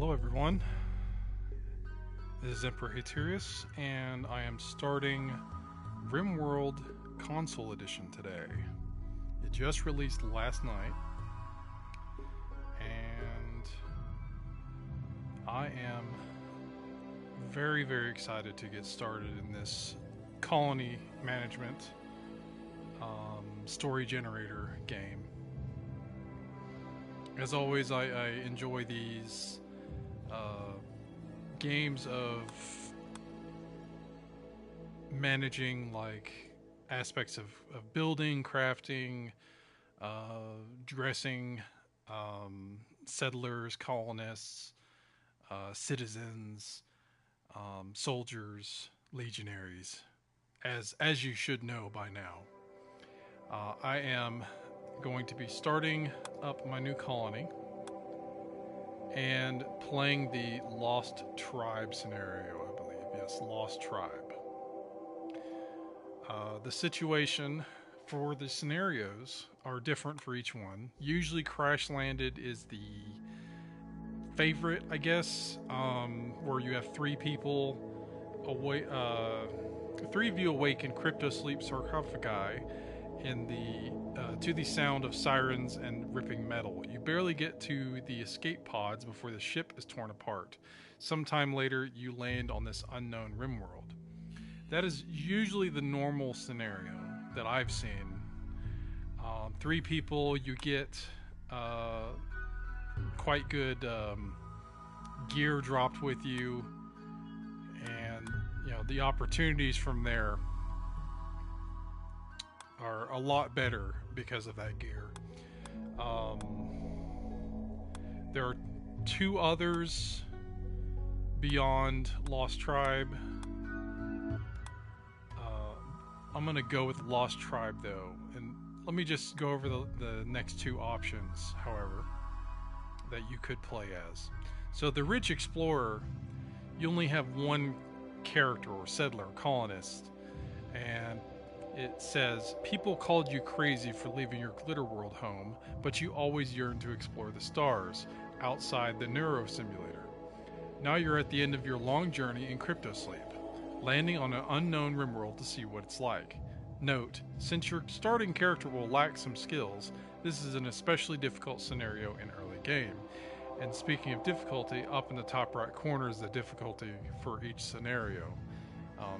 Hello everyone, this is Emperor Haterius, and I am starting RimWorld Console Edition today. It just released last night, and I am very excited to get started in this colony management story generator game. As always, I enjoy these games of managing like aspects of building, crafting, dressing, settlers, colonists, citizens, soldiers, legionaries, as you should know by now. I am going to be starting up my new colony and playing the Lost Tribe scenario, I believe. Yes, Lost Tribe. The situation for the scenarios are different for each one. Usually Crash Landed is the favorite, I guess, where you have three people away, three of you awake in crypto-sleep sarcophagi in the to the sound of sirens and ripping metal. You barely get to the escape pods before the ship is torn apart. Sometime later, you land on this unknown RimWorld. That is usually the normal scenario that I've seen. Three people, you get quite good gear dropped with you, and the opportunities from there are a lot better because of that gear. There are two others beyond Lost Tribe. I'm going to go with Lost Tribe though, and let me just go over the next two options, however, that you could play as. So the Rich Explorer, you only have one character or settler, colonist, and it says, people called you crazy for leaving your glitter world home, but you always yearned to explore the stars outside the neuro simulator. Now you're at the end of your long journey in crypto sleep, landing on an unknown RimWorld to see what it's like. Note, since your starting character will lack some skills, this is an especially difficult scenario in early game. And speaking of difficulty, up in the top right corner is the difficulty for each scenario.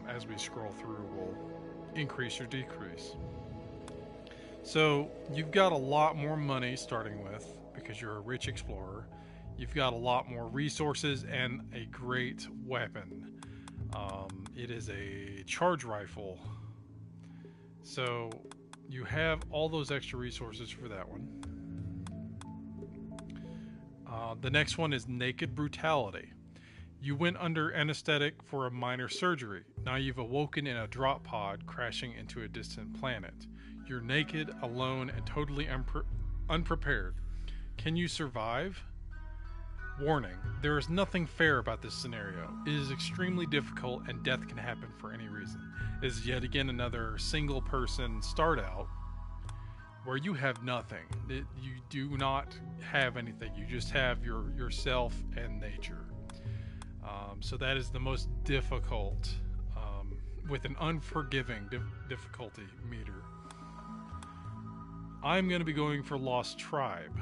As we scroll through, we'll increase or decrease. So you've got a lot more money starting with because you're a rich explorer. You've got a lot more resources and a great weapon. It is a charge rifle. So you have all those extra resources for that one. The next one is Naked Brutality. You went under anesthetic for a minor surgery. Now you've awoken in a drop pod crashing into a distant planet. You're naked, alone, and totally unprepared. Can you survive? Warning, there is nothing fair about this scenario. It is extremely difficult and death can happen for any reason. It is yet again another single person start out where you have nothing. You do not have anything. You just have yourself and nature. So that is the most difficult, with an unforgiving difficulty meter. I'm going to be going for Lost Tribe.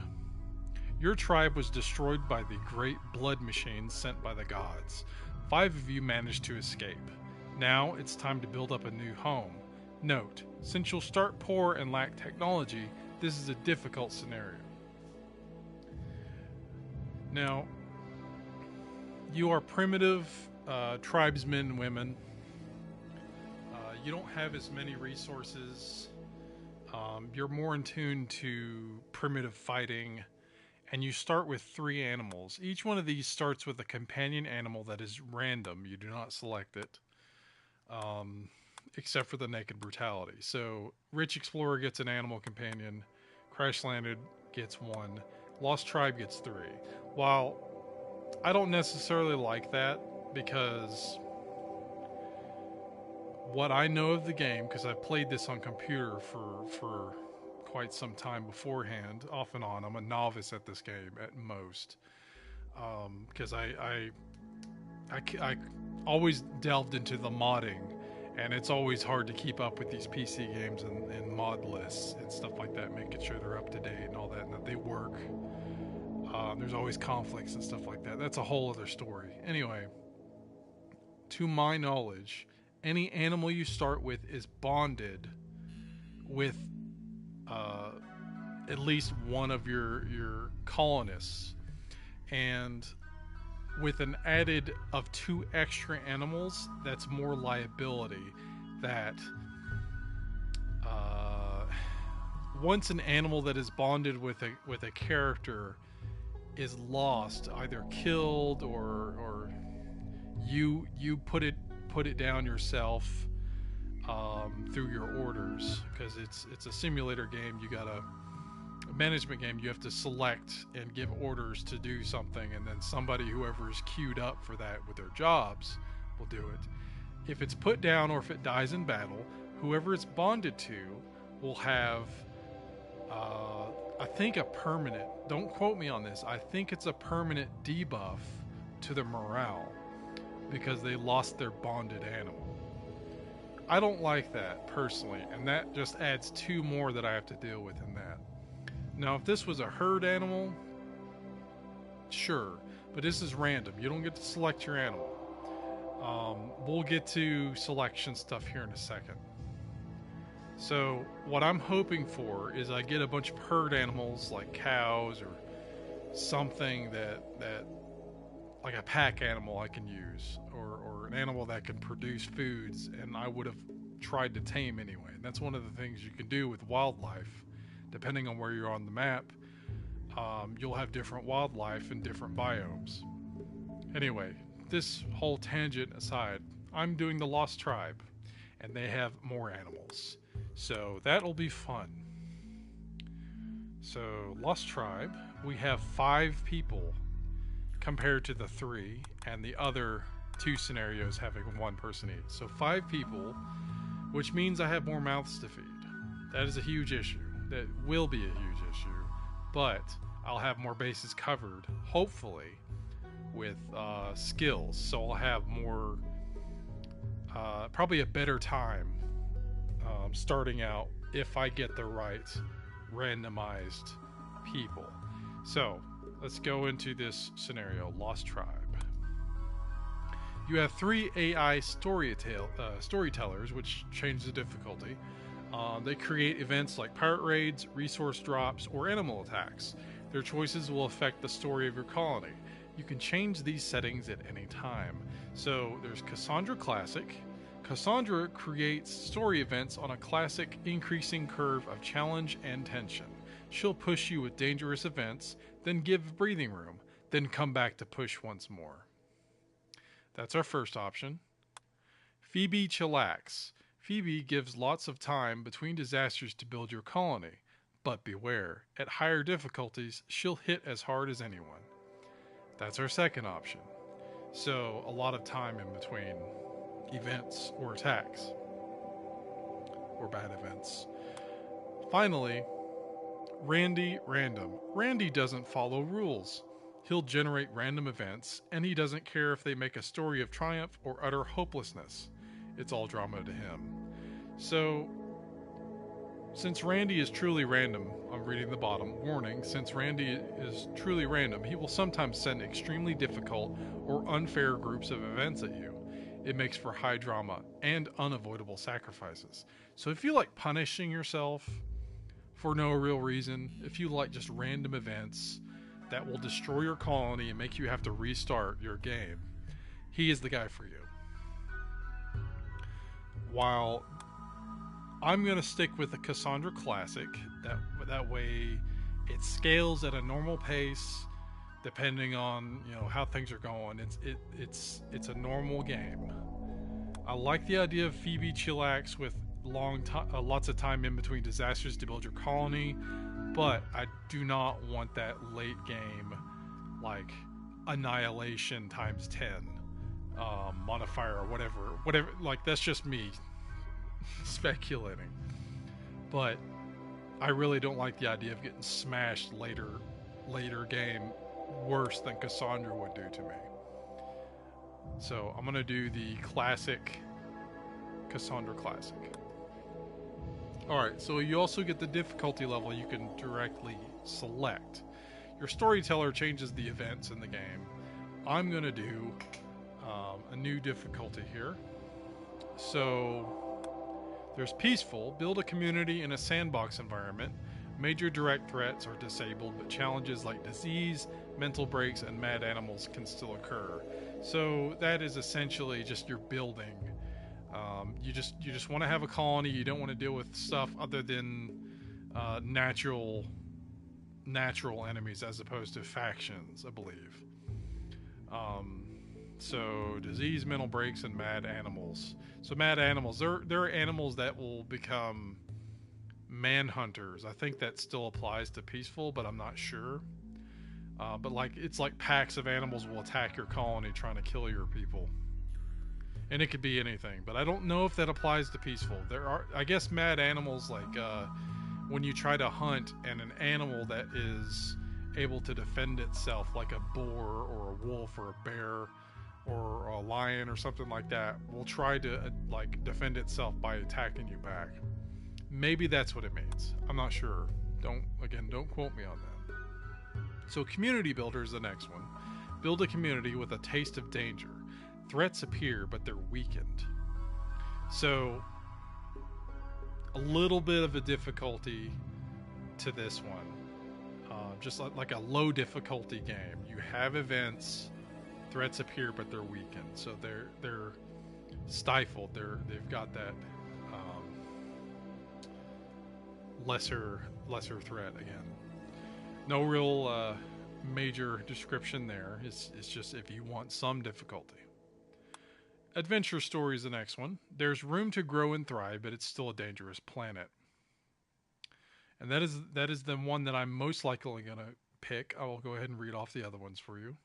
Your tribe was destroyed by the great blood machines sent by the gods. 5 of you managed to escape. Now it's time to build up a new home. Note, since you'll start poor and lack technology, this is a difficult scenario. Now, you are primitive tribesmen and women. You don't have as many resources. You're more in tune to primitive fighting, and you start with 3 animals. Each one of these starts with a companion animal that is random. You do not select it, except for the Naked Brutality. So Rich Explorer gets an animal companion, Crash Landed gets 1, Lost Tribe gets 3. While I don't necessarily like that, because what I know of the game, because I've played this on computer for quite some time beforehand, off and on. I'm a novice at this game at most. because I always delved into the modding, and it's always hard to keep up with these PC games and mod lists and stuff like that, making sure they're up to date and all that, and that they work. There's always conflicts and stuff like that. That's a whole other story. Anyway, to my knowledge, any animal you start with is bonded with at least one of your colonists, and with an added of 2 extra animals, that's more liability. That once an animal that is bonded with a character is lost, either killed or you put it down yourself through your orders, because it's a simulator game. You got a management game. You have to select and give orders to do something, and then somebody, whoever is queued up for that with their jobs, will do it. If it's put down or if it dies in battle, whoever it's bonded to will have I think a permanent, don't quote me on this, I think it's a permanent debuff to their morale because they lost their bonded animal. I don't like that personally, and that just adds 2 more that I have to deal with in that. Now, if this was a herd animal, sure, but this is random. You don't get to select your animal. We'll get to selection stuff here in a second. So what I'm hoping for is I get a bunch of herd animals like cows or something that like a pack animal I can use, or an animal that can produce foods, and I would have tried to tame anyway. And that's one of the things you can do with wildlife. Depending on where you're on the map, you'll have different wildlife in different biomes. Anyway, this whole tangent aside, I'm doing the Lost Tribe, and they have more animals. So that'll be fun. So, Lost Tribe, we have 5 people compared to the 3, and the other 2 scenarios having 1 person each. So 5 people, which means I have more mouths to feed. That is a huge issue. That will be a huge issue, but I'll have more bases covered, hopefully, with skills. So I'll have more, probably a better time starting out if I get the right randomized people. So let's go into this scenario, Lost Tribe. You have 3 AI storytellers, which change the difficulty. They create events like pirate raids, resource drops, or animal attacks. Their choices will affect the story of your colony. You can change these settings at any time. So there's Cassandra Classic. Cassandra creates story events on a classic increasing curve of challenge and tension. She'll push you with dangerous events, then give breathing room, then come back to push once more. That's our first option. Phoebe Chillax. Phoebe gives lots of time between disasters to build your colony, but beware, at higher difficulties, she'll hit as hard as anyone. That's our second option. So, a lot of time in between events or attacks, or bad events. Finally, Randy Random. Randy doesn't follow rules. He'll generate random events, and he doesn't care if they make a story of triumph or utter hopelessness. It's all drama to him. So, since Randy is truly random, I'm reading the bottom, warning, since Randy is truly random, he will sometimes send extremely difficult or unfair groups of events at you. It makes for high drama and unavoidable sacrifices. So if you like punishing yourself for no real reason, if you like just random events that will destroy your colony and make you have to restart your game, he is the guy for you. While I'm going to stick with the Cassandra Classic, that way it scales at a normal pace depending on how things are going. It's a normal game. I like the idea of Phoebe Chillax with lots of time in between disasters to build your colony, but I do not want that late game like annihilation times 10 modifier or whatever. Like, that's just me speculating, but I really don't like the idea of getting smashed later game worse than Cassandra would do to me. So I'm going to do the classic Cassandra Classic. Alright, so you also get the difficulty level you can directly select. Your Storyteller changes the events in the game. I'm going to do a new difficulty here. So there's Peaceful. Build a community in a sandbox environment. Major direct threats are disabled, but challenges like disease, mental breaks, and mad animals can still occur. So that is essentially just your building. You just want to have a colony. You don't want to deal with stuff other than natural enemies as opposed to factions, I believe. So disease, mental breaks, and mad animals. So mad animals, there are animals that will become manhunters. I think that still applies to Peaceful, but I'm not sure. But like it's like packs of animals will attack your colony trying to kill your people. And it could be anything, but I don't know if that applies to Peaceful. There are, I guess, mad animals like when you try to hunt and an animal that is able to defend itself, like a boar or a wolf or a bear or a lion or something like that, will try to like defend itself by attacking you back. Maybe that's what it means. I'm not sure. Don't quote me on that. So community builder is the next one. Build a community with a taste of danger. Threats appear, but they're weakened. So a little bit of a difficulty to this one. Just like a low difficulty game. You have events, threats appear, but they're weakened. So they're stifled. They've got that lesser threat again. No real major description there. It's just if you want some difficulty. Adventure story is the next one. There's room to grow and thrive, but it's still a dangerous planet. And that is the one that I'm most likely going to pick. I will go ahead and read off the other ones for you.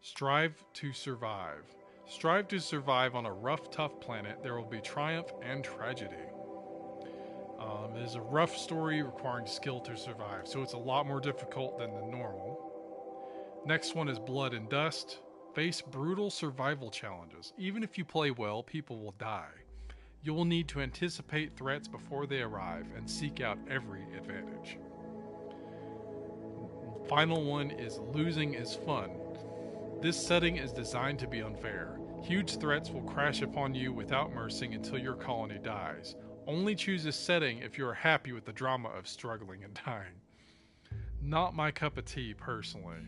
Strive to survive. Strive to survive on a rough, tough planet. There will be triumph and tragedy. It is a rough story requiring skill to survive, so it's a lot more difficult than the normal. Next one is Blood and Dust. Face brutal survival challenges. Even if you play well, people will die. You will need to anticipate threats before they arrive and seek out every advantage. Final one is Losing is Fun. This setting is designed to be unfair. Huge threats will crash upon you without mercy until your colony dies. Only choose this setting if you are happy with the drama of struggling and dying. Not my cup of tea, personally.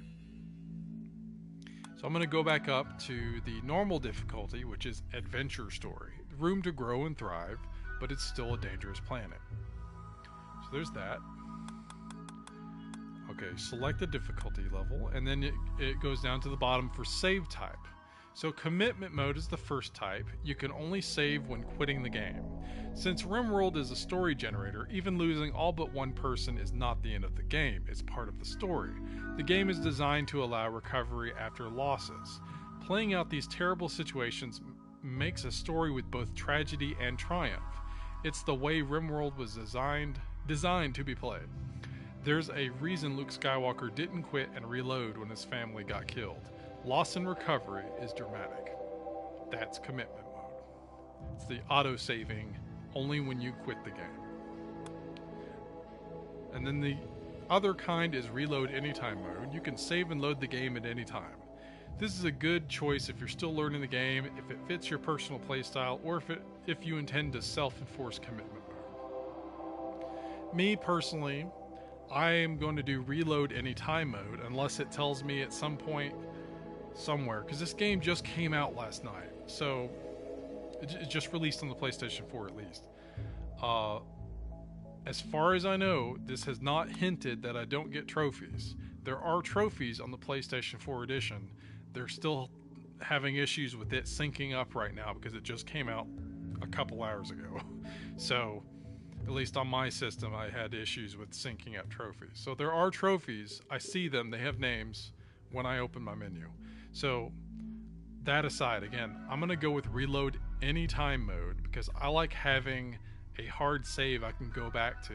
So I'm going to go back up to the normal difficulty, which is Adventure Story. Room to grow and thrive, but it's still a dangerous planet. So there's that. Okay, select the difficulty level, and then it goes down to the bottom for save type. So commitment mode is the first type. You can only save when quitting the game. Since RimWorld is a story generator, even losing all but one person is not the end of the game, it's part of the story. The game is designed to allow recovery after losses. Playing out these terrible situations makes a story with both tragedy and triumph. It's the way RimWorld was designed to be played. There's a reason Luke Skywalker didn't quit and reload when his family got killed. Loss and recovery is dramatic. That's commitment mode. It's the auto-saving only when you quit the game. And then the other kind is reload anytime mode. You can save and load the game at any time. This is a good choice if you're still learning the game, if it fits your personal playstyle, or if you intend to self-enforce commitment mode. Me personally, I am going to do reload anytime mode unless it tells me at some point somewhere, because this game just came out last night, so it just released on the PlayStation 4 at least. As far as I know, this has not hinted that I don't get trophies. There are trophies on the PlayStation 4 edition. They're still having issues with it syncing up right now because it just came out a couple hours ago. So at least on my system I had issues with syncing up trophies. So there are trophies. I see them. They have names when I open my menu. So that aside, again, I'm going to go with reload anytime mode because I like having a hard save I can go back to.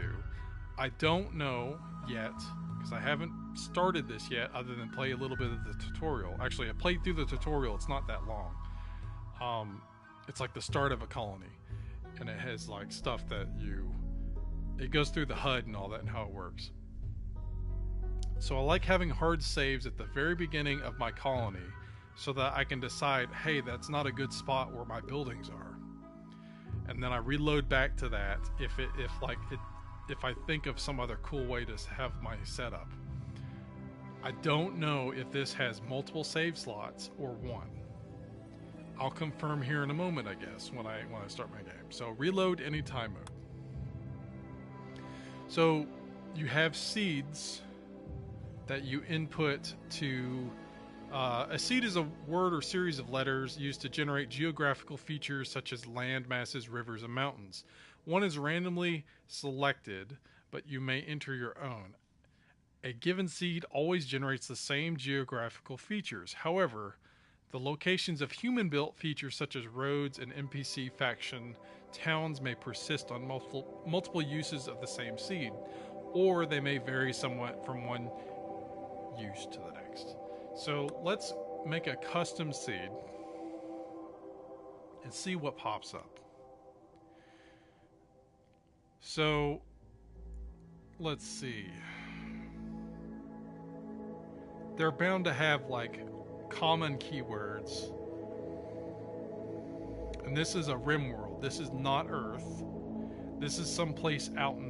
I don't know yet because I haven't started this yet other than play a little bit of the tutorial. Actually, I played through the tutorial. It's not that long. It's like the start of a colony, and it has like stuff that it goes through the HUD and all that and how it works. So I like having hard saves at the very beginning of my colony so that I can decide, hey, that's not a good spot where my buildings are. And then I reload back to that if I think of some other cool way to have my setup. I don't know if this has multiple save slots or one. I'll confirm here in a moment, I guess, when I start my game. So reload anytime mode. So you have seeds that you input to... a seed is a word or series of letters used to generate geographical features such as land masses, rivers, and mountains. One is randomly selected, but you may enter your own. A given seed always generates the same geographical features. However, the locations of human-built features such as roads and NPC faction towns may persist on multiple uses of the same seed, or they may vary somewhat from one use to the next. So let's make a custom seed and see what pops up. So let's see. They're bound to have like common keywords. And this is a RimWorld. This is not Earth. This is someplace out in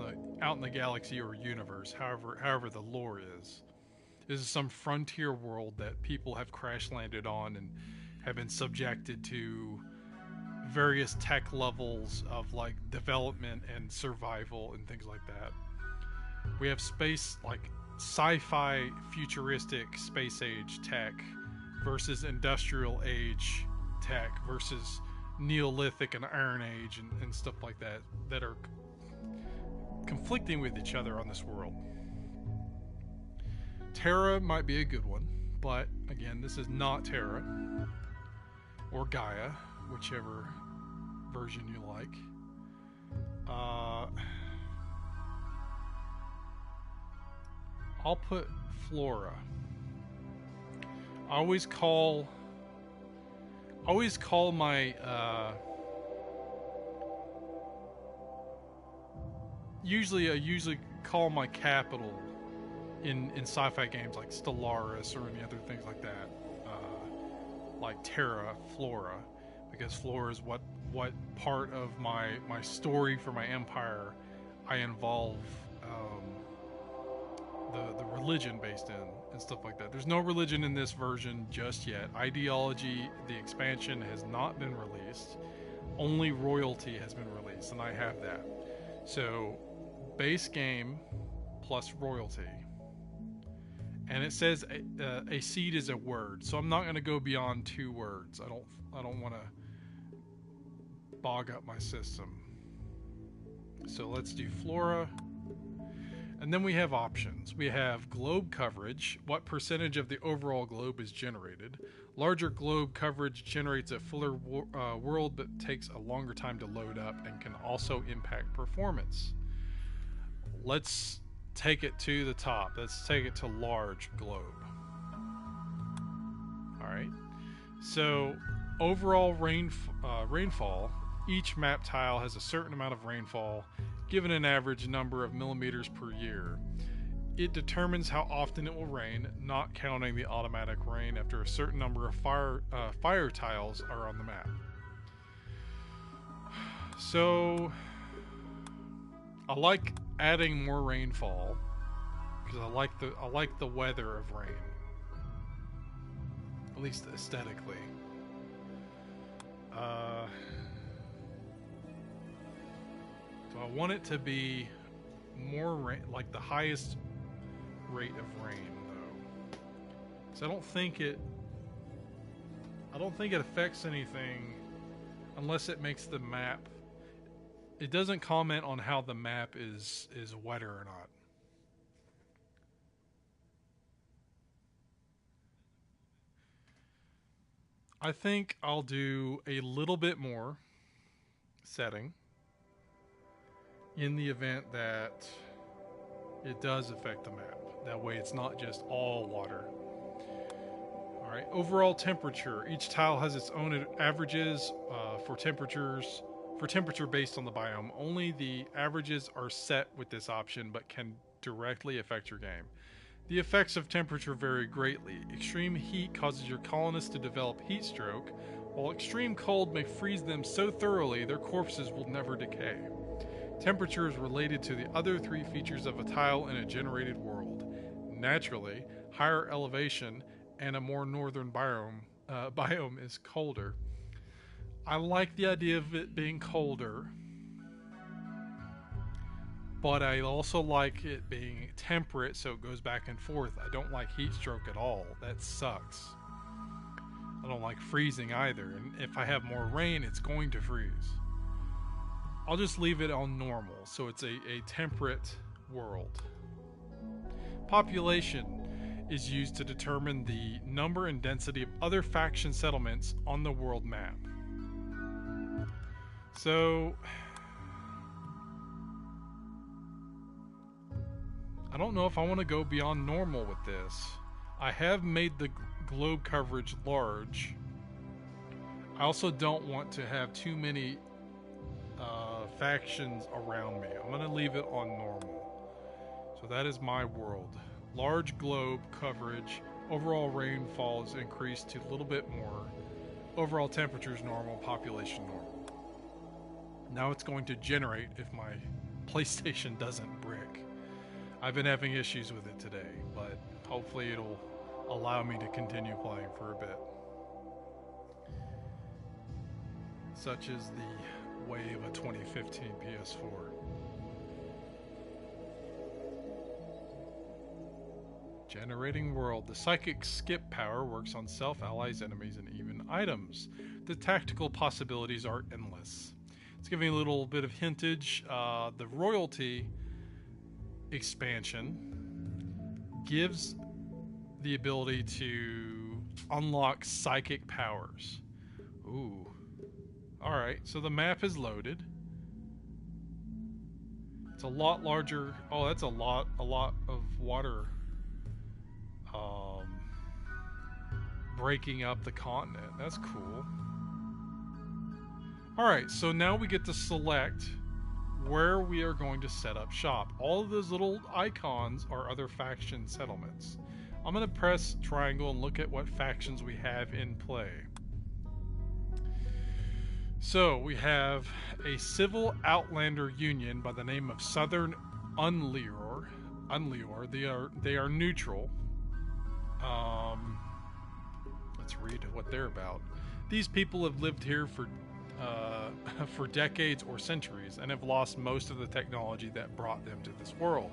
the galaxy or universe, however the lore is. This is some frontier world that people have crash landed on and have been subjected to various tech levels of like development and survival and things like that. We have space, like sci-fi futuristic space age tech versus industrial age tech versus Neolithic and Iron Age and stuff like that are conflicting with each other on this world. Terra might be a good one, but again, this is not Terra or Gaia, whichever version you like. I'll put Flora. I always call my I usually call my capital in sci-fi games like Stellaris or any other things like that, like Terra, Flora, because Flora is what part of my story for my empire I involve the religion based in and stuff like that. There's no religion in this version just yet. Ideology, the expansion, has not been released. Only royalty has been released, and I have that. So base game plus royalty. And it says a seed is a word, so I'm not going to go beyond 2 words. I don't want to bog up my system. So let's do Flora. And then we have options. We have globe coverage. What percentage of the overall globe is generated? Larger globe coverage generates a fuller world, but takes a longer time to load up and can also impact performance. Let's take it to the top. Let's take it to large globe. All right. So overall rainfall, each map tile has a certain amount of rainfall given an average number of millimeters per year. It determines how often it will rain, not counting the automatic rain after a certain number of fire tiles are on the map. So I like adding more rainfall because I like the weather of rain, at least aesthetically. So I want it to be more rain, like the highest rate of rain, though. So I don't think it affects anything unless it makes the map. It doesn't comment on how the map is wetter or not. I think I'll do a little bit more setting in the event that it does affect the map. That way it's not just all water. Alright, overall temperature. Each tile has its own averages for temperature based on the biome. Only the averages are set with this option, but can directly affect your game. The effects of temperature vary greatly. Extreme heat causes your colonists to develop heat stroke, while extreme cold may freeze them so thoroughly their corpses will never decay. Temperature is related to the other three features of a tile in a generated world. Naturally, higher elevation and a more northern biome is colder. I like the idea of it being colder, but I also like it being temperate, so it goes back and forth. I don't like heat stroke at all. That sucks. I don't like freezing either, and if I have more rain, it's going to freeze. I'll just leave it on normal, so it's a temperate world. Population is used to determine the number and density of other faction settlements on the world map. So I don't know if I want to go beyond normal with this. I have made the globe coverage large. I also don't want to have too many factions around me. I'm going to leave it on normal. So that is my world. Large globe coverage. Overall rainfall is increased to a little bit more. Overall temperature is normal. Population normal. Now it's going to generate if my PlayStation doesn't brick. I've been having issues with it today, but hopefully it'll allow me to continue playing for a bit. Such is the way of a 2015 PS4. Generating world. The psychic skip power works on self, allies, enemies, and even items. The tactical possibilities are endless. It's giving a little bit of hintage. The royalty expansion gives the ability to unlock psychic powers. Ooh. Alright, so the map is loaded. It's a lot larger. Oh, that's a lot of water breaking up the continent. That's cool. Alright, so now we get to select where we are going to set up shop. All of those little icons are other faction settlements. I'm going to press triangle and look at what factions we have in play. So we have a civil outlander union by the name of Southern Unleor. They are neutral. Let's read what they're about. These people have lived here for decades or centuries and have lost most of the technology that brought them to this world.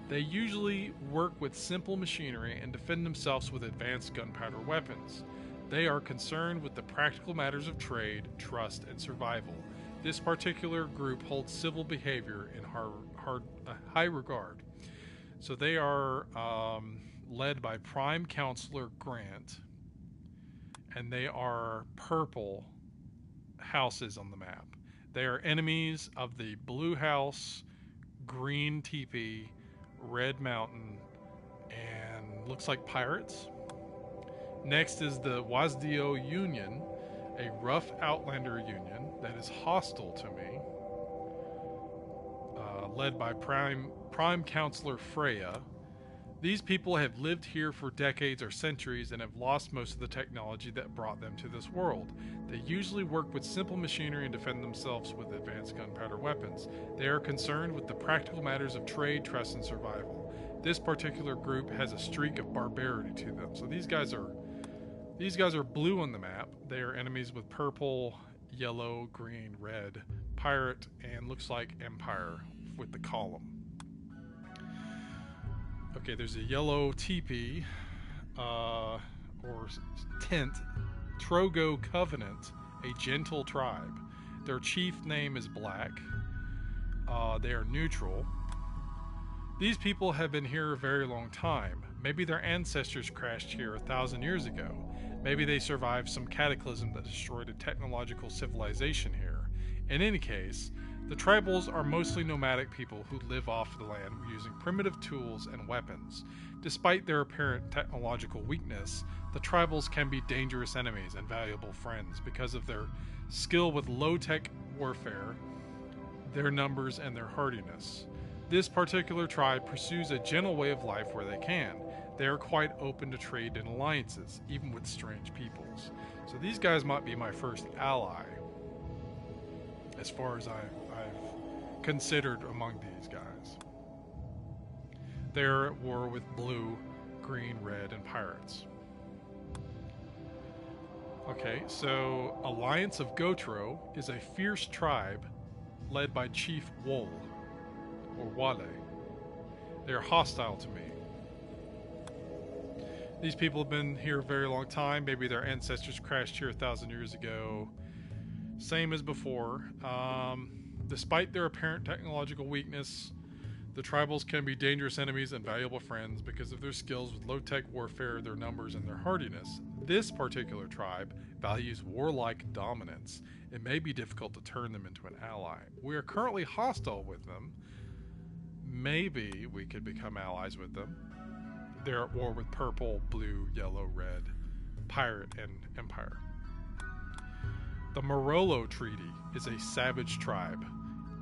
They usually work with simple machinery and defend themselves with advanced gunpowder weapons. They are concerned with the practical matters of trade, trust, and survival. This particular group holds civil behavior in high regard. So they are led by Prime Counselor Grant, and they are purple houses on the map. They are enemies of the Blue House, Green Teepee, Red Mountain, and looks like pirates. Next is the Wasdio Union, a rough outlander union that is hostile to me, led by Prime Counselor Freya. These people have lived here for decades or centuries and have lost most of the technology that brought them to this world. They usually work with simple machinery and defend themselves with advanced gunpowder weapons. They are concerned with the practical matters of trade, trust, and survival. This particular group has a streak of barbarity to them. So these guys are blue on the map. They are enemies with purple, yellow, green, red, pirate, and looks like empire with the column. Okay, there's a yellow teepee, or tent, Trogo Covenant, a gentle tribe. Their chief name is Black. They are neutral. These people have been here a very long time. Maybe their ancestors crashed here 1,000 years ago. Maybe they survived some cataclysm that destroyed a technological civilization here. In any case, The tribals are mostly nomadic people who live off the land using primitive tools and weapons. Despite their apparent technological weakness, the tribals can be dangerous enemies and valuable friends because of their skill with low-tech warfare, their numbers, and their hardiness. This particular tribe pursues a gentle way of life where they can. They are quite open to trade and alliances, even with strange peoples. So these guys might be my first ally, as far as I've considered among these guys. They're at war with blue, green, red, and pirates. Okay, so Alliance of Gotro is a fierce tribe led by Chief Wole, or Wale. They are hostile to me. These people have been here a very long time. Maybe their ancestors crashed here 1,000 years ago. Same as before. Despite their apparent technological weakness, the tribals can be dangerous enemies and valuable friends because of their skills with low-tech warfare, their numbers, and their hardiness. This particular tribe values warlike dominance. It may be difficult to turn them into an ally. We are currently hostile with them. Maybe we could become allies with them. They're at war with purple, blue, yellow, red, pirate, and empire. The Morolo Treaty is a savage tribe.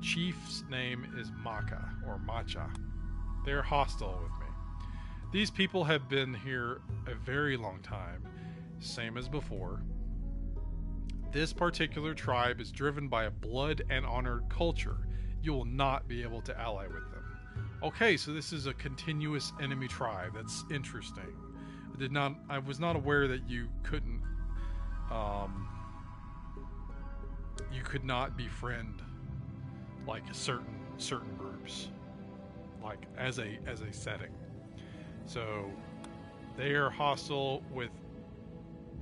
Chief's name is Maka, or Macha. They are hostile with me. These people have been here a very long time, same as before. This particular tribe is driven by a blood and honor culture. You will not be able to ally with them. Okay, so this is a continuous enemy tribe. That's interesting. I was not aware that you couldn't you could not befriend like certain groups, like as a setting. So they are hostile with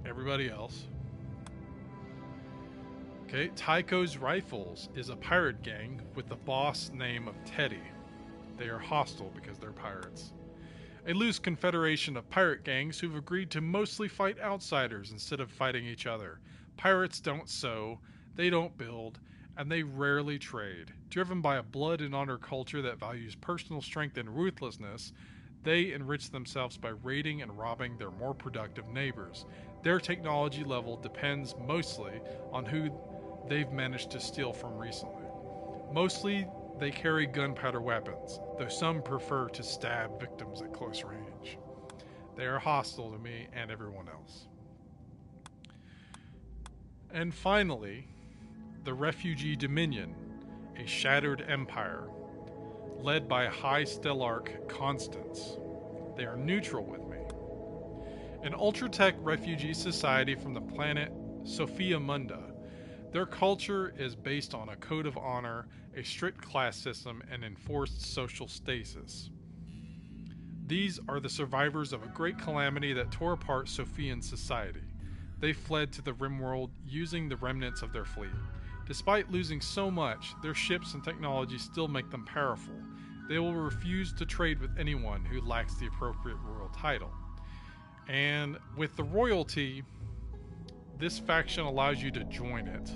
everybody else. Okay, Tycho's Rifles is a pirate gang with the boss name of Teddy. They are hostile because they're pirates. A loose confederation of pirate gangs who've agreed to mostly fight outsiders instead of fighting each other. Pirates don't sew, they don't build, and they rarely trade. Driven by a blood and honor culture that values personal strength and ruthlessness, they enrich themselves by raiding and robbing their more productive neighbors. Their technology level depends mostly on who they've managed to steal from recently. Mostly, they carry gunpowder weapons, though some prefer to stab victims at close range. They are hostile to me and everyone else. And finally, the Refugee Dominion, a shattered empire, led by High Stellarch Constance. They are neutral with me. An ultra-tech refugee society from the planet Sophia Munda. Their culture is based on a code of honor, a strict class system, and enforced social stasis. These are the survivors of a great calamity that tore apart Sophian society. They fled to the RimWorld using the remnants of their fleet. Despite losing so much, their ships and technology still make them powerful. They will refuse to trade with anyone who lacks the appropriate royal title. And with the royalty, this faction allows you to join it.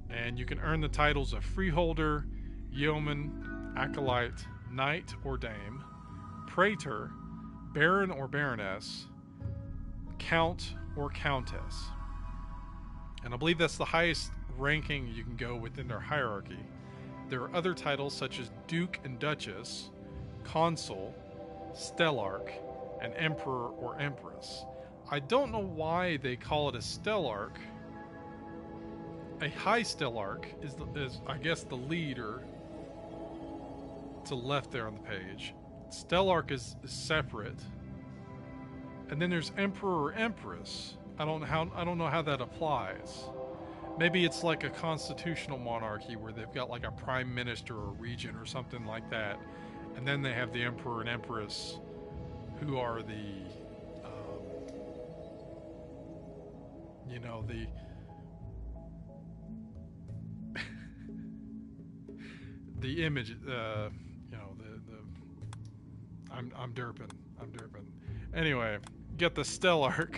And you can earn the titles of Freeholder, Yeoman, Acolyte, Knight or Dame, Praetor, Baron or Baroness, Count or Countess. And I believe that's the highest ranking you can go within their hierarchy. There are other titles such as Duke and Duchess, Consul, Stellarch, and Emperor or Empress. I don't know why they call it a Stellarch. A High Stellarch is I guess the leader to the left there on the page. Stellarch is separate. And then there's Emperor or Empress. I don't know how that applies. Maybe it's like a constitutional monarchy where they've got like a prime minister or regent or something like that. And then they have the Emperor and Empress who are the the image, I'm derping. Anyway, you got the Stellarch,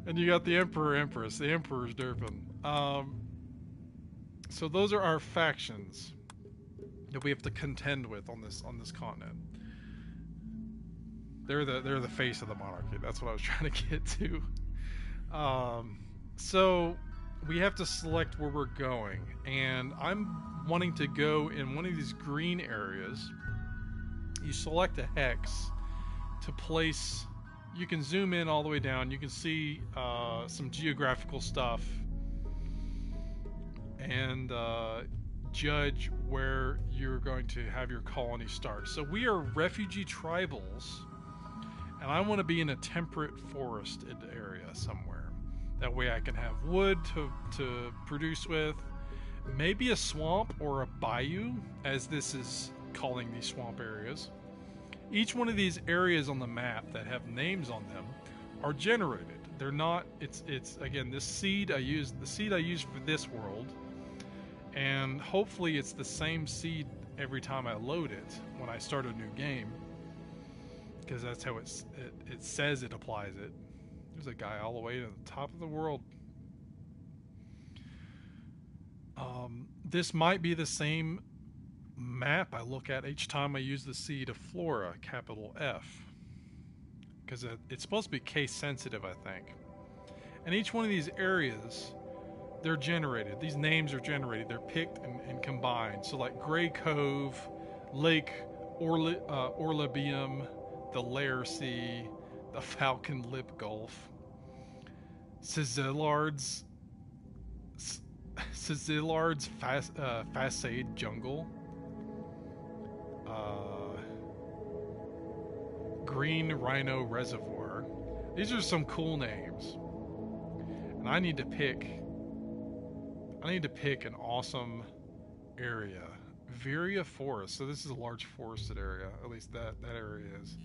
and you got the Emperor Empress. The Emperor's derping. So those are our factions that we have to contend with on this continent. They're the face of the monarchy. That's what I was trying to get to. So we have to select where we're going, and I'm wanting to go in one of these green areas. You select a hex to place. You can zoom in all the way down. You can see some geographical stuff and judge where you're going to have your colony start. So we are refugee tribals, and I want to be in a temperate forested area somewhere. That way I can have wood to produce with. Maybe a swamp or a bayou, as this is calling these swamp areas. Each one of these areas on the map that have names on them are generated. They're not, it's again, this seed I used, the seed I used for this world, and hopefully it's the same seed every time I load it when I start a new game, because that's how it says it applies it. There's a guy all the way to the top of the world. This might be the same map I look at each time I use the seed of flora, capital F, because it's supposed to be case sensitive, I think. And each one of these areas, they're generated. These names are generated. They're picked and combined. So like Grey Cove, Lake Orlibium, the Lair Sea, the Falcon Lip Gulf, Sizzillard's Facade Jungle, Green Rhino Reservoir. These are some cool names, and I need to pick an awesome area. Viria Forest. So this is a large forested area. At least that area is.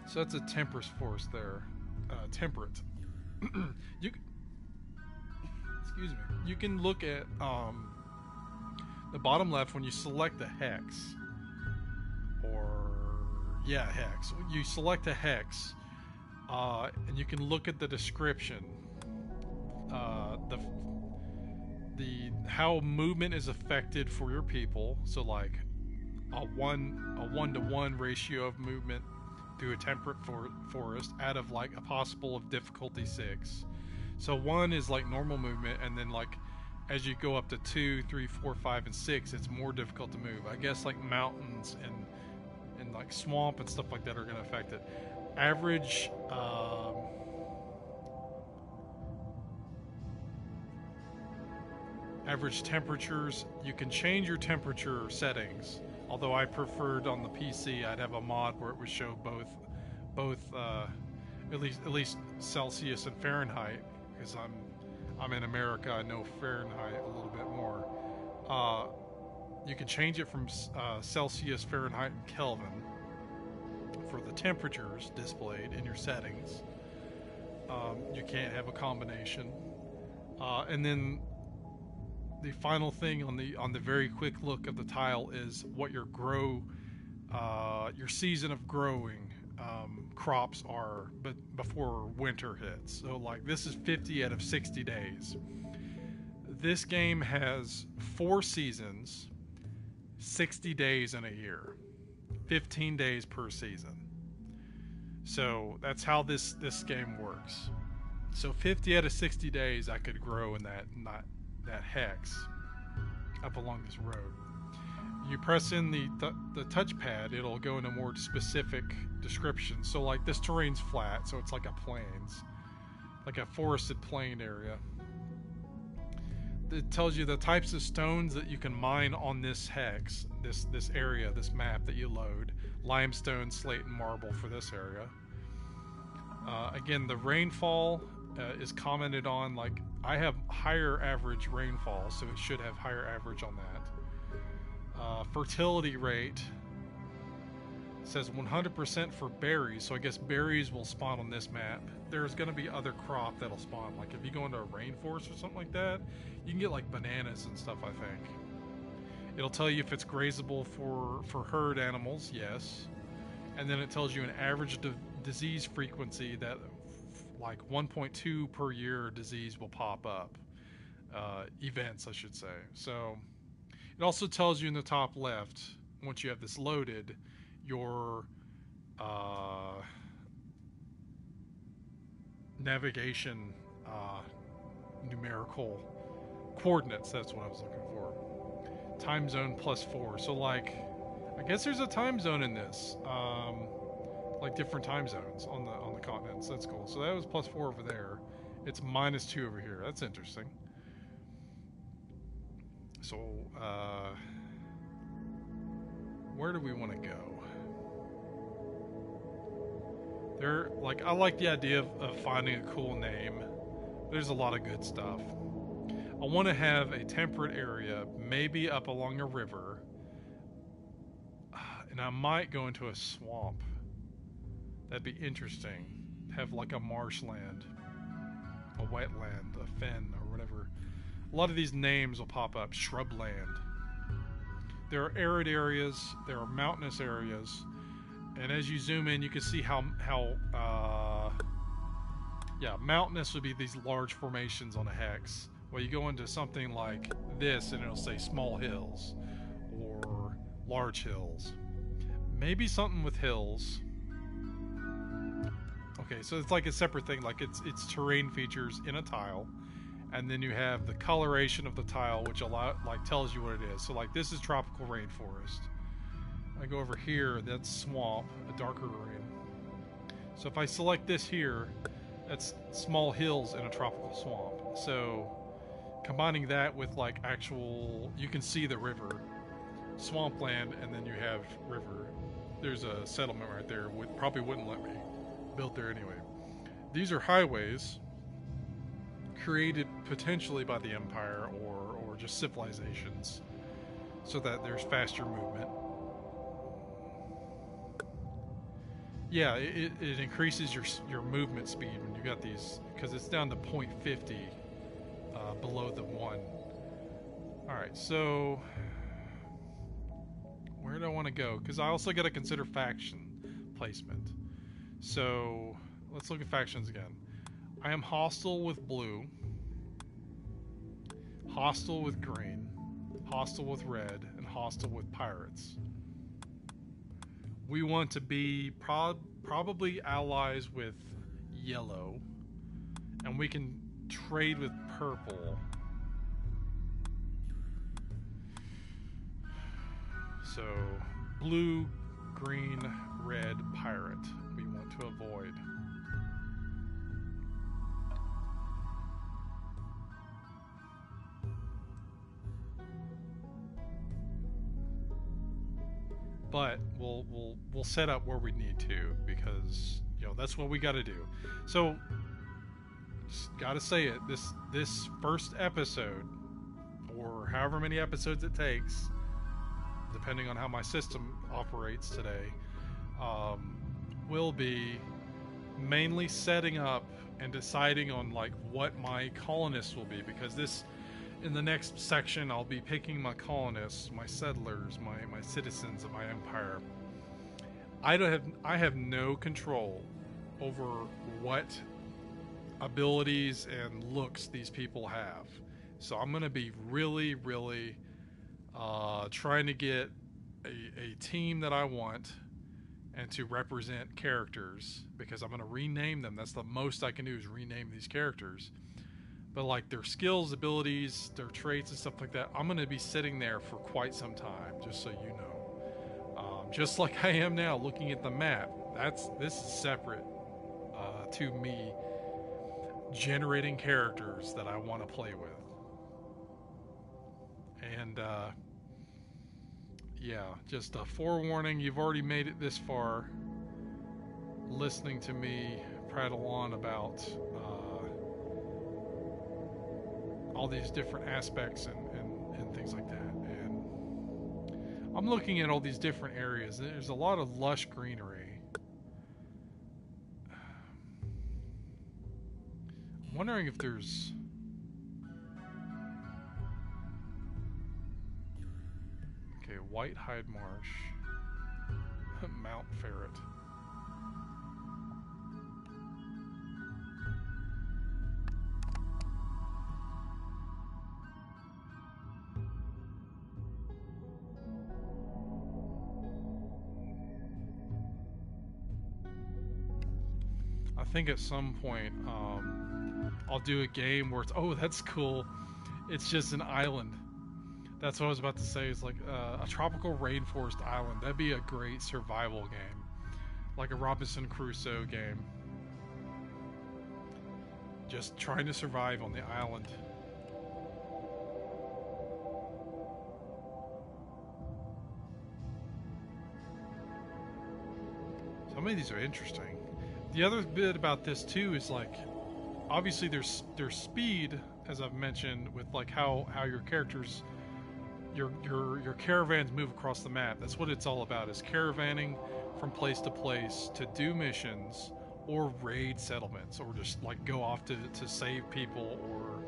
So that's a temperate forest there. Temperate. Excuse me. You can look at the bottom left when you select a hex. Hex. You select a hex, and you can look at the description. The how movement is affected for your people. So like a 1-to-1 ratio of movement through a temperate forest out of like a possible of difficulty 6. So 1 is like normal movement, and then like as you go up to 2, 3, 4, 5, and 6, it's more difficult to move. I guess like mountains and like swamp and stuff like that are going to affect it. Average temperatures. You can change your temperature settings. Although I preferred on the PC, I'd have a mod where it would show both at least Celsius and Fahrenheit, because I'm in America. I know Fahrenheit a little bit more. You can change it from Celsius, Fahrenheit, and Kelvin for the temperatures displayed in your settings. You can't have a combination. And then the final thing on the very quick look of the tile is what your season of growing crops are, but before winter hits. So like this is 50 out of 60 days. This game has 4 seasons, 60 days in a year, 15 days per season. So that's how this game works. So 50 out of 60 days I could grow in that hex up along this road. You press in the touchpad, it'll go into more specific description. So like this terrain's flat, so it's like a plains, like a forested plain area. It tells you the types of stones that you can mine on this hex, this area, this map that you load. Limestone, slate, and marble for this area. Again, the rainfall is commented on. Like I have higher average rainfall, so it should have higher average on that. Fertility rate says 100% for berries, so I guess berries will spawn on this map. There's going to be other crop that'll spawn. Like if you go into a rainforest or something like that, you can get like bananas and stuff, I think. It'll tell you if it's grazable for herd animals, yes. And then it tells you an average disease frequency that like 1.2 per year disease will pop up. events, I should say. So it also tells you in the top left, once you have this loaded, your navigation numerical coordinates. That's what I was looking for. Time zone +4. So like, I guess there's a time zone in this, like different time zones on the continents. That's cool. So that was +4 over there. It's -2 over here. That's interesting. So where do we want to go? There, like, I like the idea of finding a cool name. There's a lot of good stuff. I want to have a temperate area, maybe up along a river, and I might go into a swamp. That'd be interesting. Have like a marshland, a wetland, a fen, or whatever. A lot of these names will pop up. Shrubland. There are arid areas, there are mountainous areas, and as you zoom in, you can see how mountainous would be these large formations on a hex. Well, you go into something like this, and it'll say small hills or large hills. Maybe something with hills. Okay, so it's like a separate thing. Like it's terrain features in a tile, and then you have the coloration of the tile, which tells you what it is. So like this is tropical rainforest. I go over here, that's swamp, a darker green. So if I select this here, that's small hills in a tropical swamp. So combining that with like actual, you can see the river, swampland, and then you have river. There's a settlement right there. Probably wouldn't let me build there anyway. These are highways created potentially by the Empire or just civilizations, so that there's faster movement. Yeah, it increases your movement speed when you got these, because it's down to 0.50 below the 1. Alright, so where do I want to go? Because I also got to consider faction placement. So let's look at factions again. I am hostile with blue, hostile with green, hostile with red, and hostile with pirates. We want to be probably allies with yellow, and we can trade with purple. So blue, green, red, pirate we want to avoid. But we'll set up where we need to, because that's what we got to do. So just gotta say it, this first episode, or however many episodes it takes, depending on how my system operates today, will be mainly setting up and deciding on like what my colonists will be, because in the next section I'll be picking my colonists, my settlers, my citizens of my empire. I have no control over what abilities and looks these people have. So I'm going to be really, really trying to get a team that I want and to represent characters, because I'm going to rename them. That's the most I can do, is rename these characters. But like their skills, abilities, their traits and stuff like that, I'm going to be sitting there for quite some time, just so you know. Just like I am now looking at the map. This is separate to me generating characters that I want to play with. And yeah, just a forewarning, you've already made it this far listening to me prattle on about all these different aspects and things like that. And I'm looking at all these different areas. There's a lot of lush greenery. I'm wondering if there's... Okay, White Hide Marsh. Mount Ferret. I think at some point I'll do a game where it's, oh, that's cool. It's just an island. That's what I was about to say. It's like a tropical rainforest island. That'd be a great survival game. Like a Robinson Crusoe game. Just trying to survive on the island. Some of these are interesting. The other bit about this too is like, obviously there's speed, as I've mentioned, with like how your characters, your caravans move across the map. That's what it's all about, is caravanning from place to place to do missions or raid settlements, or just like go off to save people or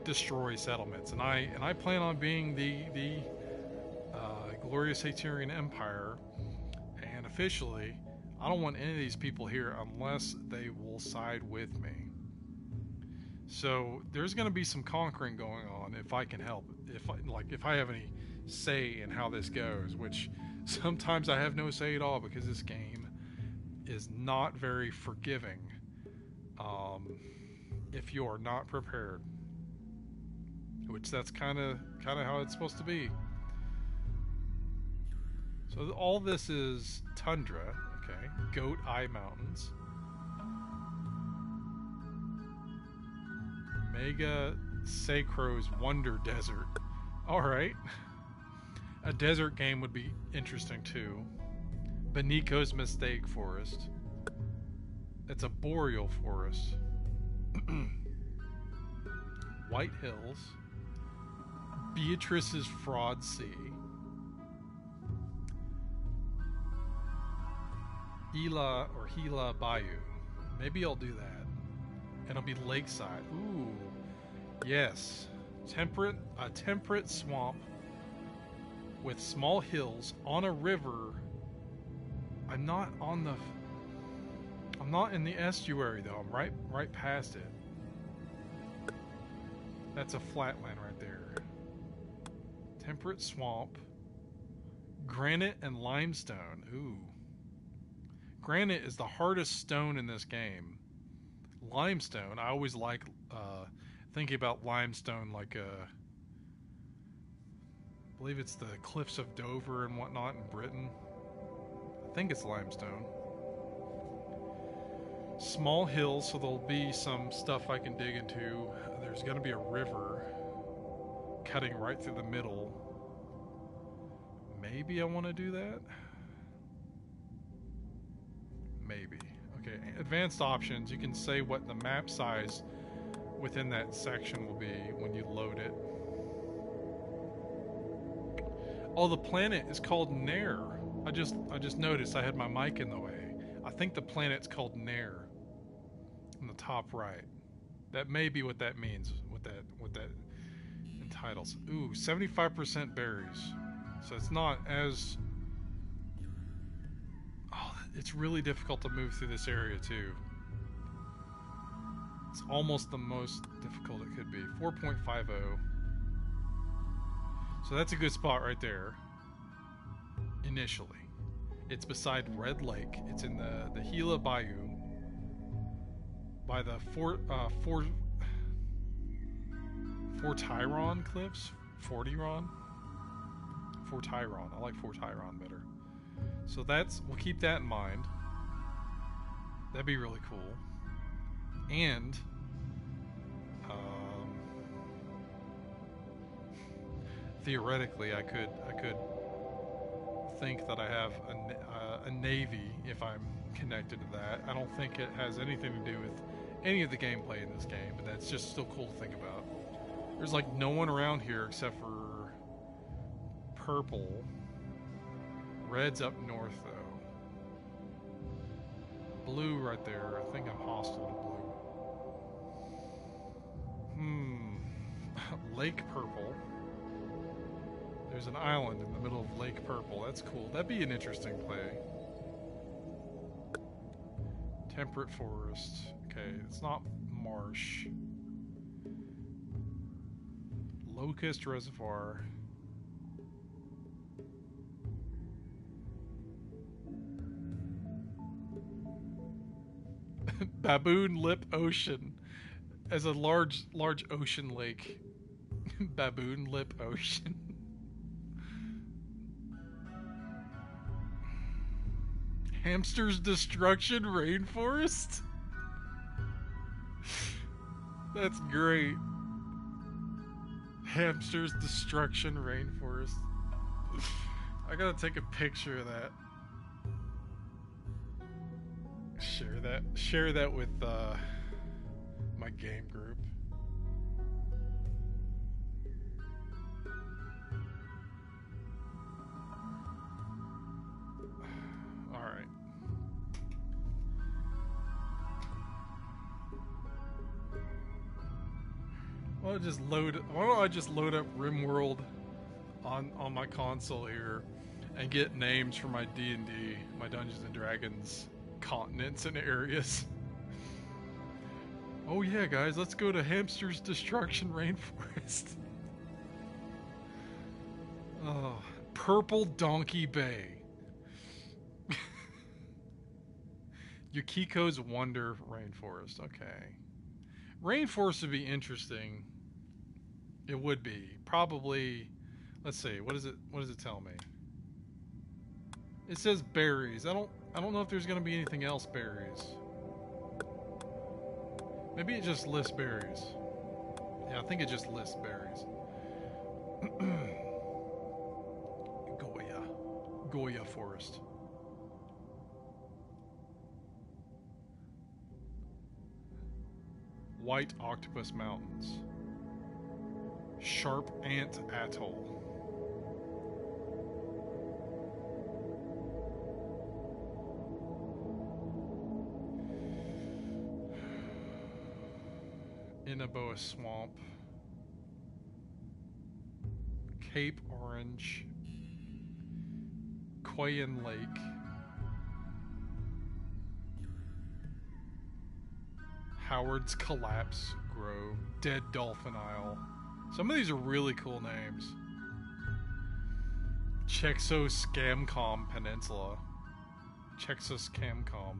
destroy settlements. And I plan on being the glorious Haterian Empire, and officially I don't want any of these people here unless they will side with me. So there's going to be some conquering going on if I can help. If I have any say in how this goes, which sometimes I have no say at all, because this game is not very forgiving if you are not prepared. Which that's kind of how it's supposed to be. So all this is tundra. Okay, Goat Eye Mountains. Mega Sacro's Wonder Desert. Alright. A desert game would be interesting too. Beniko's Mistake Forest. It's a boreal forest. White Hills. Beatrice's Fraud Sea. Gila Bayou. Maybe I'll do that. And it'll be lakeside. Ooh. Yes. A temperate swamp with small hills on a river. I'm not in the estuary though. I'm right past it. That's a flatland right there. Temperate swamp. Granite and limestone. Ooh. Granite is the hardest stone in this game. Limestone, I always like thinking about limestone, like I believe it's the cliffs of Dover and whatnot in Britain. I think it's limestone. Small hills, so there'll be some stuff I can dig into. There's going to be a river cutting right through the middle. Maybe I want to do that. Maybe. Okay, advanced options. You can say what the map size within that section will be when you load it. Oh, the planet is called Nair. I just noticed I had my mic in the way. I think the planet's called Nair in the top right. That may be what that means, what that entitles. Ooh, 75% berries. So it's not as... Oh, it's really difficult to move through this area too. It's almost the most difficult it could be. 4.50. So that's a good spot right there. Initially. It's beside Red Lake. It's in the Gila Bayou. By the Fortyron cliffs? Fortyron? Fortyron. I like Fortyron better. So we'll keep that in mind. That'd be really cool. And theoretically, I could think that I have a navy if I'm connected to that. I don't think it has anything to do with any of the gameplay in this game, but that's just still cool to think about. There's like no one around here except for purple. Red's up north though. Blue right there. I think I'm hostile to blue. Lake purple. There's an island in the middle of Lake Purple. That's cool. That'd be an interesting play. Temperate forest. Okay, it's not marsh. Locust Reservoir. Baboon Lip Ocean. As a large ocean lake. Baboon Lip Ocean. Hamster's Destruction Rainforest? That's great. Hamster's Destruction Rainforest. I gotta take a picture of that. Share that with my game group. All right. Why don't I just load up RimWorld on my console here and get names for my D&D, my Dungeons and Dragons continents and areas. Oh yeah, guys, let's go to Hamster's Destruction Rainforest. Oh, Purple Donkey Bay. Yukiko's Wonder Rainforest. Okay. Rainforest would be interesting. It would be. Probably, let's see, what does it tell me? It says berries. I don't know if there's gonna be anything else berries. Maybe it just lists berries. Yeah, I think it just lists berries. Goya Forest. White Octopus Mountains. Sharp Ant Atoll. Inaboa Swamp. Cape Orange. Quayan Lake. Howard's Collapse Grove. Dead Dolphin Isle. Some of these are really cool names. Chexoscamcom Peninsula. Chexoscamcom.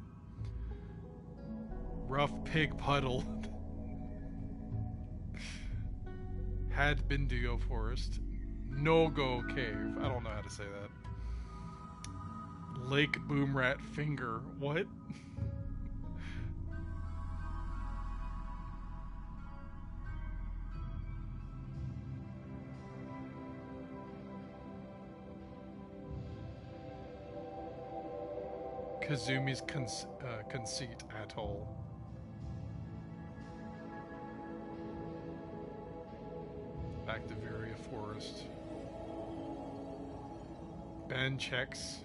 Rough Pig Puddle. Hadbindio Forest. No-Go Cave. I don't know how to say that. Lake Boomrat Finger. What? Kazumi's Conceit Atoll. Bactivaria Forest. Banquex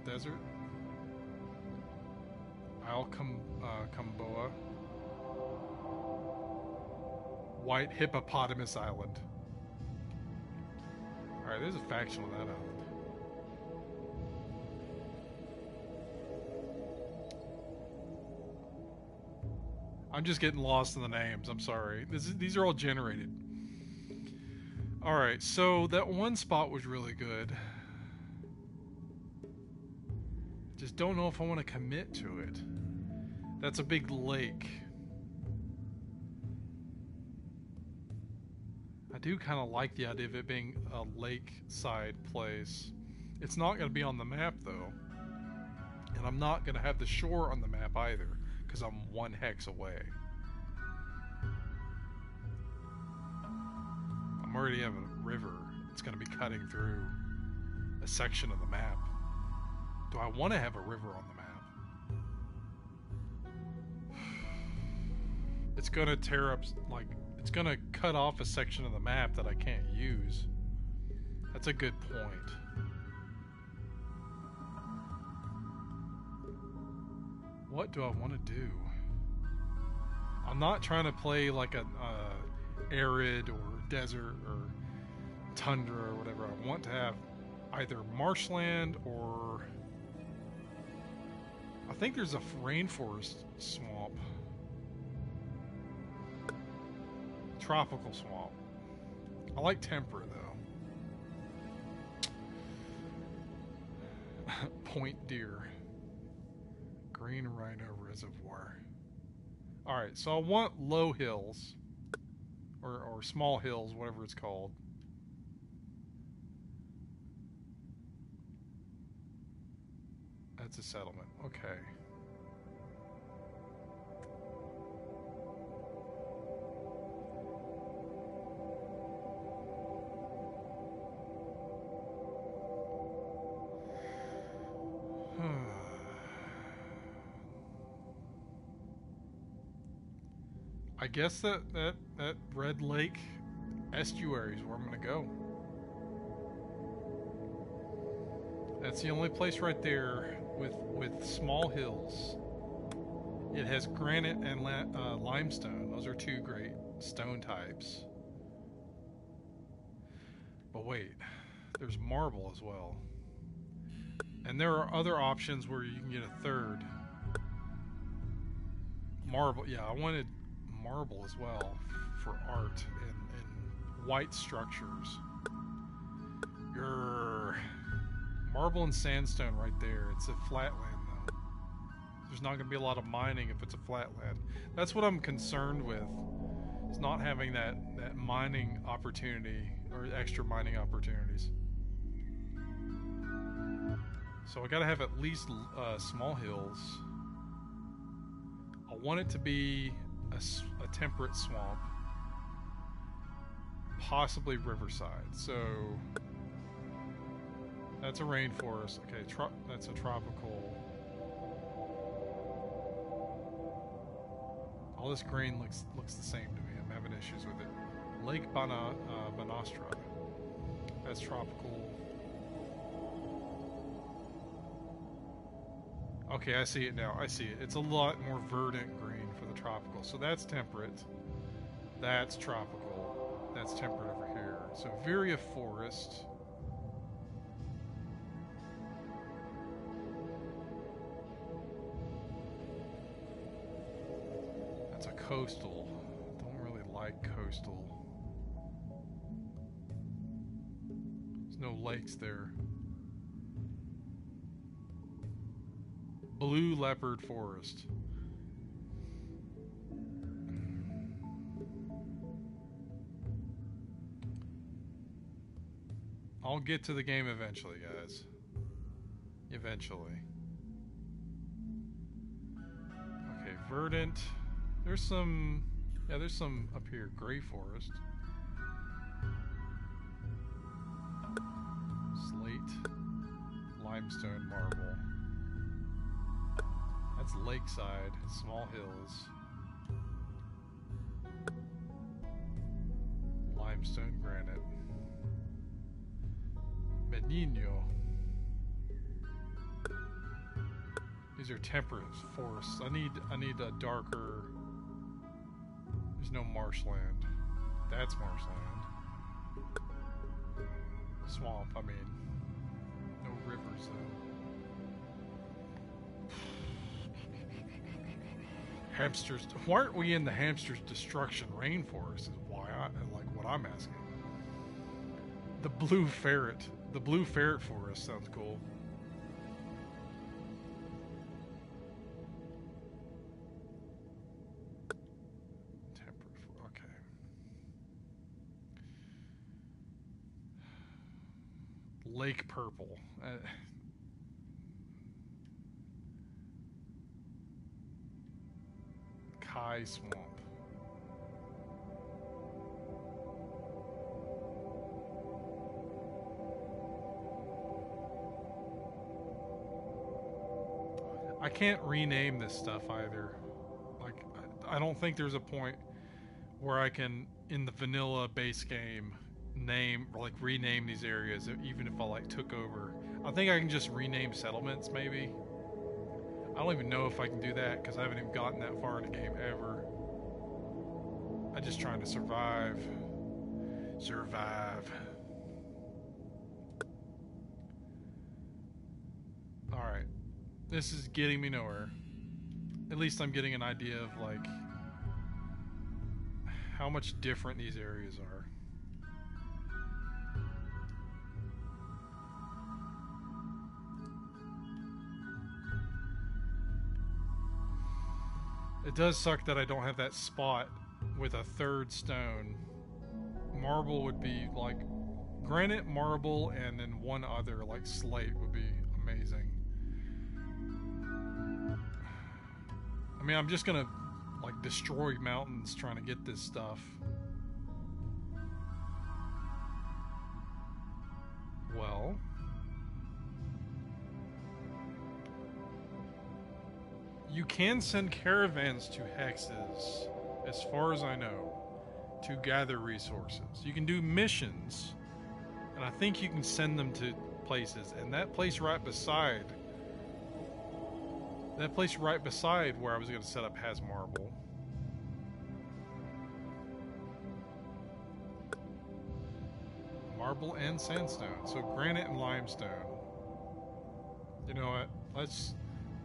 Desert. Isle Kumboa. White Hippopotamus Island. Alright, there's a faction on that island. I'm just getting lost in the names. I'm sorry. These are all generated. Alright, so that one spot was really good. Just don't know if I want to commit to it. That's a big lake. I do kind of like the idea of it being a lakeside place. It's not going to be on the map, though. And I'm not going to have the shore on the map either, because I'm 1 hex away. I'm already having a river. It's going to be cutting through a section of the map. Do I want to have a river on the map? It's going to tear up, like, it's going to cut off a section of the map that I can't use. That's a good point. What do I want to do? I'm not trying to play like a arid or desert or tundra or whatever. I want to have either marshland or I think there's a rainforest swamp. Tropical swamp. I like temperate though. Point deer. Green Rhino Reservoir. Alright, so I want low hills. Or small hills, whatever it's called. That's a settlement. Okay. I guess that Red Lake estuary is where I'm gonna go. That's the only place right there with small hills. It has granite and limestone. Those are two great stone types. But wait, there's marble as well. And there are other options where you can get a third. Marble, yeah, I wanted marble as well for art and white structures. Marble and sandstone right there. It's a flatland though. There's not going to be a lot of mining if it's a flatland. That's what I'm concerned with. It's not having that mining opportunity or extra mining opportunities. So I got to have at least small hills. I want it to be a temperate swamp, possibly riverside. So that's a rainforest. Okay, that's a tropical. All this green looks the same to me. I'm having issues with it. Lake Banastra. That's tropical. Okay, I see it now. I see it. It's a lot more verdant green for the tropical. So that's temperate. That's tropical. That's temperate over here. So Viria Forest. That's a coastal. Don't really like coastal. There's no lakes there. Blue Leopard Forest. I'll get to the game eventually, guys. Eventually. Okay, verdant. There's some up here. Gray Forest. Slate. Limestone, marble. That's lakeside, small hills. Limestone, granite. Menino. These are temperate forests. I need a darker. There's no marshland. That's marshland. Swamp, I mean. No rivers though. Hamsters. Why aren't we in the hamsters destruction rainforest? Is why like what I'm asking. The blue ferret. The blue ferret forest sounds cool. Temperate. Okay. Lake purple. Kai Swamp. I can't rename this stuff either. Like, I don't think there's a point where I can, in the vanilla base game, rename these areas, even if I like took over. I think I can just rename settlements, maybe. I don't even know if I can do that because I haven't even gotten that far in the game ever. I'm just trying to survive. Survive. Alright. This is getting me nowhere. At least I'm getting an idea of, like, how much different these areas are. It does suck that I don't have that spot with a third stone. Marble would be like granite, marble, and then one other like slate would be amazing. I mean, I'm just gonna like destroy mountains trying to get this stuff. Well, you can send caravans to hexes, as far as I know, to gather resources. You can do missions, and I think you can send them to places. And that place right beside where I was going to set up has marble. Marble and sandstone, so granite and limestone. You know what?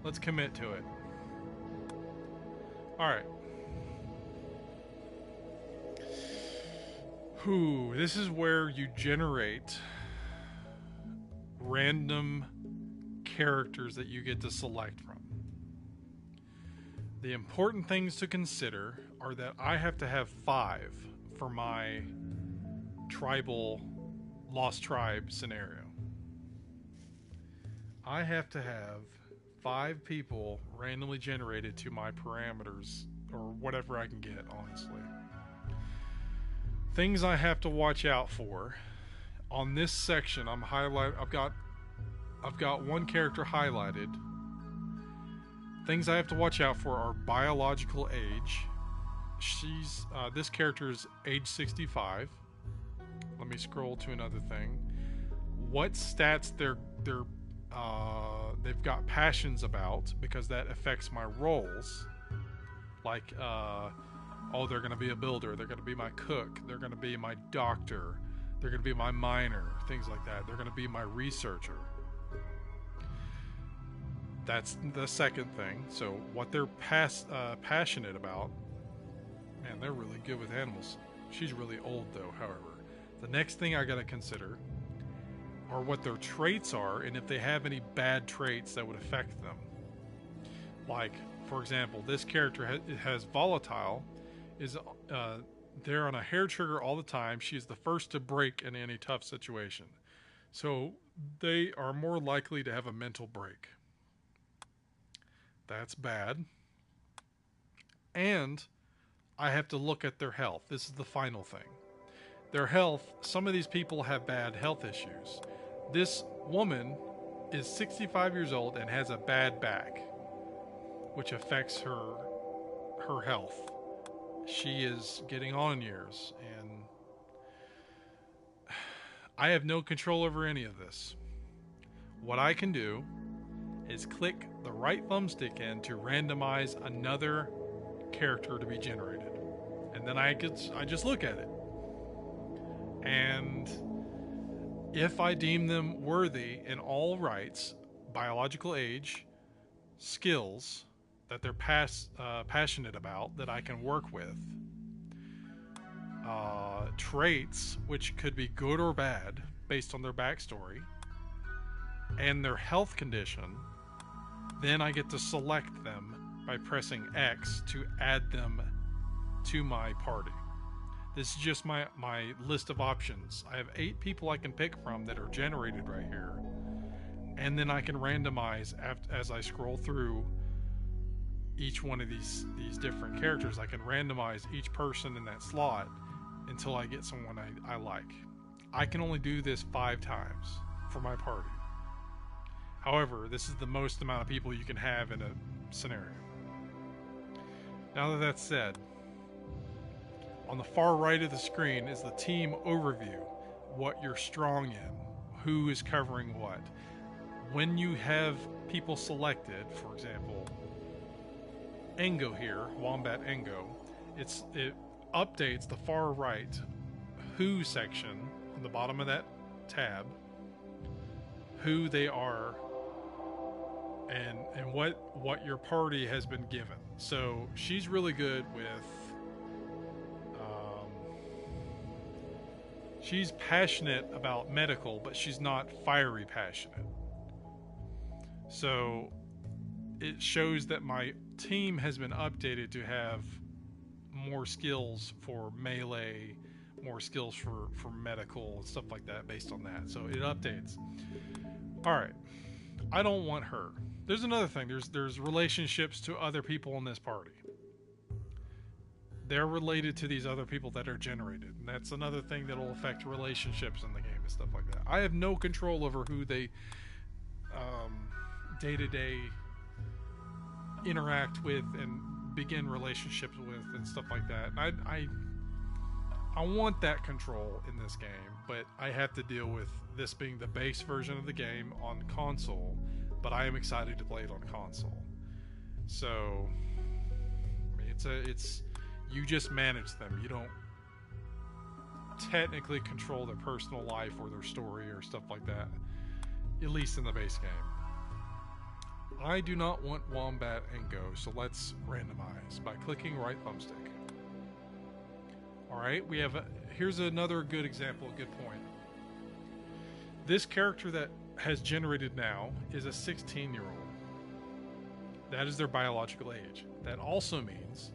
Let's commit to it. All right. This is where you generate random characters that you get to select from. The important things to consider are that I have to have 5 for my tribal Lost Tribe scenario. I have to have 5 people randomly generated to my parameters, or whatever I can get, honestly. Things I have to watch out for. On this section, I've got one character highlighted. Things I have to watch out for are biological age. This character is age 65. Let me scroll to another thing. What stats they've got passions about, because that affects my roles. Like, they're going to be a builder, they're going to be my cook, they're going to be my doctor, they're going to be my miner, things like that. They're going to be my researcher. That's the second thing. So what they're passionate about. Man, they're really good with animals. She's really old though, however. The next thing I got to consider are what their traits are, and if they have any bad traits that would affect them. Like, for example, this character has volatile, is they're on a hair trigger all the time. She is the first to break in any tough situation. So they are more likely to have a mental break. That's bad. And I have to look at their health. This is the final thing. Their health, some of these people have bad health issues. This woman is 65 years old and has a bad back, which affects her health. She is getting on in years, and I have no control over any of this. What I can do is click the right thumbstick in to randomize another character to be generated. And then I just look at it. And if I deem them worthy in all rights, biological age, skills that they're passionate about that I can work with, traits which could be good or bad based on their backstory, and their health condition, then I get to select them by pressing X to add them to my party. This is just my list of options. I have 8 people I can pick from that are generated right here. And then I can randomize as I scroll through each one of these different characters. I can randomize each person in that slot until I get someone I like. I can only do this 5 times for my party. However, this is the most amount of people you can have in a scenario. Now that that's said, on the far right of the screen is the team overview, what you're strong in, who is covering what. When you have people selected, for example, Engo here, Wombat Engo, it updates the far right who section on the bottom of that tab, who they are, and what your party has been given. So she's really good with she's passionate about medical, but she's not fiery passionate. So it shows that my team has been updated to have more skills for melee, more skills for medical and stuff like that based on that. So it updates. All right, I don't want her. There's another thing. There's relationships to other people in this party. They're related to these other people that are generated, and that's another thing that will affect relationships in the game and stuff like that. I have no control over who they day-to-day interact with and begin relationships with and stuff like that. And I want that control in this game, but I have to deal with this being the base version of the game on console, but I am excited to play it on console. So it's you just manage them. You don't technically control their personal life or their story or stuff like that, at least in the base game. I do not want Wombat and Go, so let's randomize by clicking right thumbstick. Alright, here's another good example, a good point. This character that has generated now is a 16-year-old. That is their biological age. That also means,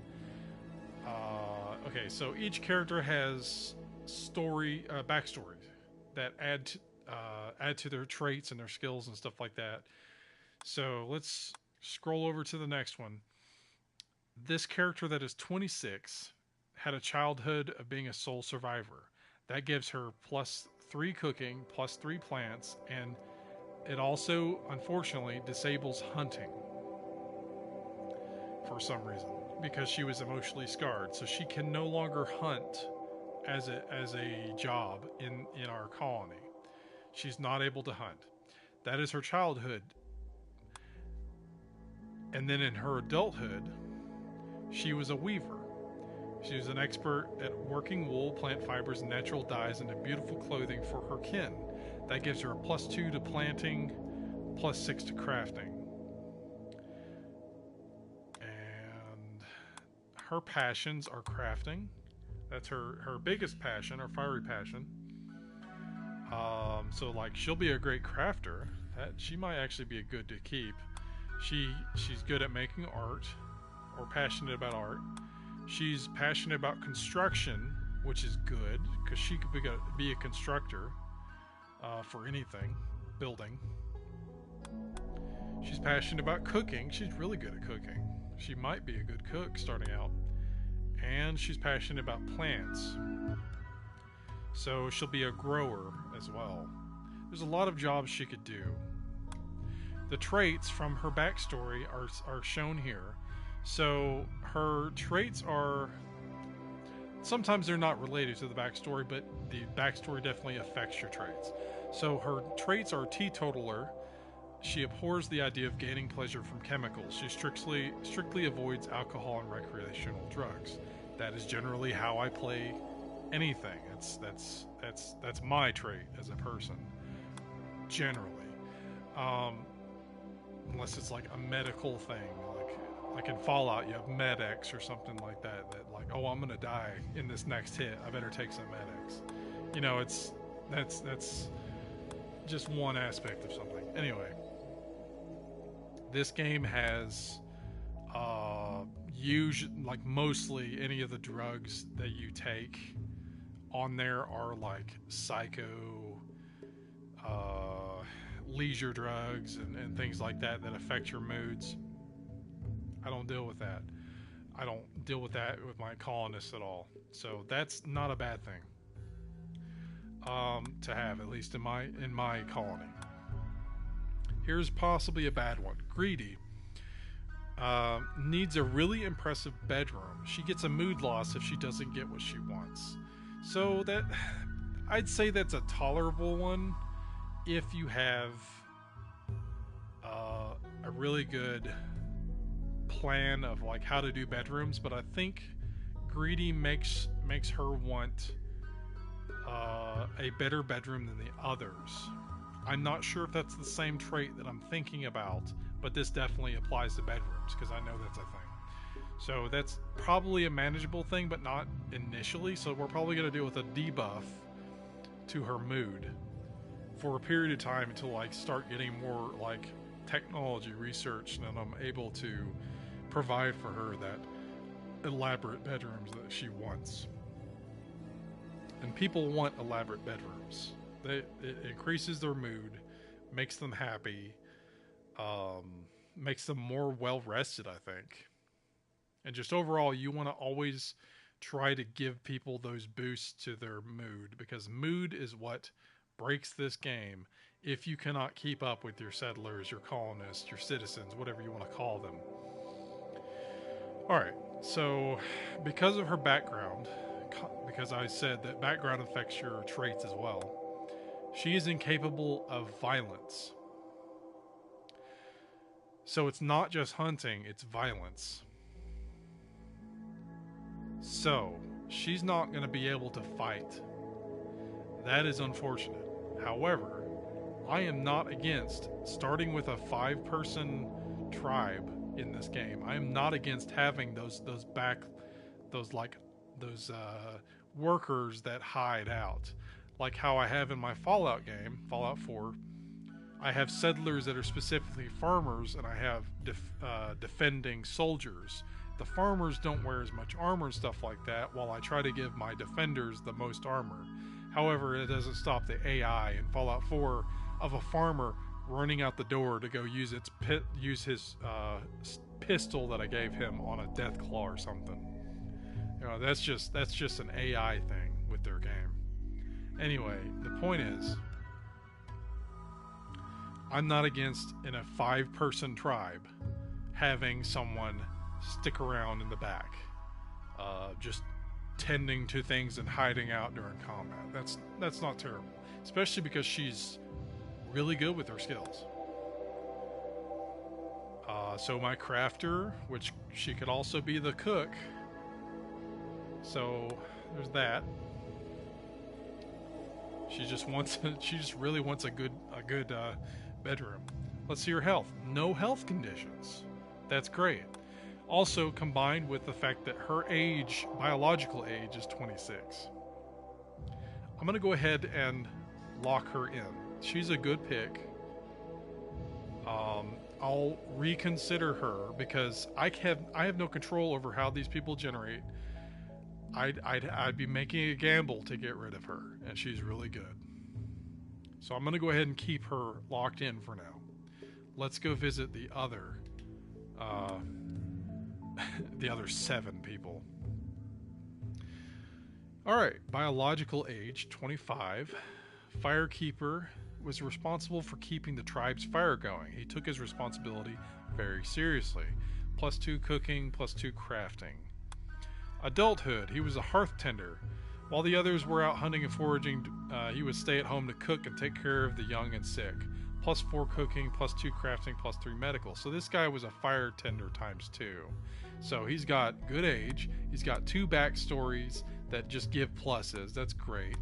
okay, so each character has backstories that add to their traits and their skills and stuff like that. So let's scroll over to the next one. This character that is 26 had a childhood of being a sole survivor. That gives her +3 cooking, +3 plants, and it also, unfortunately, disables hunting for some reason because she was emotionally scarred. So she can no longer hunt as a job in our colony. She's not able to hunt. That is her childhood. And then in her adulthood, she was a weaver. She was an expert at working wool, plant fibers, and natural dyes into beautiful clothing for her kin. That gives her a +2 to planting, +6 to crafting. And her passions are crafting. That's her biggest passion, her fiery passion. So like she'll be a great crafter. She might actually be a good to keep. She's good at making art, or passionate about art. She's passionate about construction, which is good because she could be a constructor for anything, building. She's passionate about cooking. She's really good at cooking. She might be a good cook starting out. And she's passionate about plants. So she'll be a grower as well. There's a lot of jobs she could do. The traits from her backstory are shown here. So her traits are... Sometimes they're not related to the backstory, but the backstory definitely affects your traits. So her traits are teetotaler. She abhors the idea of gaining pleasure from chemicals. She strictly avoids alcohol and recreational drugs. That is generally how I play anything. That's my trait as a person, generally. Unless it's like a medical thing, like in Fallout, you have Med-X or something like that. That like, oh, I'm gonna die in this next hit. I better take some Med-X. You know, that's just one aspect of something. Anyway, this game has mostly any of the drugs that you take on there are like psycho, leisure drugs and things like that affect your moods. I don't deal with that. I don't deal with that with my colonists at all. So that's not a bad thing to have, at least in my colony. Here's possibly a bad one. Greedy. Needs a really impressive bedroom. She gets a mood loss if she doesn't get what she wants. So that, I'd say that's a tolerable one if you have a really good plan of like how to do bedrooms. But I think greedy makes her want a better bedroom than the others. I'm not sure if that's the same trait that I'm thinking about, but this definitely applies to bedrooms because I know that's a thing. So that's probably a manageable thing, but not initially. So we're probably going to deal with a debuff to her mood for a period of time until like start getting more like technology research, and I'm able to provide for her that elaborate bedrooms that she wants. And people want elaborate bedrooms. It increases their mood, makes them happy, makes them more well rested, I think. And just overall, you want to always try to give people those boosts to their mood, because mood is what breaks this game if you cannot keep up with your settlers, your colonists, your citizens, whatever you want to call them. Alright, so because of her background, because I said that background affects your traits as well, she is incapable of violence. So it's not just hunting, it's violence. So, she's not going to be able to fight. That is unfortunate. However, I am not against starting with a 5-person tribe in this game. I am not against having those workers that hide out, like how I have in my Fallout game, Fallout 4. I have settlers that are specifically farmers, and I have defending soldiers. The farmers don't wear as much armor and stuff like that, while I try to give my defenders the most armor. However, it doesn't stop the AI in Fallout 4 of a farmer running out the door to go use his pistol that I gave him on a death claw or something. You know, that's just an AI thing with their game. Anyway, the point is, I'm not against, in a 5-person tribe, having someone stick around in the back, just tending to things and hiding out during combat. That's not terrible, especially because she's really good with her skills. So my crafter, which she could also be the cook. So there's that. She just really wants a good bedroom. Let's see her health. No health conditions. That's great. Also combined with the fact that her age, biological age, is 26. I'm going to go ahead and lock her in. She's a good pick. I'll reconsider her because I have no control over how these people generate. I'd be making a gamble to get rid of her, and she's really good. So I'm going to go ahead and keep her locked in for now. Let's go visit the other 7 people. Alright, biological age, 25. Firekeeper was responsible for keeping the tribe's fire going. He took his responsibility very seriously. +2 cooking, +2 crafting. Adulthood, he was a hearth tender. While the others were out hunting and foraging, he would stay at home to cook and take care of the young and sick. +4 cooking, +2 crafting, +3 medical. So this guy was a fire tender ×2. So he's got good age. He's got 2 backstories that just give pluses. That's great.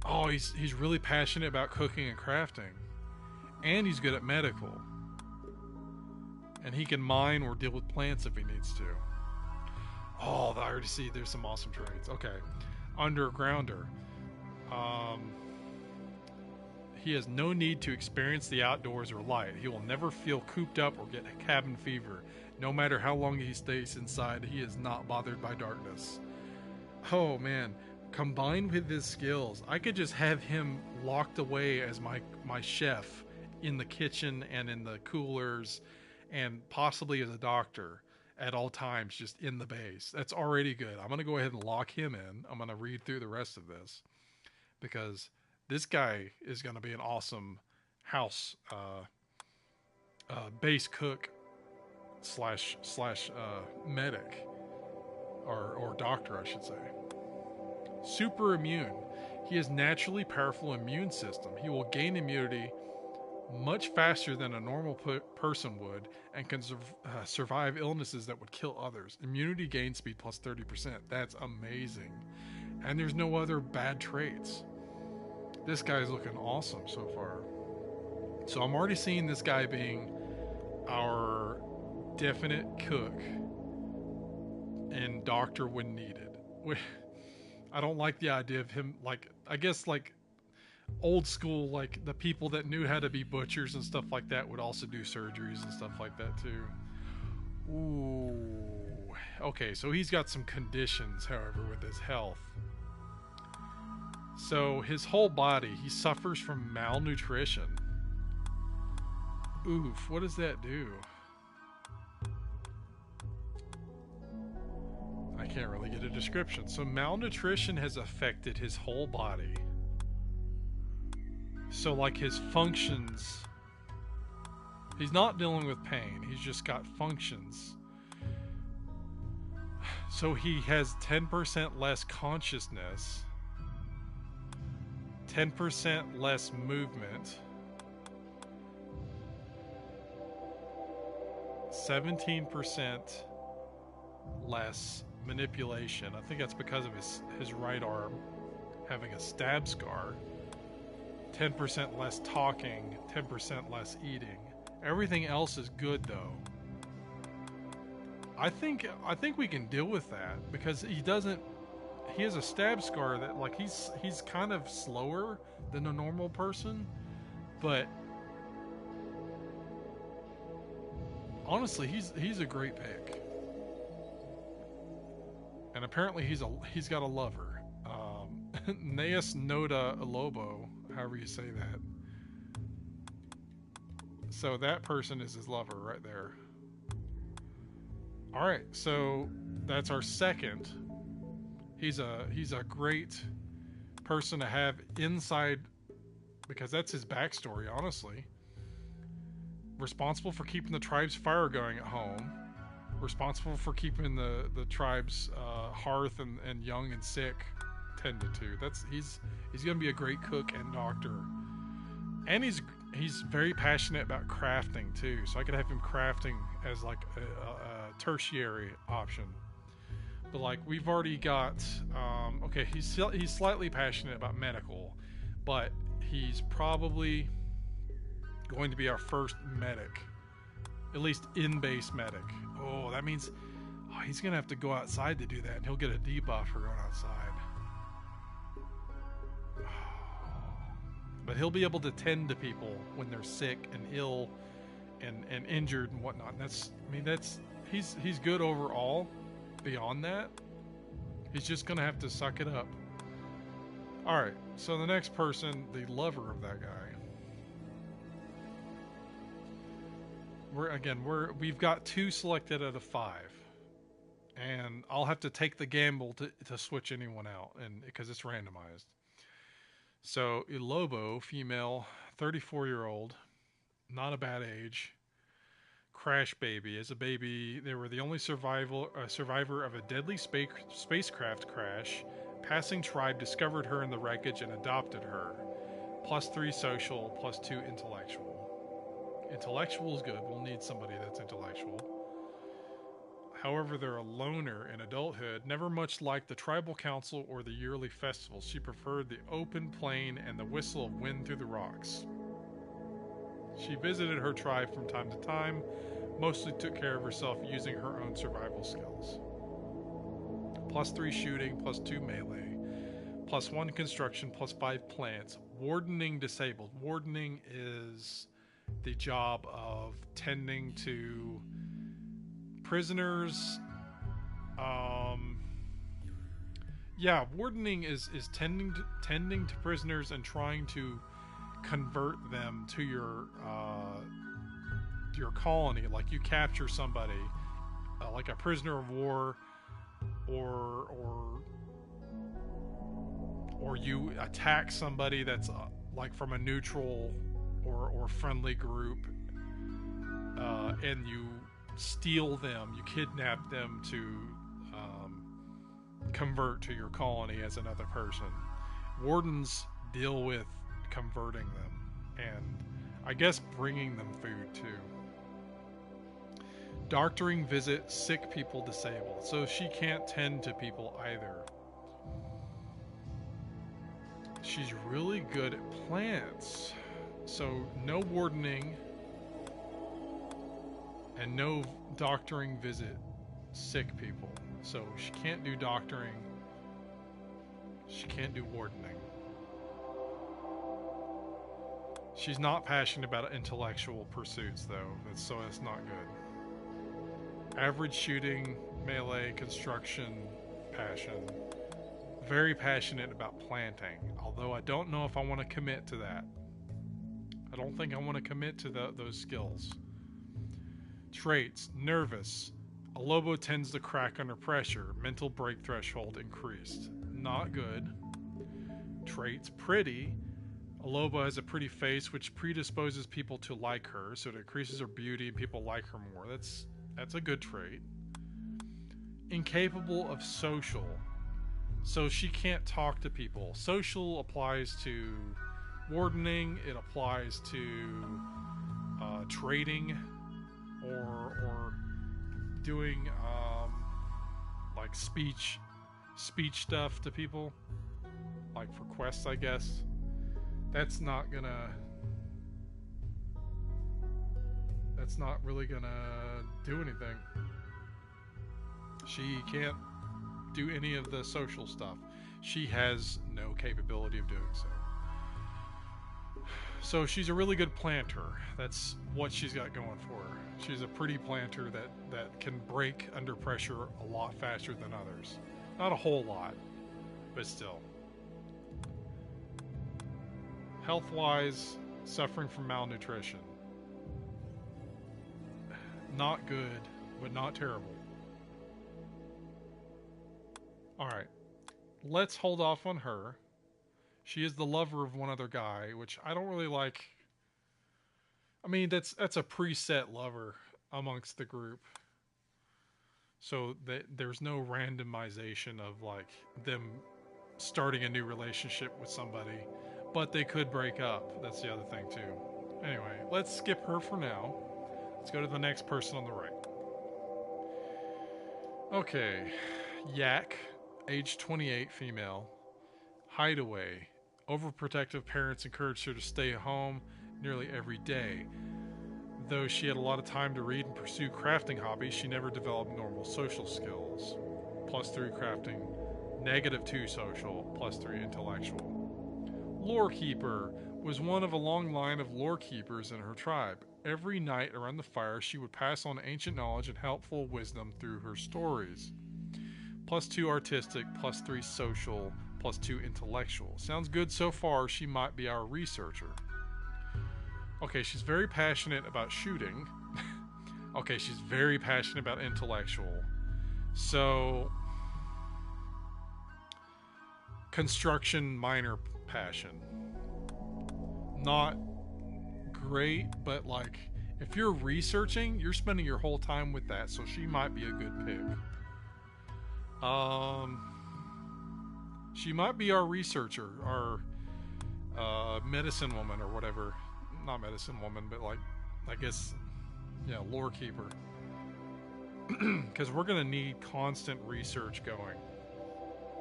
Oh, he's really passionate about cooking and crafting. And he's good at medical. And he can mine or deal with plants if he needs to. Oh, I already see there's some awesome traits. Okay. Undergrounder. He has no need to experience the outdoors or light. He will never feel cooped up or get cabin fever. No matter how long he stays inside, he is not bothered by darkness. Oh, man. Combined with his skills, I could just have him locked away as my chef in the kitchen and in the coolers, and possibly as a doctor at all times, just in the base. That's already good. I'm going to go ahead and lock him in. I'm going to read through the rest of this, because this guy is going to be an awesome house base cook slash medic, or doctor, I should say. Super immune. He has naturally powerful immune system. He will gain immunity much faster than a normal person would, and can survive illnesses that would kill others. Immunity gain speed +30%. That's amazing. And there's no other bad traits. This guy's looking awesome so far. So I'm already seeing this guy being our definite cook and doctor when needed. I don't like the idea of him, like, I guess, like, old school, like the people that knew how to be butchers and stuff like that would also do surgeries and stuff like that too. Ooh. Okay, so he's got some conditions, however, with his health. So his whole body, he suffers from malnutrition. Oof, what does that do? I can't really get a description. So malnutrition has affected his whole body. So like his functions, he's not dealing with pain, he's just got functions. So he has 10% less consciousness, 10% less movement, 17% less manipulation. I think that's because of his right arm having a stab scar. 10% less talking, 10% less eating. Everything else is good though. I think we can deal with that because he has a stab scar that like he's kind of slower than a normal person, but honestly he's a great pick. And apparently he's got a lover. Neas Noda Lobo, however you say that. So that person is his lover right there. Alright, so that's our second. He's a great person to have inside because that's his backstory, honestly. Responsible for keeping the tribe's fire going at home. Responsible for keeping the tribe's hearth and young and sick tended to. He's gonna be a great cook and doctor. And he's very passionate about crafting too, so I could have him crafting as like a tertiary option. But like we've already got okay, he's slightly passionate about medical, but he's probably going to be our first medic, at least in-base medic. Oh, that means he's gonna have to go outside to do that, and he'll get a debuff for going outside. But he'll be able to tend to people when they're sick and ill and injured and whatnot. And he's good overall. Beyond that, he's just gonna have to suck it up. All right, so the next person, the lover of that guy. We've got 2 selected out of 5, and I'll have to take the gamble to switch anyone out, and because it's randomized. So Ilobo, female, 34-year-old, not a bad age. Crash baby. As a baby, they were the only survivor of a deadly spacecraft crash. Passing tribe discovered her in the wreckage and adopted her. +3 social, +2 intellectual. Intellectual is good. We'll need somebody that's intellectual. However, they're a loner in adulthood, never much liked the tribal council or the yearly festivals. She preferred the open plain and the whistle of wind through the rocks. She visited her tribe from time to time, mostly took care of herself using her own survival skills. +3 shooting, +2 melee, +1 construction, +5 plants. Wardening disabled. Wardening is the job of tending to prisoners. Wardening is tending to prisoners and trying to convert them to your colony. Like you capture somebody, like a prisoner of war, or you attack somebody that's like from a neutral or friendly group, and you steal them, you kidnap them to convert to your colony as another person. Wardens deal with converting them and I guess bringing them food too. Doctoring visit sick people disabled, so she can't tend to people either. She's really good at plants, so no wardening and no doctoring visit sick people. So she can't do doctoring, she can't do wardening. She's not passionate about intellectual pursuits, though. So that's not good. Average shooting, melee, construction, passion. Very passionate about planting, although I don't know if I want to commit to that. I don't think I want to commit to those skills. Traits, nervous. A Lobo tends to crack under pressure. Mental break threshold increased. Not good. Traits, pretty. A Lobo has a pretty face which predisposes people to like her, so it increases her beauty and people like her more. That's a good trait. Incapable of social. So she can't talk to people. Social applies to wardening, it applies to trading, or doing like speech stuff to people, like for quests, I guess. That's not really gonna do anything. She can't do any of the social stuff. She has no capability of doing so. So she's a really good planter. That's what she's got going for her. She's a pretty planter that can break under pressure a lot faster than others. Not a whole lot, but still. Health-wise, suffering from malnutrition. Not good, but not terrible. Alright, let's hold off on her. She is the lover of one other guy, which I don't really like. I mean, that's a preset lover amongst the group. So there's no randomization of like them starting a new relationship with somebody. But they could break up. That's the other thing too. Anyway, let's skip her for now. Let's go to the next person on the right. Okay, Yak. Age 28, female. Hideaway. Overprotective parents encouraged her to stay home nearly every day. Though she had a lot of time to read and pursue crafting hobbies, she never developed normal social skills. +3 crafting, -2 social, +3 intellectual. Lorekeeper was one of a long line of lorekeepers in her tribe. Every night around the fire, she would pass on ancient knowledge and helpful wisdom through her stories. +2 artistic, +3 social, +2 intellectual. Sounds good so far. She might be our researcher. Okay, she's very passionate about shooting. Okay, she's very passionate about intellectual. So, construction, minor passion. Not great, but like, if you're researching, you're spending your whole time with that, so she might be a good pick. She might be our researcher, our medicine woman or whatever. Not medicine woman, but like, I guess, yeah, lore keeper. Because we're going to need constant research going.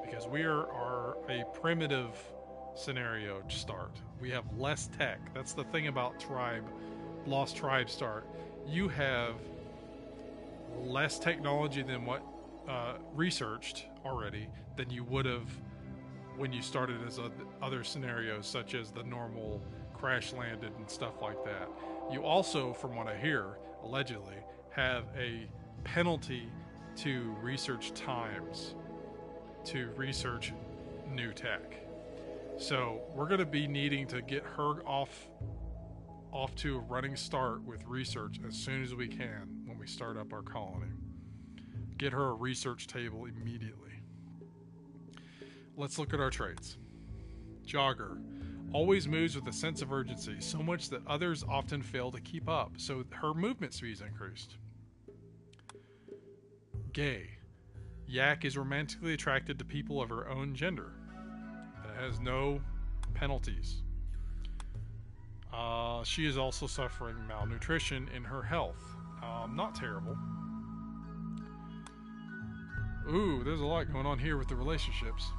Because we are a primitive scenario to start. We have less tech. That's the thing about Lost Tribe start. You have less technology than what researched already than you would have when you started as other scenarios, such as the normal crash landed and stuff like that. You also, from what I hear, allegedly, have a penalty to research times to research new tech. So we're going to be needing to get her off to a running start with research as soon as we can when we start up our colony. Get her a research table immediately. Let's look at our traits. Jogger. Always moves with a sense of urgency, so much that others often fail to keep up, so her movement speed is increased. Gay. Yak is romantically attracted to people of her own gender. It has no penalties. She is also suffering malnutrition in her health. Not terrible. Ooh, there's a lot going on here with the relationships.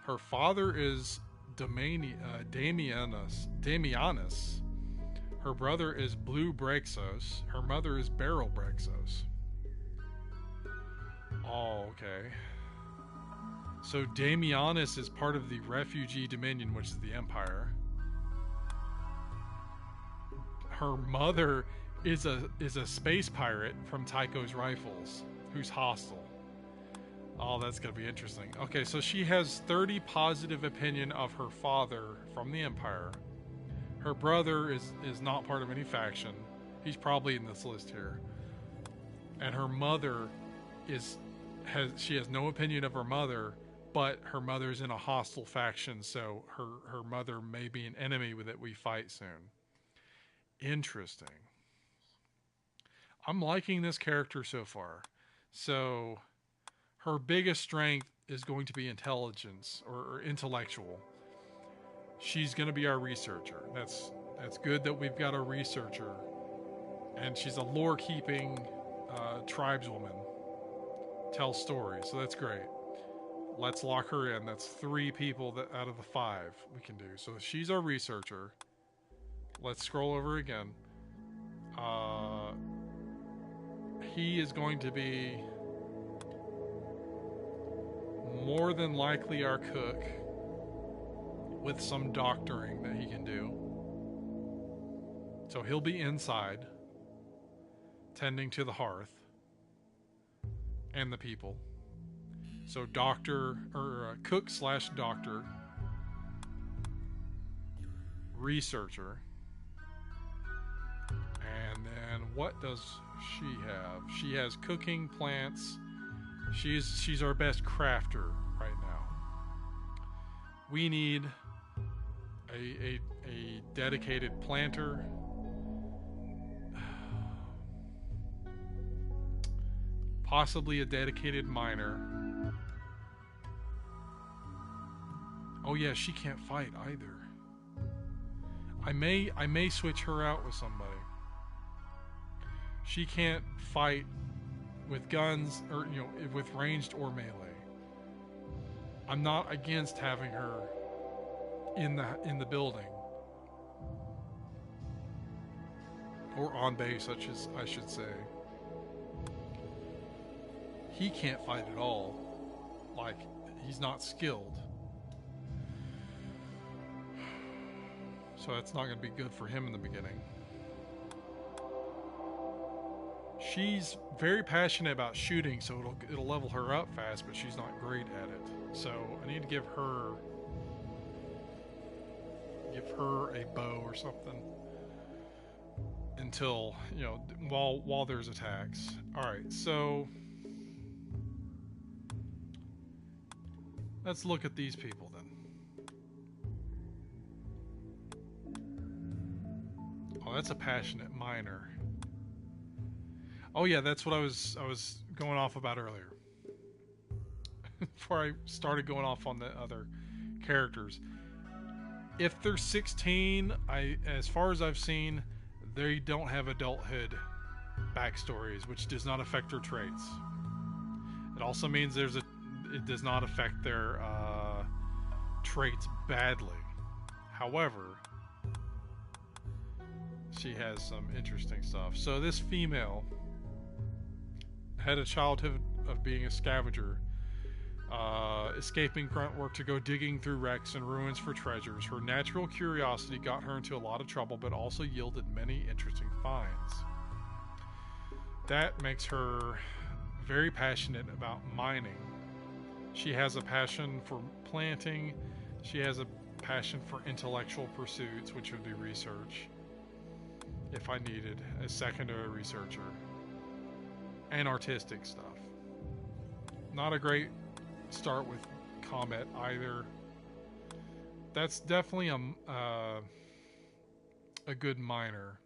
Her father is Damianus. Her brother is Blue Brexos. Her mother is Beryl Brexos. Oh, okay. So Damianus is part of the refugee dominion, which is the Empire. her mother is a space pirate from Tycho's Rifles who's hostile. Oh, that's going to be interesting. Okay, so she has 30 positive opinion of her father from the Empire. Her brother is not part of any faction. He's probably in this list here. And her mother has no opinion of her mother, but her mother's in a hostile faction, so her mother may be an enemy that we fight soon. Interesting. I'm liking this character so far. So her biggest strength is going to be intelligence or intellectual. She's going to be our researcher. That's good that we've got a researcher. And she's a lore-keeping tribeswoman. Tells stories, so that's great. Let's lock her in. That's 3 people out of the 5 we can do. So she's our researcher. Let's scroll over again. He is going to be more than likely our cook with some doctoring that he can do. So he'll be inside, tending to the hearth and the people. So doctor, or cook / doctor, researcher, and then what does she have? She has cooking, plants. She's our best crafter right now. We need a dedicated planter. Possibly a dedicated miner. Oh yeah, she can't fight either. I may switch her out with somebody. She can't fight with guns or with ranged or melee. I'm not against having her in the building or on base, such as I should say. He can't fight at all. Like, he's not skilled. So that's not going to be good for him in the beginning. She's very passionate about shooting, so it'll level her up fast, but she's not great at it. So I need to give her a bow or something until, while there's attacks. All right, so let's look at these people then. Oh, that's a passionate miner. Oh yeah, that's what I was going off about earlier. Before I started going off on the other characters. If they're 16, as far as I've seen, they don't have adulthood backstories, which does not affect their traits. It also means it does not affect their traits badly. However, she has some interesting stuff. So this female had a childhood of being a scavenger, escaping grunt work to go digging through wrecks and ruins for treasures. Her natural curiosity got her into a lot of trouble, but also yielded many interesting finds. That makes her very passionate about mining. She has a passion for planting. She has a passion for intellectual pursuits, which would be research, if I needed a secondary researcher, and artistic stuff. Not a great start with combat either. That's definitely a good miner,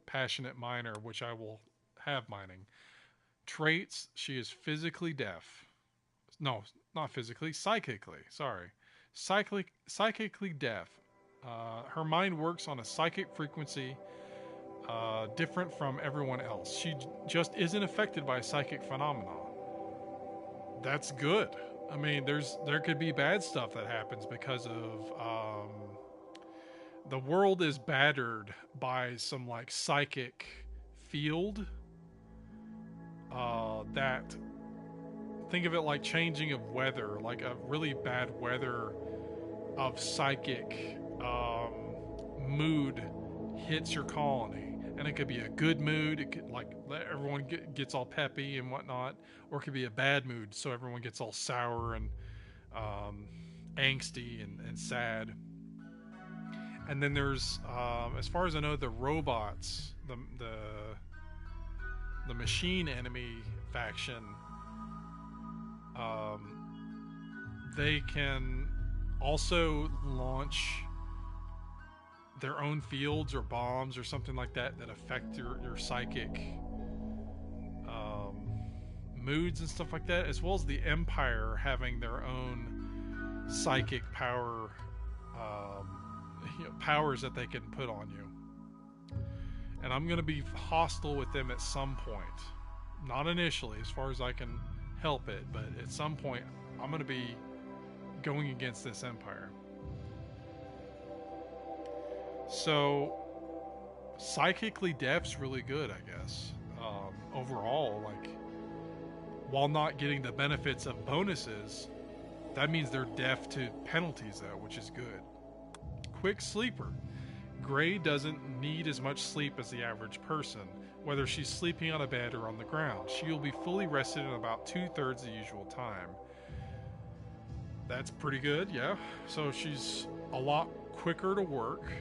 passionate miner, which I will have mining. Traits: she is physically deaf. No, not physically, psychically. Sorry, psychically deaf. Her mind works on a psychic frequency different from everyone else. She just isn't affected by psychic phenomena. That's good. I mean, there could be bad stuff that happens because of the world is battered by some like psychic field that, think of it like changing of weather, like a really bad weather of psychic mood hits your colony. And it could be a good mood, it could like everyone gets all peppy and whatnot, or it could be a bad mood, so everyone gets all sour and angsty and sad. And then there's, as far as I know, the robots, the machine enemy faction. They can also launch their own fields or bombs or something like that that affect your psychic moods and stuff like that, as well as the Empire having their own psychic power, powers that they can put on you. And I'm going to be hostile with them at some point. Not initially, as far as I can help it, but at some point I'm going to be going against this Empire. So psychically deaf's really good, I guess. Overall, like, while not getting the benefits of bonuses, that means they're deaf to penalties though, which is good. Quick sleeper. Gray doesn't need as much sleep as the average person, whether she's sleeping on a bed or on the ground. She will be fully rested in about 2/3 the usual time. That's pretty good, yeah. So she's a lot quicker to work.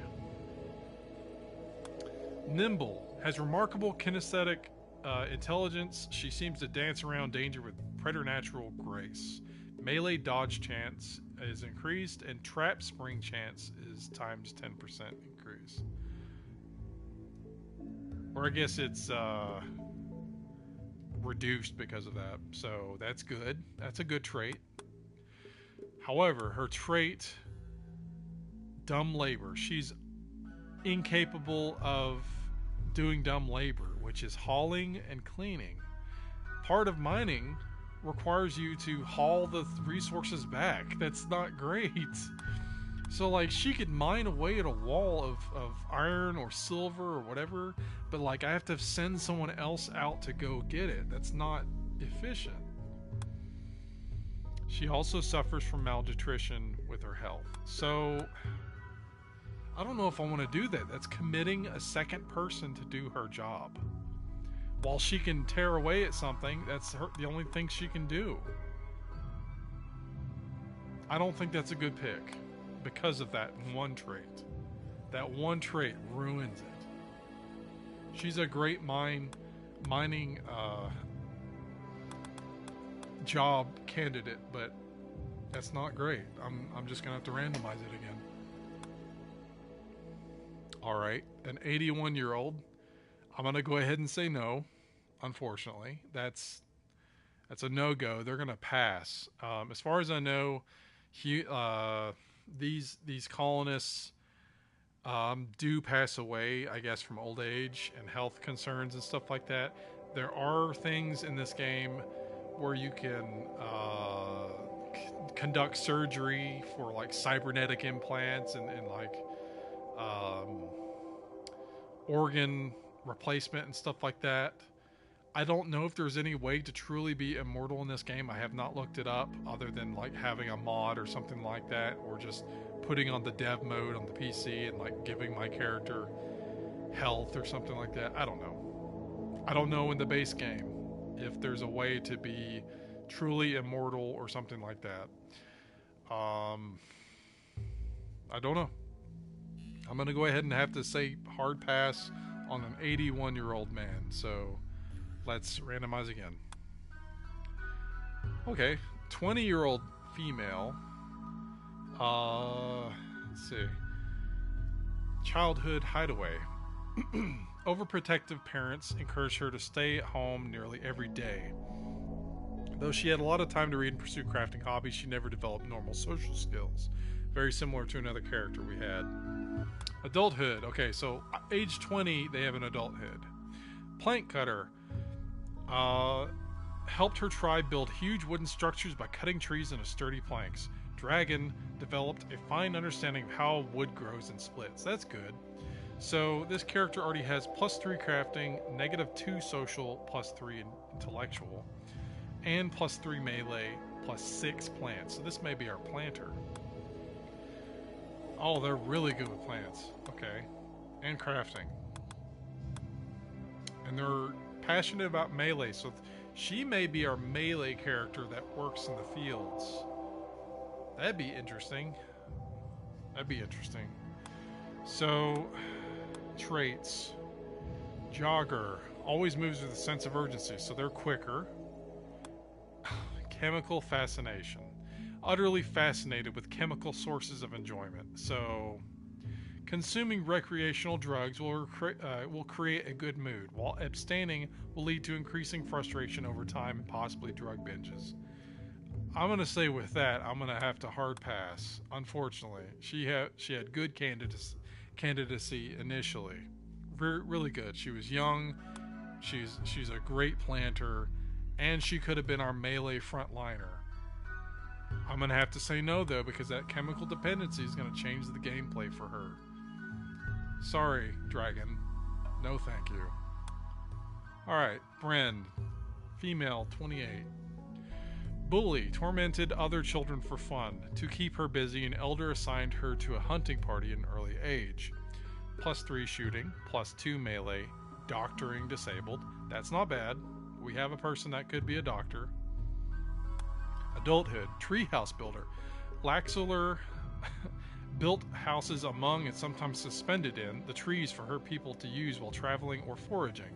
Nimble has remarkable kinesthetic intelligence. She seems to dance around danger with preternatural grace. Melee dodge chance is increased, and trap spring chance is times 10% increase. Or I guess it's reduced because of that. So that's good. That's a good trait. However, her trait, dumb labor. She's incapable of doing dumb labor, which is hauling and cleaning. Part of mining requires you to haul the resources back. That's not great. So like, she could mine away at a wall of iron or silver or whatever, but like, I have to send someone else out to go get it. That's not efficient. She also suffers from malnutrition with her health. So I don't know if I want to do that. That's committing a second person to do her job. While she can tear away at something, that's the only thing she can do. I don't think that's a good pick because of that one trait. That one trait ruins it. She's a great mining job candidate, but that's not great. I'm just gonna have to randomize it again. All right, an 81-year-old. I'm gonna go ahead and say no. Unfortunately, that's a no-go. They're gonna pass. As far as I know, these colonists do pass away, I guess, from old age and health concerns and stuff like that. There are things in this game where you can conduct surgery for like cybernetic implants and like organ replacement and stuff like that. I don't know if there's any way to truly be immortal in this game. I have not looked it up other than like having a mod or something like that, or just putting on the dev mode on the PC and like giving my character health or something like that. I don't know. I don't know in the base game if there's a way to be truly immortal or something like that. I don't know. I'm going to go ahead and have to say hard pass on an 81-year-old man. So let's randomize again. Okay, 20-year-old female. Let's see. Childhood hideaway. Overprotective parents encouraged her to stay at home nearly every day. Though she had a lot of time to read and pursue crafting hobbies, she never developed normal social skills. Very similar to another character we had. Adulthood. Okay, so age 20, they have an adulthood. Plank cutter. Helped her tribe build huge wooden structures by cutting trees into sturdy planks. Dragon developed a fine understanding of how wood grows and splits. That's good. So this character already has +3 crafting, -2 social, +3 intellectual, and +3 melee, +6 plants. So this may be our planter. Oh, they're really good with plants. Okay. and crafting. And they're passionate about melee, so she may be our melee character that works in the fields. That'd be interesting. That'd be interesting. So, traits. Jogger. Always moves with a sense of urgency, so they're quicker. Chemical fascination. Utterly fascinated with chemical sources of enjoyment. So, consuming recreational drugs will create a good mood, while abstaining will lead to increasing frustration over time and possibly drug binges. I'm going to say with that, I'm going to have to hard pass. Unfortunately, she had good candidacy initially. Really good. She was young. She's a great planter, and she could have been our melee frontliner. I'm going to have to say no, though, because that chemical dependency is going to change the gameplay for her. Sorry, Dragon. No thank you. Alright, Bren. Female, 28. Bully tormented other children for fun. To keep her busy, an elder assigned her to a hunting party at an early age. +3 shooting, +2 melee, doctoring disabled. That's not bad. We have a person that could be a doctor. Adulthood, treehouse builder. Laxular built houses among and sometimes suspended in the trees for her people to use while traveling or foraging.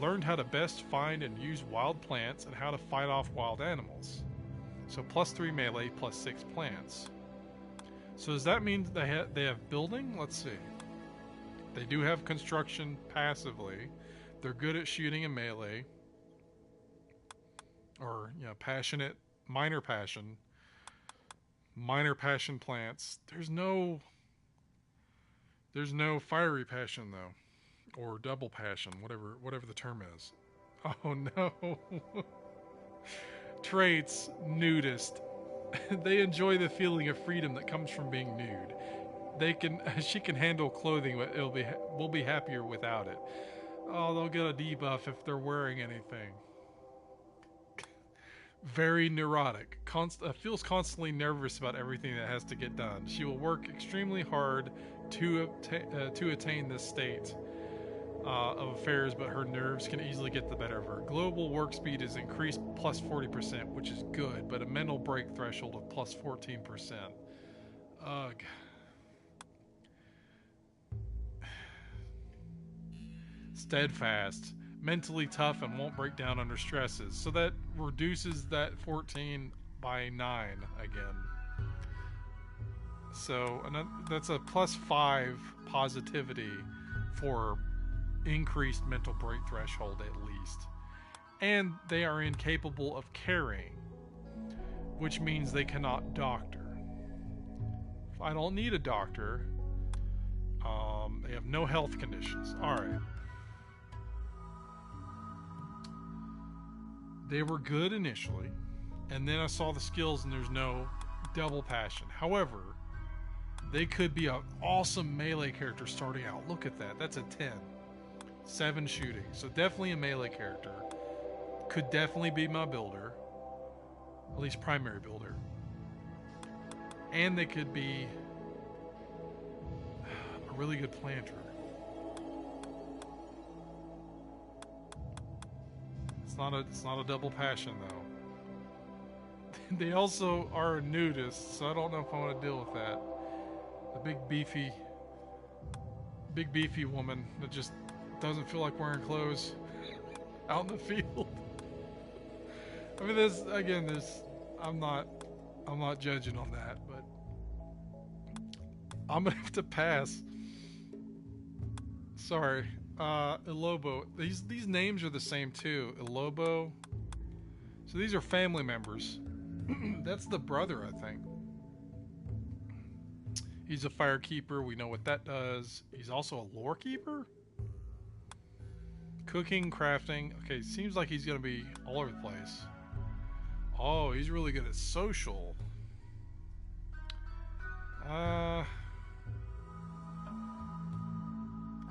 Learned how to best find and use wild plants and how to fight off wild animals. So +3 melee, +6 plants. So does that mean they have building? Let's see. They do have construction passively. They're good at shooting and melee. Or, passionate, minor passion plants. There's no fiery passion though. Or double passion, whatever the term is. Oh no. Traits, nudist. They enjoy the feeling of freedom that comes from being nude. She can handle clothing, but we'll be happier without it. Oh, they'll get a debuff if they're wearing anything. Very neurotic. Feels constantly nervous about everything that has to get done. She will work extremely hard to attain this state of affairs, but her nerves can easily get the better of her. Global work speed is increased +40%, which is good, but a mental break threshold of +14%. Ugh. Steadfast. Mentally tough and won't break down under stresses. So that reduces that 14 by 9 again. So that's a +5 positivity for increased mental break threshold at least. And they are incapable of carrying, which means they cannot doctor. I don't need a doctor. They have no health conditions. Alright. They were good initially, and then I saw the skills and there's no double passion. However, they could be an awesome melee character starting out. Look at that. That's a 10. 7 shooting. So definitely a melee character. Could definitely be my builder. At least primary builder. And they could be a really good planter. It's not a double passion though. They also are a nudist, so I don't know if I want to deal with that. A big beefy woman that just doesn't feel like wearing clothes out in the field. I mean, I'm not judging on that, but I'm gonna have to pass. Sorry. Ilobo. These names are the same too. Ilobo. So these are family members. That's the brother, I think. He's a firekeeper. We know what that does. He's also a lore keeper? Cooking, crafting. Okay, seems like he's going to be all over the place. Oh, he's really good at social.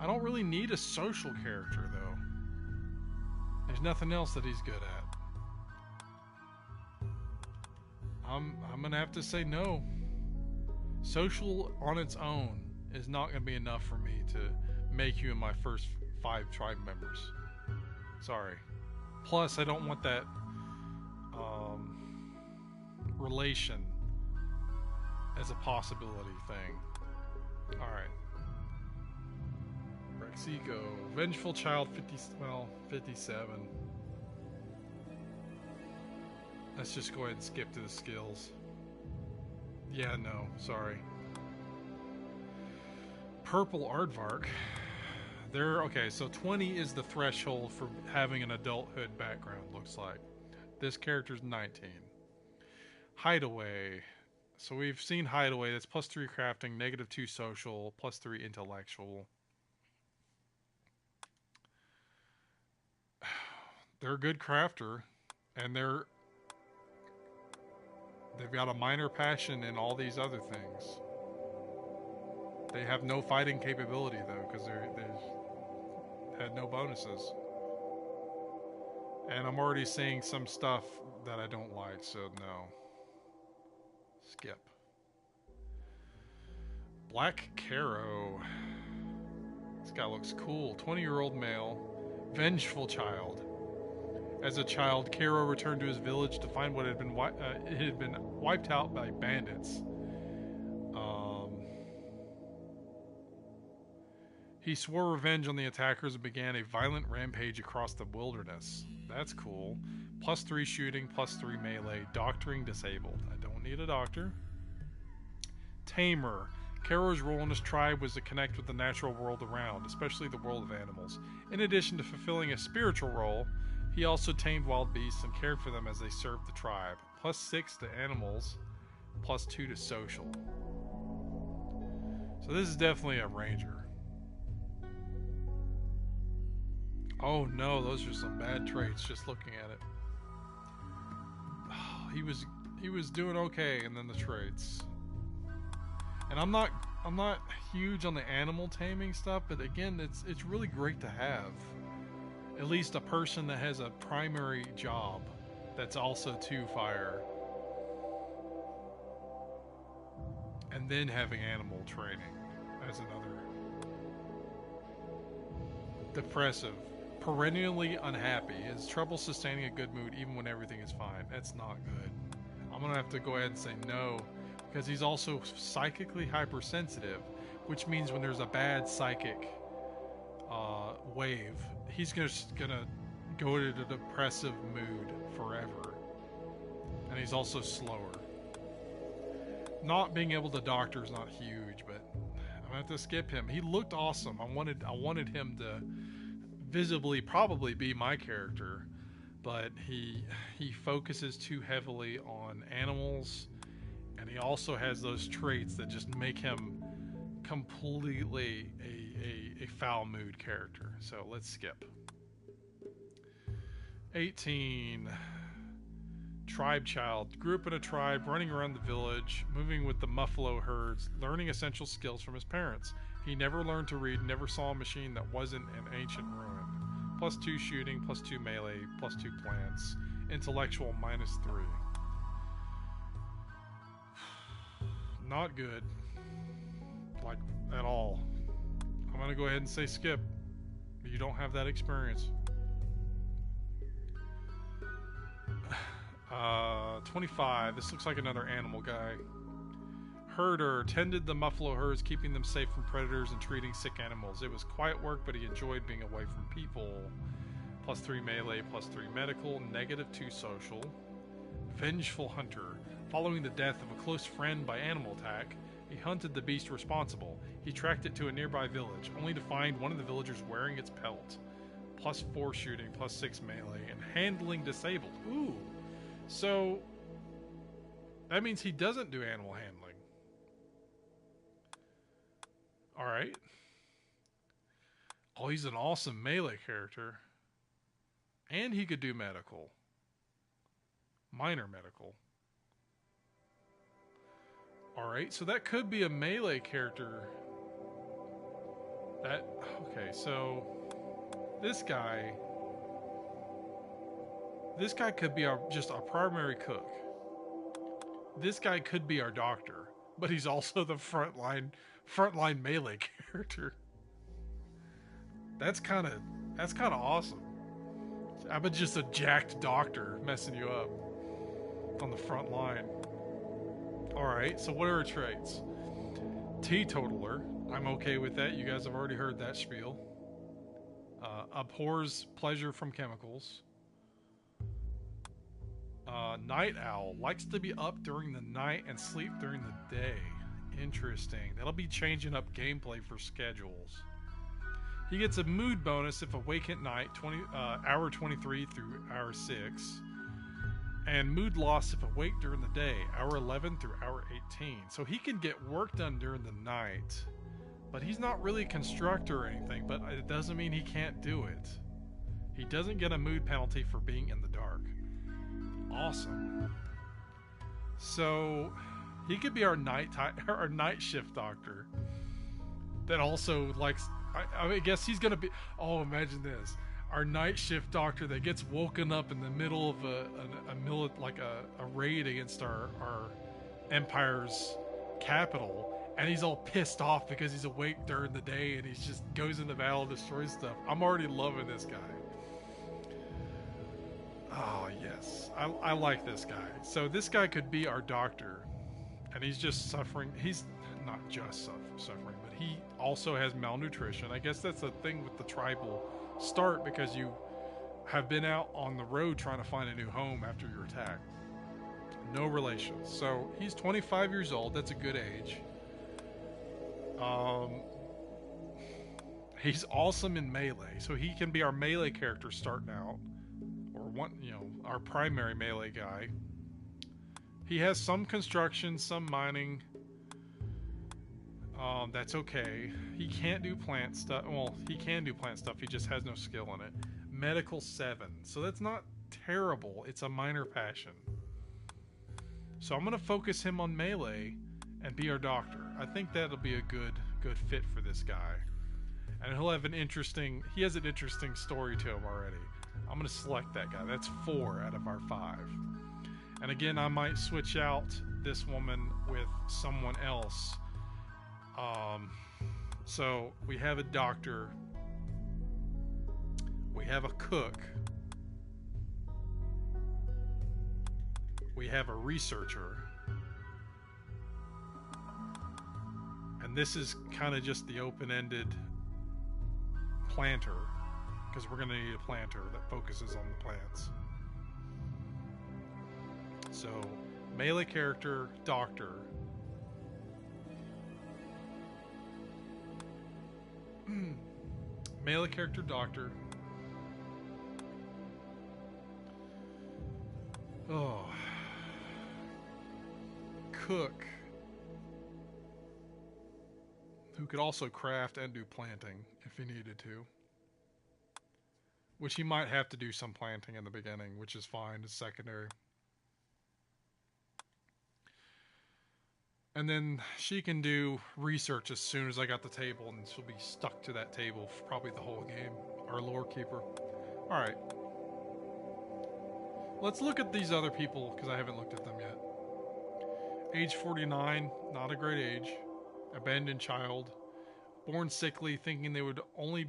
I don't really need a social character, though. There's nothing else that he's good at. I'm gonna have to say no. Social on its own is not going to be enough for me to make you in my first 5 tribe members. Sorry. Plus, I don't want that relation as a possibility thing. Alright. Rexigo. Vengeful Child 57. Let's just go ahead and skip to the skills. Yeah, no, sorry. Purple Aardvark. Okay, so 20 is the threshold for having an adulthood background, looks like. This character's 19. Hideaway. So we've seen Hideaway. That's +3 crafting, -2 social, +3 intellectual. They're a good crafter, and they've got a minor passion in all these other things. They have no fighting capability though, because they've had no bonuses. And I'm already seeing some stuff that I don't like, so no. Skip. Black Caro. This guy looks cool. 20-year-old male. Vengeful child. As a child, Caro returned to his village to find what had been wiped out by bandits. He swore revenge on the attackers and began a violent rampage across the wilderness. That's cool. +3 shooting, +3 melee, doctoring disabled. I don't need a doctor. Tamer. Caro's role in his tribe was to connect with the natural world around, especially the world of animals. In addition to fulfilling a spiritual role, he also tamed wild beasts and cared for them as they served the tribe. +6 to animals, +2 to social. So this is definitely a ranger. Oh no, those are some bad traits just looking at it. Oh, he was doing okay, and then the traits. And I'm not huge on the animal taming stuff, but again, it's really great to have at least a person that has a primary job that's also to fire, and then having animal training as another. Depressive. Perennially unhappy. Has trouble sustaining a good mood even when everything is fine. That's not good. I'm gonna have to go ahead and say no, because he's also psychically hypersensitive, which means when there's a bad psychic wave, he's gonna go into a depressive mood forever. And he's also slower. Not being able to doctor is not huge, but I'm gonna have to skip him. He looked awesome. I wanted him to visibly probably be my character, but he focuses too heavily on animals, and he also has those traits that just make him completely a foul mood character. So let's skip. 18. Tribe child. Grew up in a tribe, running around the village, moving with the muffalo herds, learning essential skills from his parents. He never learned to read, never saw a machine that wasn't an ancient ruin. +2 shooting, +2 melee, +2 plants. Intellectual, -3. Not good. Like, at all. I'm gonna go ahead and say skip. You don't have that experience. 25. This looks like another animal guy. Herder. Tended the muffalo herds, keeping them safe from predators and treating sick animals. It was quiet work, but he enjoyed being away from people. +3 melee, +3 medical, -2 social. Vengeful hunter. Following the death of a close friend by animal attack, he hunted the beast responsible. He tracked it to a nearby village, only to find one of the villagers wearing its pelt. +4 shooting, +6 melee, and handling disabled. Ooh. So that means he doesn't do animal handling. Alright. Oh, he's an awesome melee character. And he could do medical. Minor medical. Alright, so that could be a melee character. Okay, so this guy could be just our primary cook. This guy could be our doctor, but he's also the frontline frontline melee character. That's kind of awesome. I'm just a jacked doctor messing you up on the front line. All right, so what are her traits? Teetotaler. I'm okay with that. You guys have already heard that spiel. Abhors pleasure from chemicals. Night owl. Likes to be up during the night and sleep during the day. Interesting. That'll be changing up gameplay for schedules. He gets a mood bonus if awake at night, hour 23 through hour 6. And mood loss if awake during the day, hour 11 through hour 18. So he can get work done during the night. But he's not really a constructor or anything, but it doesn't mean he can't do it. He doesn't get a mood penalty for being in the dark. Awesome. So he could be our night shift doctor. That also likes. I guess he's gonna be. Oh, imagine this: our night shift doctor that gets woken up in the middle of a raid against our empire's capital. And he's all pissed off because he's awake during the day and he just goes into battle and destroys stuff. I'm already loving this guy. Oh, yes. I like this guy. So this guy could be our doctor. And he's just suffering. He's not just suffering, but he also has malnutrition. I guess that's the thing with the tribal start because you have been out on the road trying to find a new home after your attack. No relations. So he's 25 years old. That's a good age. He's awesome in melee, so he can be our melee character starting out, or our primary melee guy. He has some construction, some mining. That's okay. He can't do plant stuff. Well, he can do plant stuff. He just has no skill in it. Medical 7, so that's not terrible. It's a minor passion. So I'm gonna focus him on melee and be our doctor. I think that'll be a good fit for this guy. And he has an interesting story to him already. I'm going to select that guy. That's 4 out of our 5. And again, I might switch out this woman with someone else. So we have a doctor. We have a cook. We have a researcher. And this is kind of just the open-ended planter, because we're going to need a planter that focuses on the plants. So, melee character, doctor. Melee character, doctor. Oh. Cook. Who could also craft and do planting if he needed to. Which he might have to do some planting in the beginning, which is fine, it's secondary. And then she can do research as soon as I got the table, and she'll be stuck to that table for probably the whole game. Our lore keeper. Alright. Let's look at these other people, because I haven't looked at them yet. Age 49, not a great age. Abandoned child. Born sickly, thinking they would only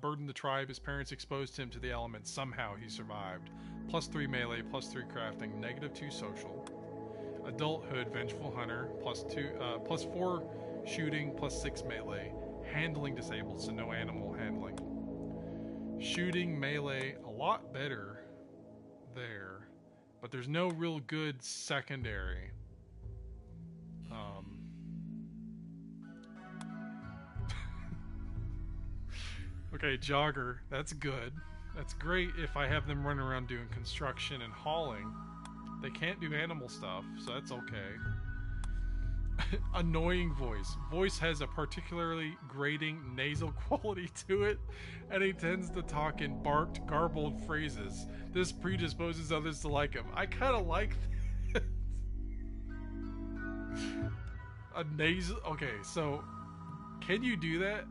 burden the tribe. His parents exposed him to the elements. Somehow he survived. +3 melee, +3 crafting, -2 social. Adulthood, vengeful hunter, +4 shooting, +6 melee. Handling disabled, so no animal handling. Shooting, melee, a lot better there. But there's no real good secondary. Okay, jogger, that's good. That's great if I have them running around doing construction and hauling. They can't do animal stuff, so that's okay. Annoying voice. Voice has a particularly grating nasal quality to it, and he tends to talk in barked, garbled phrases. This predisposes others to like him. I kind of like that. A nasal... Okay, so... Can you do that?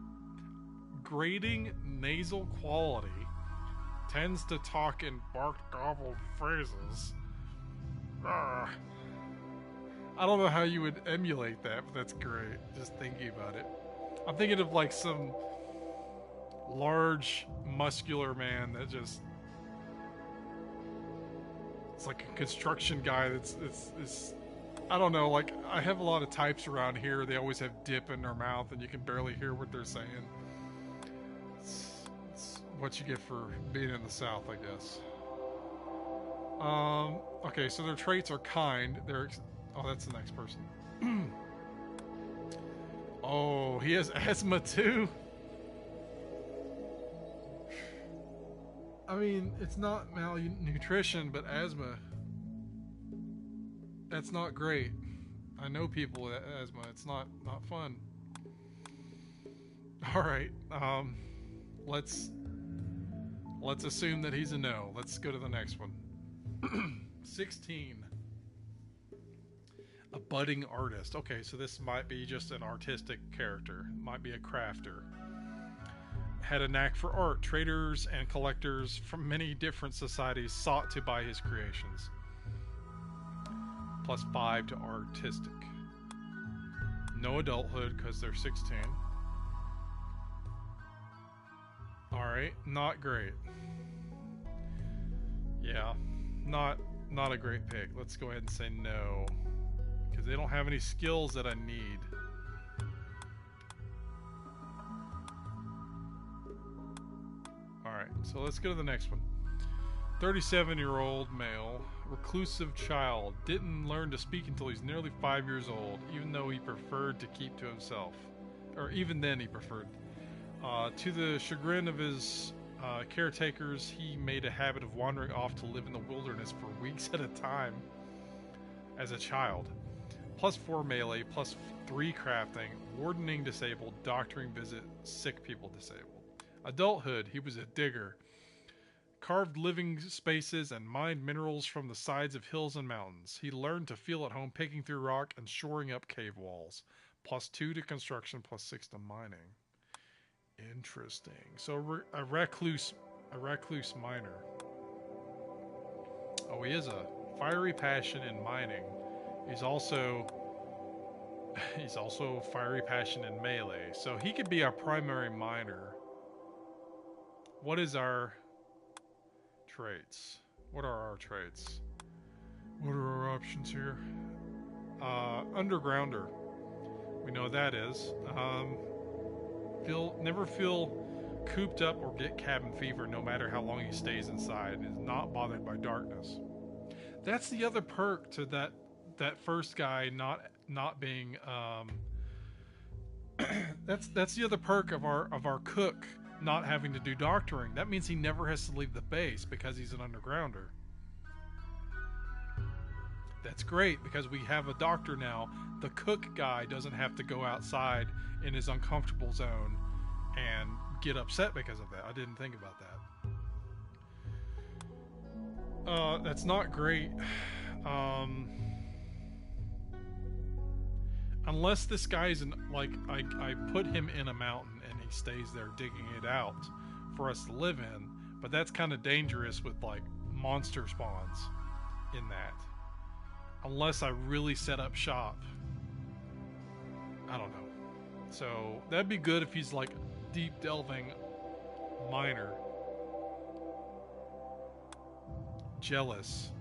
Grating nasal quality. Tends to talk in barked, garbled phrases. I I don't know how you would emulate that, but that's great. Just thinking about it. I'm thinking of like some large, muscular man that just... It's like a construction guy that's... It's I don't know, like, I have a lot of types around here. They always have dip in their mouth and you can barely hear what they're saying. It's what you get for being in the South, I guess. Okay, so their traits are kind. Oh, that's the next person. Oh, he has asthma too? I mean, it's not malnutrition, but asthma. That's not great. I know people with asthma. It's not fun. All right. Let's assume that he's a no. Let's go to the next one. 16. A budding artist. Okay, so this might be just an artistic character. Might be a crafter. Had a knack for art. Traders and collectors from many different societies sought to buy his creations. +5 to artistic. No adulthood because they're 16. Alright, not great. Yeah, not a great pick. Let's go ahead and say no. Because they don't have any skills that I need. Alright, so let's go to the next one. 37-year-old male, reclusive child, didn't learn to speak until he's nearly 5 years old, even though he preferred to keep to himself. Or even then he preferred. To the chagrin of his caretakers, he made a habit of wandering off to live in the wilderness for weeks at a time as a child. +4 melee, +3 crafting, wardening disabled, doctoring visit, sick people disabled. Adulthood, he was a digger. Carved living spaces and mined minerals from the sides of hills and mountains. He learned to feel at home picking through rock and shoring up cave walls. +2 to construction, +6 to mining. Interesting. So a recluse miner. Oh, he is a fiery passion in mining. He's also fiery passion in melee. So he could be our primary miner. What is our traits? What are our traits? What are our options here? Undergrounder. We know what that is. Never feel cooped up or get cabin fever no matter how long he stays inside. Is not bothered by darkness. That's the other perk to that first guy not being that's the other perk of our cook not having to do doctoring. That means he never has to leave the base because he's an undergrounder. That's great because we have a doctor now. The cook guy doesn't have to go outside in his uncomfortable zone and get upset because of that. I didn't think about that. That's not great. Unless this guy's I put him in a mountain and he stays there digging it out for us to live in, but that's kind of dangerous with like monster spawns in that. Unless I really set up shop. I don't know. So that'd be good if he's like deep delving miner. Jealous.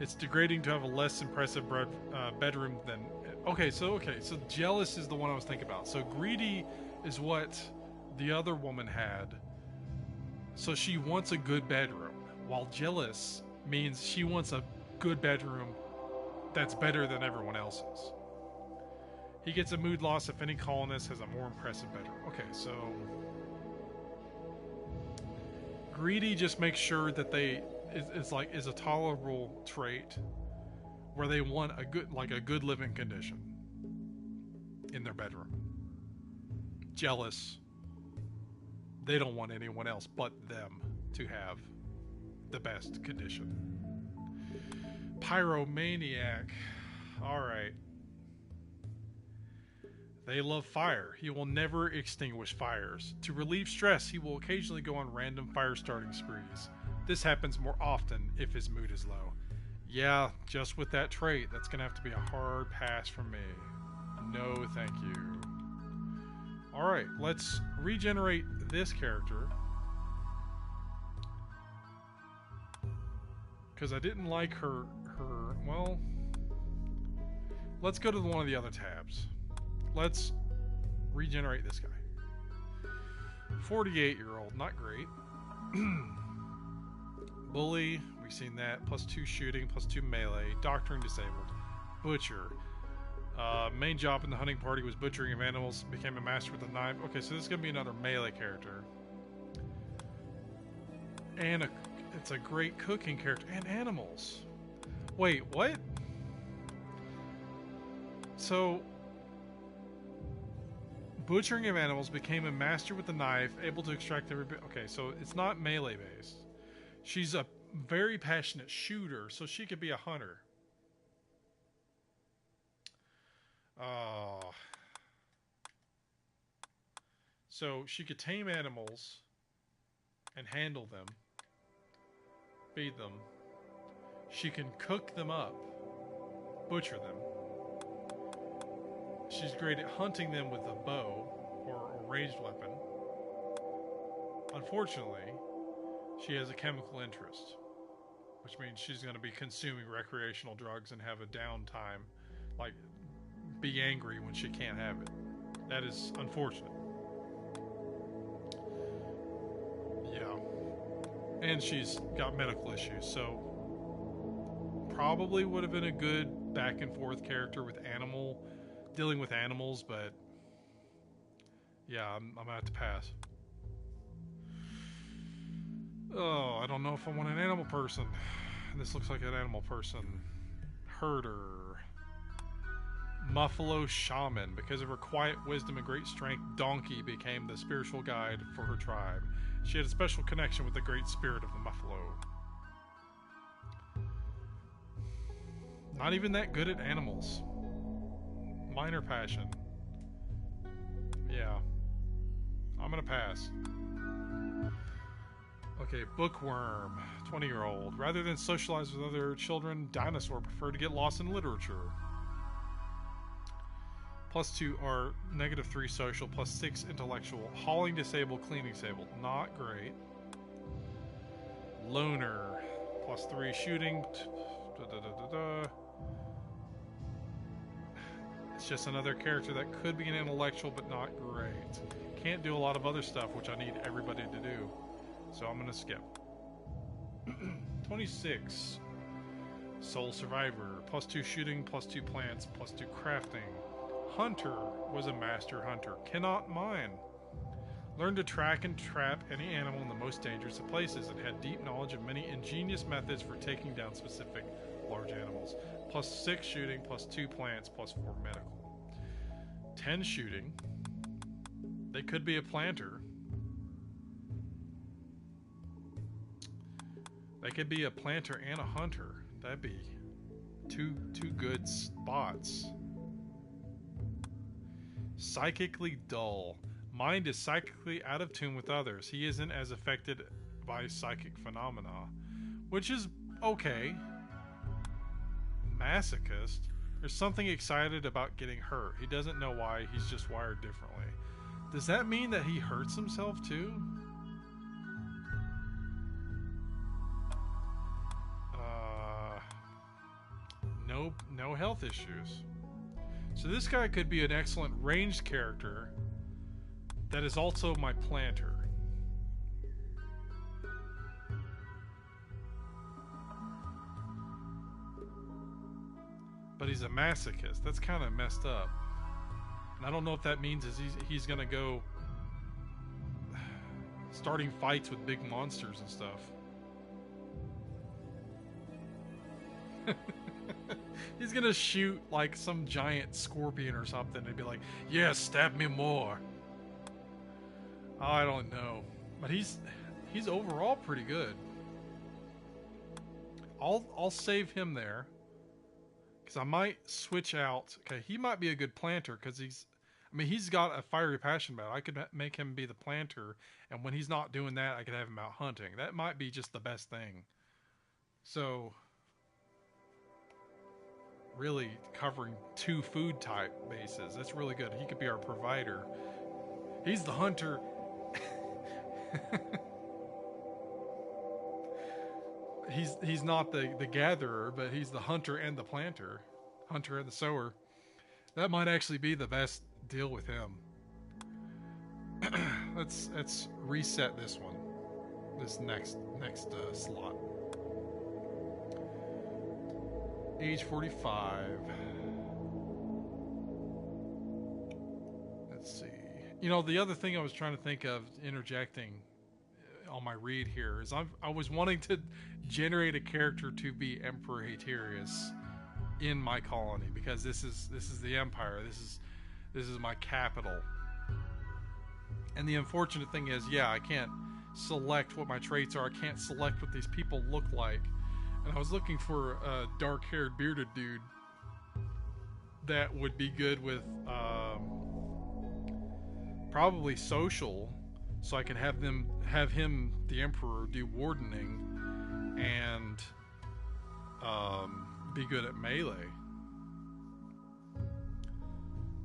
It's degrading to have a less impressive bedroom than... Okay, so jealous is the one I was thinking about. So greedy is what the other woman had. So she wants a good bedroom. While jealous means she wants a good bedroom that's better than everyone else's. He gets a mood loss if any colonist has a more impressive bedroom. Okay, so... Greedy just makes sure that they... is a tolerable trait where they want a good living condition in their bedroom. Jealous, they don't want anyone else but them to have the best condition. Pyromaniac. Alright. They love fire. He will never extinguish fires. To relieve stress, he will occasionally go on random fire starting sprees. This happens more often if his mood is low. Yeah, just with that trait, that's going to have to be a hard pass from me. No, thank you. Alright, let's regenerate this character. Because I didn't like her... Well... Let's go to one of the other tabs. Let's regenerate this guy. 48-year-old, not great. Bully, we've seen that. +2 shooting, +2 melee. Doctoring disabled. Butcher. Main job in the hunting party was butchering of animals. Became a master with a knife. Okay, so this is going to be another melee character. And it's a great cooking character. And animals. Wait, what? So... Butchering of animals, became a master with the knife, able to extract every bit. Okay, so it's not melee based. She's a very passionate shooter, so she could be a hunter. So she could tame animals and handle them, feed them. She can cook them up, butcher them. She's great at hunting them with a bow or a ranged weapon. Unfortunately, she has a chemical interest, which means she's going to be consuming recreational drugs and have a downtime, like be angry when she can't have it. That is unfortunate. Yeah. And she's got medical issues, so probably would have been a good back and forth character with dealing with animals, but yeah, I'm gonna have to pass. Oh, I don't know if I want an animal person. This looks like an animal person. Herder. Muffalo Shaman. Because of her quiet wisdom and great strength, Donkey became the spiritual guide for her tribe. She had a special connection with the great spirit of the Muffalo. Not even that good at animals. Minor passion. Yeah. I'm gonna pass. Okay, Bookworm. 20-year-old. Rather than socialize with other children, Dinosaur preferred to get lost in literature. +2 are -3 social, +6 intellectual. Hauling disabled, cleaning disabled. Not great. Loner. +3 shooting. It's just another character that could be an intellectual, but not great. Can't do a lot of other stuff, which I need everybody to do. So I'm going to skip. 26. Soul Survivor. +2 shooting, +2 plants, +2 crafting. Hunter was a master hunter. Cannot mine. Learned to track and trap any animal in the most dangerous of places and had deep knowledge of many ingenious methods for taking down specific large animals. +6 shooting, +2 plants, +4 medical. 10 shooting. They could be a planter. They could be a planter and a hunter. That'd be two good spots. Psychically dull. Mind is psychically out of tune with others. He isn't as affected by psychic phenomena, which is okay. Masochist. There's something excited about getting hurt. He doesn't know why. He's just wired differently. Does that mean that he hurts himself too? No health issues. So this guy could be an excellent ranged character that is also my planter. But he's a masochist. That's kind of messed up. And I don't know if that means he's going to go starting fights with big monsters and stuff. He's gonna shoot like some giant scorpion or something and be like, "Yeah, stab me more." Oh, I don't know, but he's overall pretty good. I'll save him there because I might switch out. Okay, he might be a good planter because he's got a fiery passion about it. I could make him be the planter, and when he's not doing that, I could have him out hunting. That might be just the best thing. So really covering 2 food type bases. That's really good. He could be our provider. He's the hunter. he's not the gatherer, but he's the hunter and the planter, hunter and the sower. That might actually be the best deal with him. Let's reset this one. This next slot. Age 45. Let's see. You know, the other thing I was trying to think of interjecting on my read here is I was wanting to generate a character to be Emperor Haterius in my colony, because this is the Empire. This is my capital. And the unfortunate thing is, yeah, I can't select what my traits are. I can't select what these people look like. And I was looking for a dark-haired, bearded dude that would be good with probably social, so I can have him, the Emperor, do wardening and be good at melee.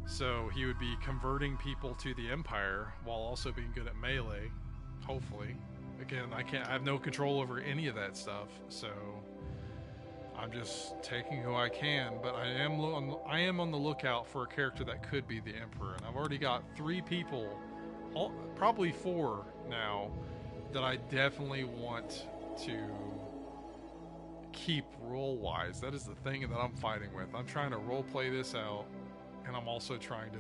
So he would be converting people to the Empire while also being good at melee, hopefully. Again, I have no control over any of that stuff, so I'm just taking who I can. But I am on the lookout for a character that could be the Emperor, and I've already got 3 people, probably 4 now, that I definitely want to keep role-wise. That is the thing that I'm fighting with. I'm trying to role-play this out, and I'm also trying to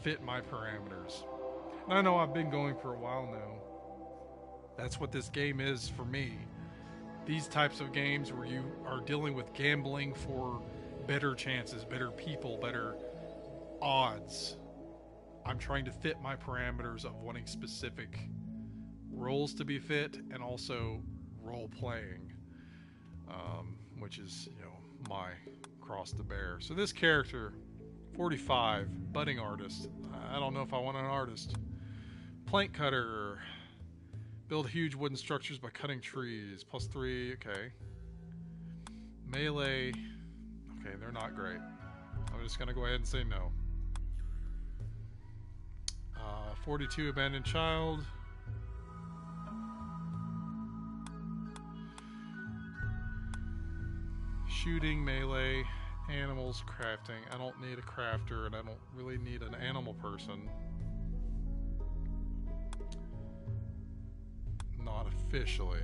fit my parameters. And I know I've been going for a while now. That's what this game is for me. These types of games where you are dealing with gambling for better chances, better people, better odds. I'm trying to fit my parameters of wanting specific roles to be fit, and also role-playing, which is, you know, my cross to bear. So this character, 45, budding artist. I don't know if I want an artist. Plank cutter. Build huge wooden structures by cutting trees. +3, okay. Melee. Okay, they're not great. I'm just going to go ahead and say no. 42, abandoned child. Shooting, melee, animals, crafting. I don't need a crafter, and I don't really need an animal person. Not officially.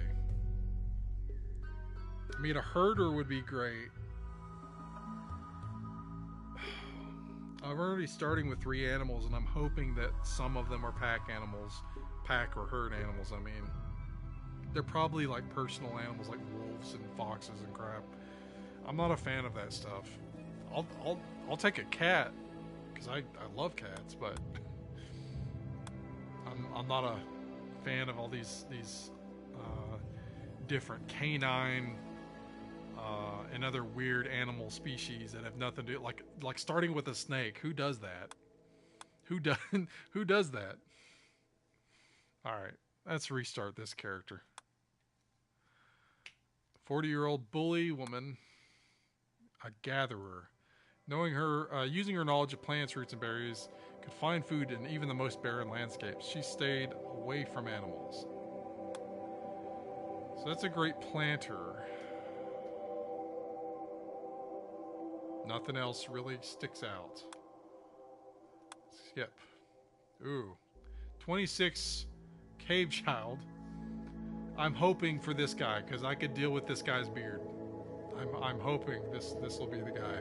I mean, a herder would be great. I'm already starting with 3 animals, and I'm hoping that some of them are pack animals. Pack or herd animals, I mean. They're probably like personal animals like wolves and foxes and crap. I'm not a fan of that stuff. I'll take a cat, because I love cats, but I'm not a fan of all these different canine and other weird animal species that have nothing to do, like starting with a snake. Who does that? Who does that? All right, let's restart this character. 40-year-old bully woman, a gatherer. Knowing her, using her knowledge of plants, roots, and berries, could find food in even the most barren landscapes. She stayed away from animals. So that's a great planter. Nothing else really sticks out. Skip. Ooh. 26, cave child. I'm hoping for this guy, because I could deal with this guy's beard. I'm hoping this will be the guy.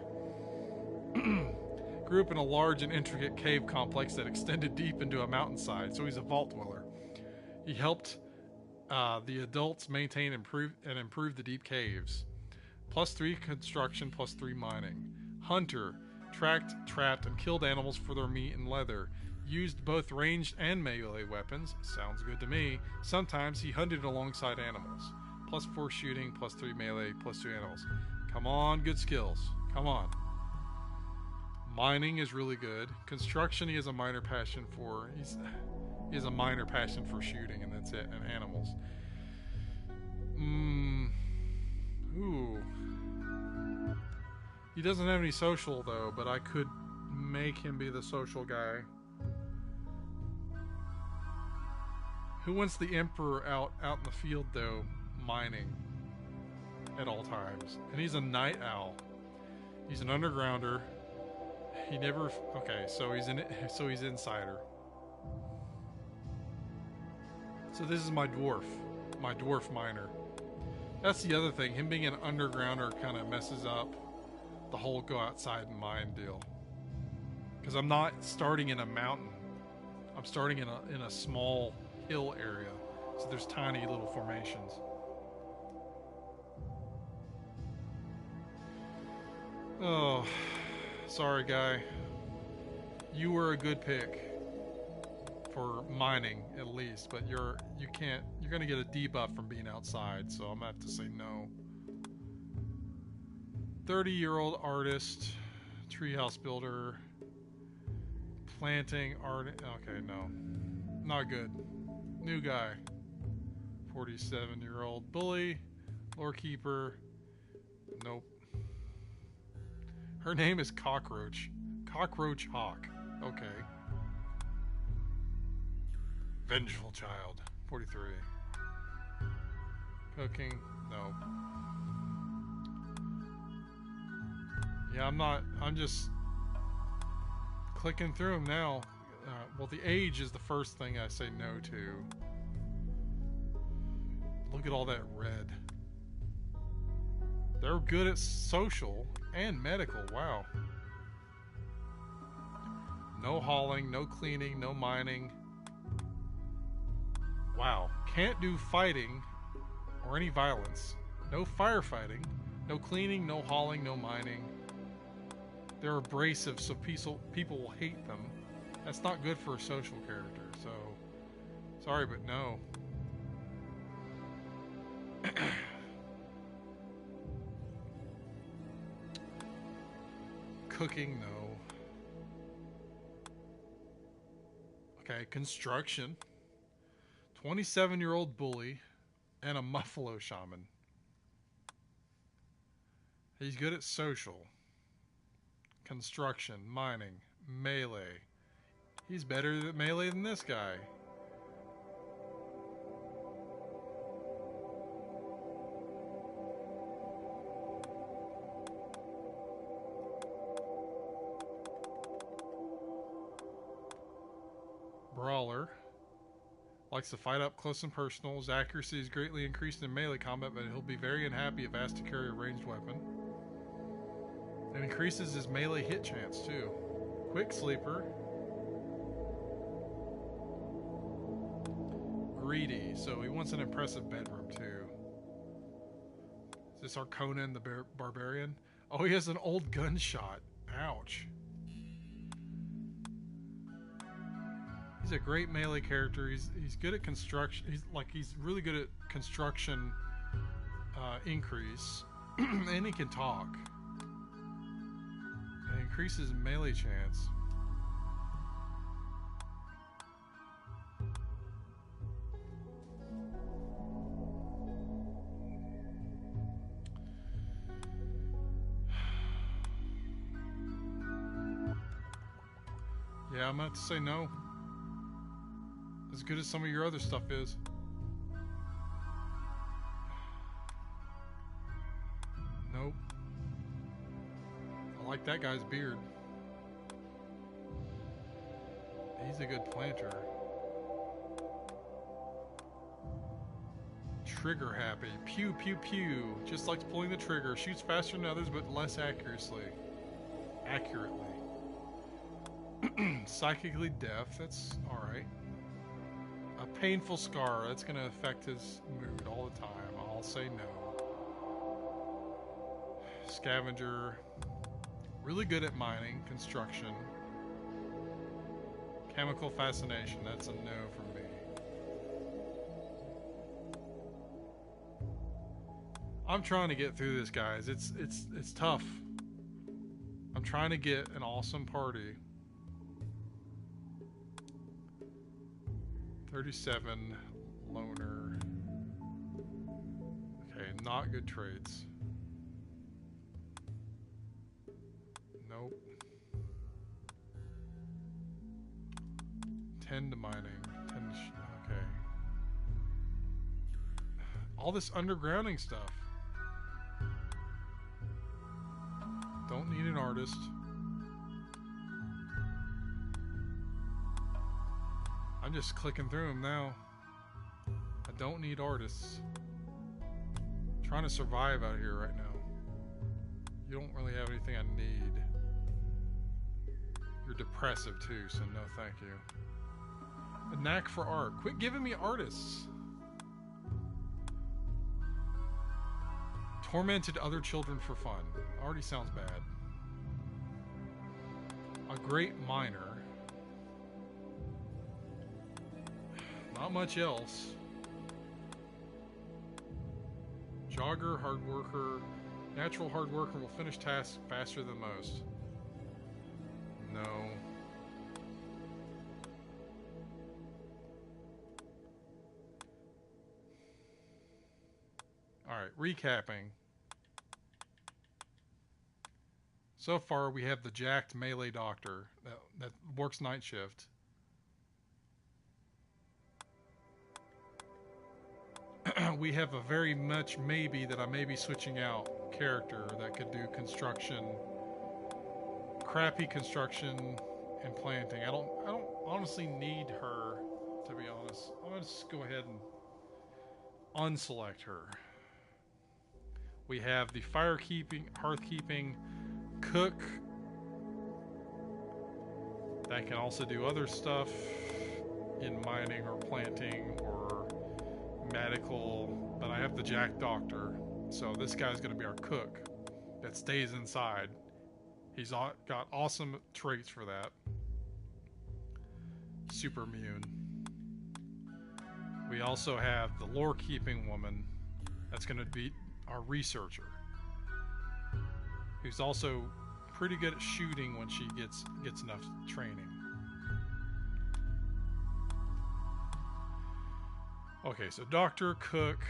Grew up in a large and intricate cave complex that extended deep into a mountainside, so he's a vault dweller. He helped the adults maintain and improve the deep caves. +3 construction, +3 mining. Hunter. Tracked, trapped, and killed animals for their meat and leather. Used both ranged and melee weapons. Sounds good to me. Sometimes he hunted alongside animals. +4 shooting, +3 melee, +2 animals. Come on, good skills. Come on. Mining is really good. Construction he has a minor passion for. He has a minor passion for shooting, and that's it, and animals. Ooh. He doesn't have any social though, but I could make him be the social guy. Who wants the Emperor out in the field though, mining at all times? And he's a night owl. He's an undergrounder. He never. Okay, so he's insider. So this is my dwarf miner. That's the other thing. Him being an undergrounder kind of messes up the whole go outside and mine deal. Because I'm not starting in a mountain. I'm starting in a small hill area. So there's tiny little formations. Oh, sorry guy. You were a good pick for mining at least, but you're gonna get a debuff from being outside, so I'm gonna have to say no. 30-year-old artist, treehouse builder, planting art. Okay, no, not good. New guy. 47-year-old bully, lore keeper. Nope. Her name is Cockroach. Cockroach Hawk. Okay. Vengeful child. 43. Cooking. No. Yeah, I'm just clicking through them now. Well, the age is the first thing I say no to. Look at all that red. They're good at social and medical. Wow. No hauling, no cleaning, no mining. Wow. Can't do fighting or any violence. No firefighting. No cleaning, no hauling, no mining. They're abrasive, so people will hate them. That's not good for a social character, so... Sorry, but no. Cooking, no. Okay, construction. 27-year-old bully and a Muffalo shaman. He's good at social. Construction, mining, melee. He's better at melee than this guy. Brawler. Likes to fight up close and personal. His accuracy is greatly increased in melee combat, but he'll be very unhappy if asked to carry a ranged weapon. It increases his melee hit chance too. Quick sleeper. Greedy, so he wants an impressive bedroom too. Is this our Conan the Barbarian? Oh, he has an old gunshot. Ouch. He's a great melee character. He's good at construction. He's really good at construction increase, and he can talk. It increases melee chance. Yeah, I'm gonna have to say no. As good as some of your other stuff is. Nope. I like that guy's beard. He's a good planter. Trigger happy. Pew, pew, pew. Just likes pulling the trigger. Shoots faster than others, but less accurately. Psychically deaf. That's alright. A painful scar. That's going to affect his mood all the time. I'll say no. Scavenger. Really good at mining, construction. Chemical fascination. That's a no from me. I'm trying to get through this, guys. It's tough. I'm trying to get an awesome party. 37, loner. Okay, not good traits. Nope. 10 to mining. 10 to okay. All this undergrounding stuff. Don't need an artist. I'm just clicking through them now. I don't need artists. I'm trying to survive out here right now. You don't really have anything I need. You're depressive too, so no thank you. A knack for art. Quit giving me artists. Tormented other children for fun. Already sounds bad. A great miner. Not much else. Jogger, hard worker. Natural hard worker will finish tasks faster than most. No. Alright, recapping. So far, we have the jacked melee doctor that works night shift. We have a very much maybe that I may be switching out character that could do construction, crappy construction, and planting. I don't honestly need her, to be honest. I'm gonna just go ahead and unselect her. We have the firekeeping, hearthkeeping, cook. That can also do other stuff in mining or planting or medical, but I have the Jack Doctor, so this guy's going to be our cook that stays inside. He's got awesome traits for that. Super immune. We also have the lore keeping woman that's going to be our researcher, who's also pretty good at shooting when she gets enough training. Okay, so doctor, cook,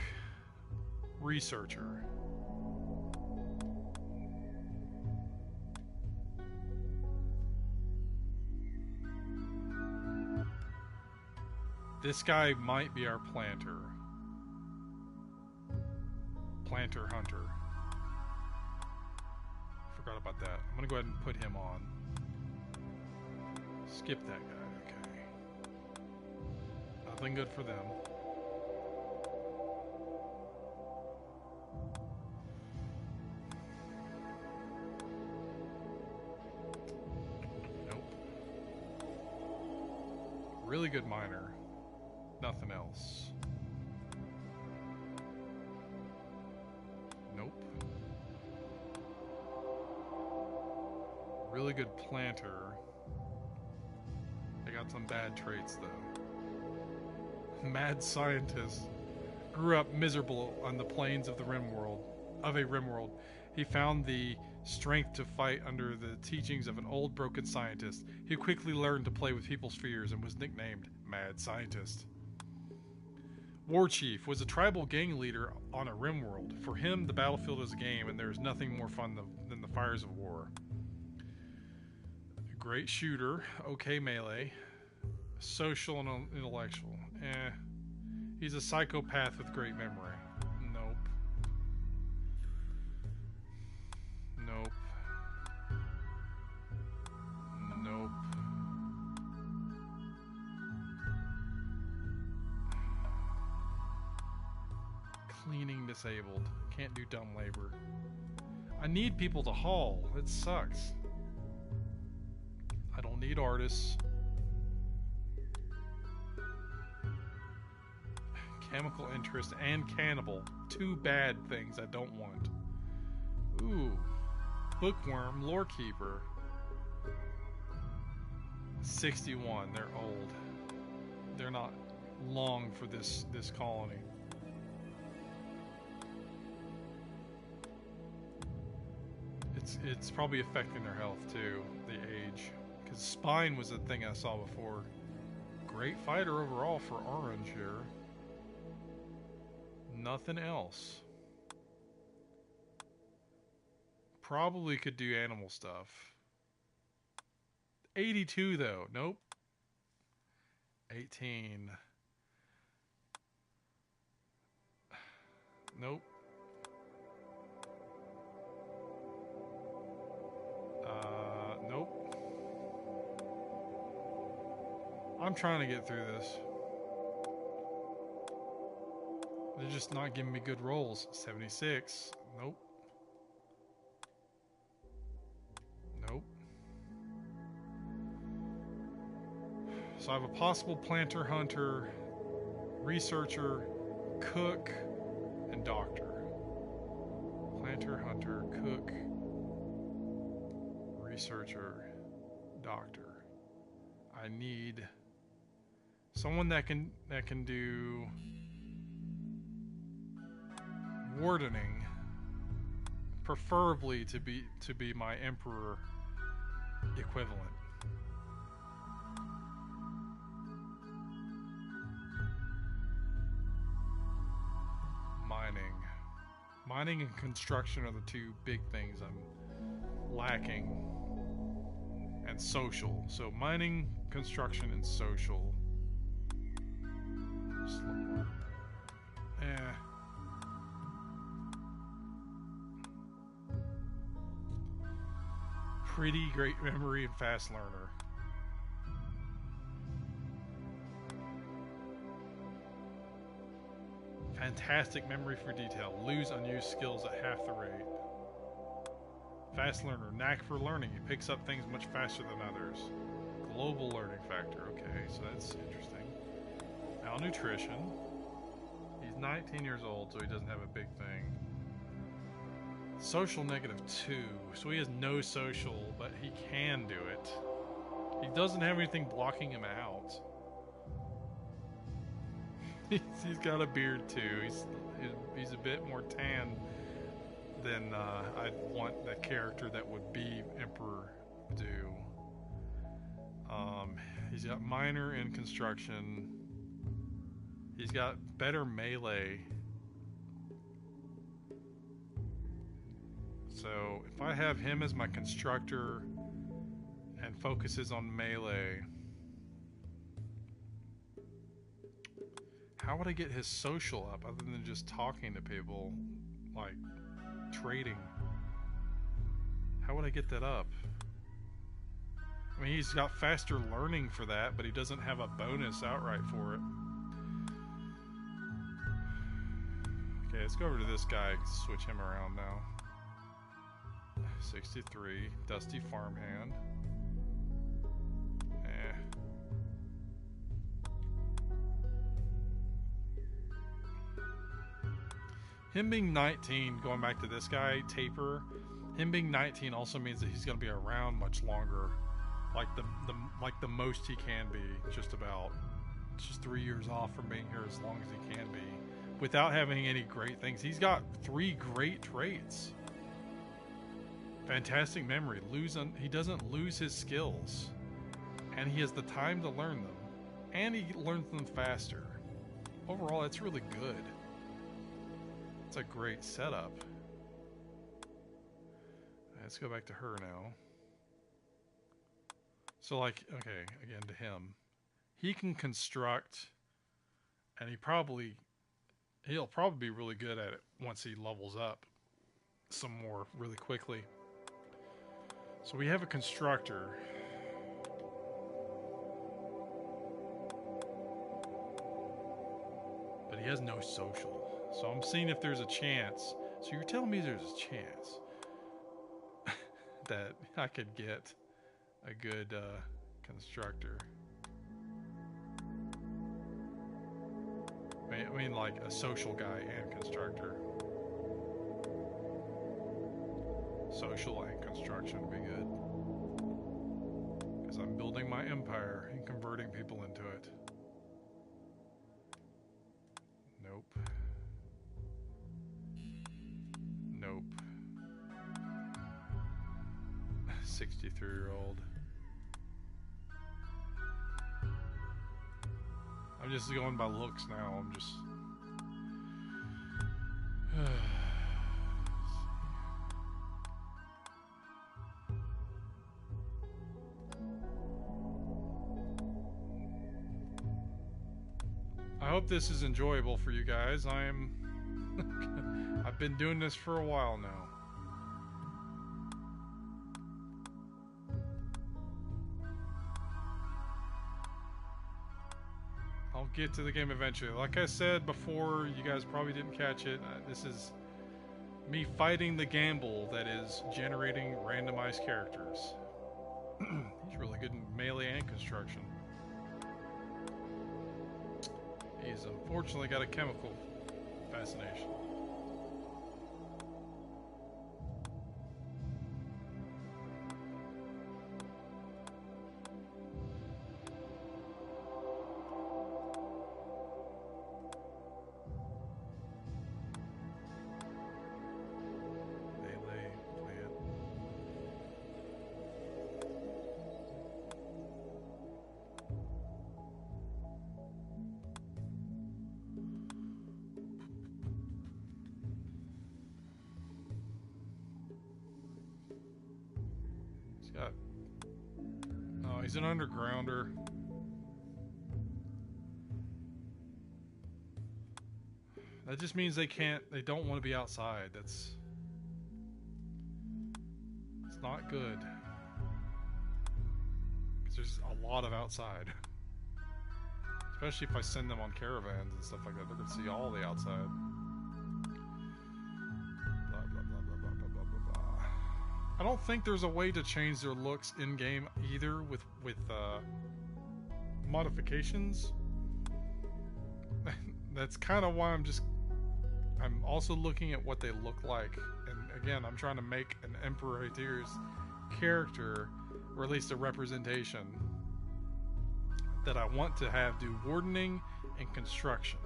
researcher. This guy might be our planter. Planter hunter. Forgot about that. I'm gonna go ahead and put him on. Skip that guy, okay. Nothing good for them. Nope. Really good miner. Nothing else. Nope. Really good planter. They got some bad traits though. Mad scientist. Grew up miserable on the plains of the RimWorld. He found the strength to fight under the teachings of an old broken scientist. He quickly learned to play with people's fears and was nicknamed Mad Scientist. War Chief was a tribal gang leader on a RimWorld. For him, the battlefield is a game, and there is nothing more fun than the fires of war. A great shooter, okay melee, social and intellectual. He's a psychopath with great memory. Nope. Nope. Nope. Cleaning disabled. Can't do dumb labor. I need people to haul. It sucks. I don't need artists. Chemical interest and cannibal. Two bad things I don't want. Ooh. Bookworm, lorekeeper. 61. They're old. They're not long for this colony. It's probably affecting their health too, the age. Because spine was a thing I saw before. Great fighter overall for orange here. Nothing else. Probably could do animal stuff. 82 though. Nope. 18. Nope. Nope. I'm trying to get through this. They're just not giving me good rolls. 76. Nope. Nope. So I have a possible planter, hunter, researcher, cook, and doctor. Planter, hunter, cook, researcher, doctor. I need someone that can do wardening, preferably to be my emperor equivalent. Mining and construction are the two big things I'm lacking, and social. So mining, construction, and social. Pretty great memory and fast learner. Fantastic memory for detail. Lose unused skills at half the rate. Fast learner. Knack for learning. He picks up things much faster than others. Global learning factor. Okay, so that's interesting. Malnutrition. He's 19 years old, so he doesn't have a big thing. Social -2. So he has no social, but he can do it. He doesn't have anything blocking him out. He's got a beard too. He's a bit more tan than I'd want the character that would be Emperor do. He's got minor in construction. He's got better melee. So if I have him as my constructor and focuses on melee, how would I get his social up other than just talking to people, like trading? How would I get that up? I mean, he's got faster learning for that, but he doesn't have a bonus outright for it. Okay, let's go over to this guy and switch him around now. 63, Dusty Farmhand. Him being 19, going back to this guy, Taper, him being 19 also means that he's going to be around much longer. Like the most he can be, just about. It's just 3 years off from being here as long as he can be. Without having any great things. He's got 3 great traits. Fantastic memory. He doesn't lose his skills. And he has the time to learn them. And he learns them faster. Overall, it's really good. It's a great setup. Let's go back to her now. So like, okay, again to him. He can construct, and he'll probably be really good at it once he levels up some more really quickly. So we have a constructor. But he has no social. So I'm seeing if there's a chance. So you're telling me there's a chance that I could get a good constructor. I mean like a social guy and constructor. Social and construction would be good. Because I'm building my empire and converting people into it. Nope. Nope. 63-year-old. I'm just going by looks now. I'm just... hope this is enjoyable for you guys. I've been doing this for a while now. I'll get to the game eventually. Like I said before, you guys probably didn't catch it. This is me fighting the gamble that is generating randomized characters. He's really good in melee and construction. He's unfortunately got a chemical fascination. Oh, he's an undergrounder. That just means they don't want to be outside. It's not good. Because there's a lot of outside. Especially if I send them on caravans and stuff like that. They're going to see all the outside. I don't think there's a way to change their looks in-game either with modifications. That's kind of why I'm also looking at what they look like. And again, I'm trying to make an Emperor Haterius character, or at least a representation, that I want to have do wardening and construction.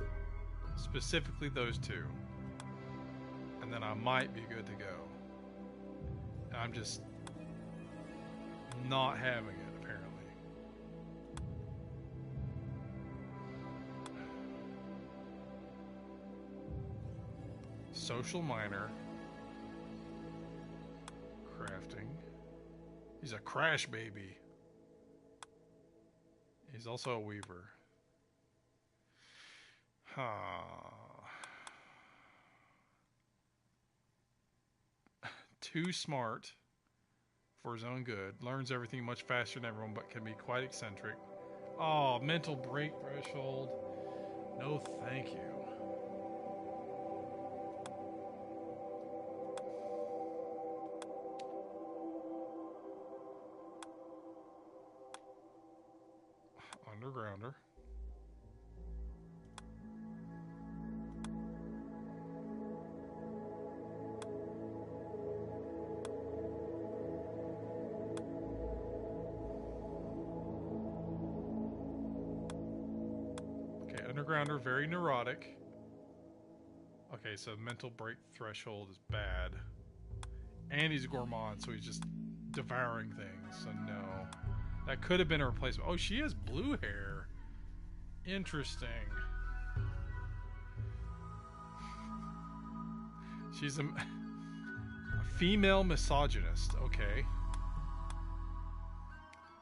Specifically those two. And then I might be good to go. I'm just not having it, apparently. Social miner. Crafting. He's a crash baby. He's also a weaver. Too smart for his own good. Learns everything much faster than everyone, but can be quite eccentric. Oh, mental break threshold. No, thank you. Undergrounder. Undergrounder, very neurotic. Okay, so mental break threshold is bad. And he's a gourmand, so he's just devouring things. So no. That could have been a replacement. Oh, she has blue hair. Interesting. She's a female misogynist. Okay.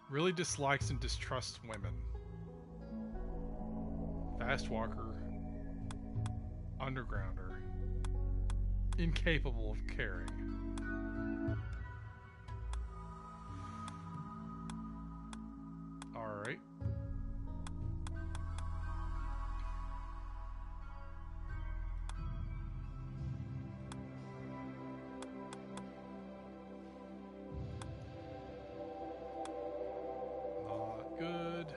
Really dislikes and distrusts women. Fast walker, undergrounder, incapable of caring. All right. Not good.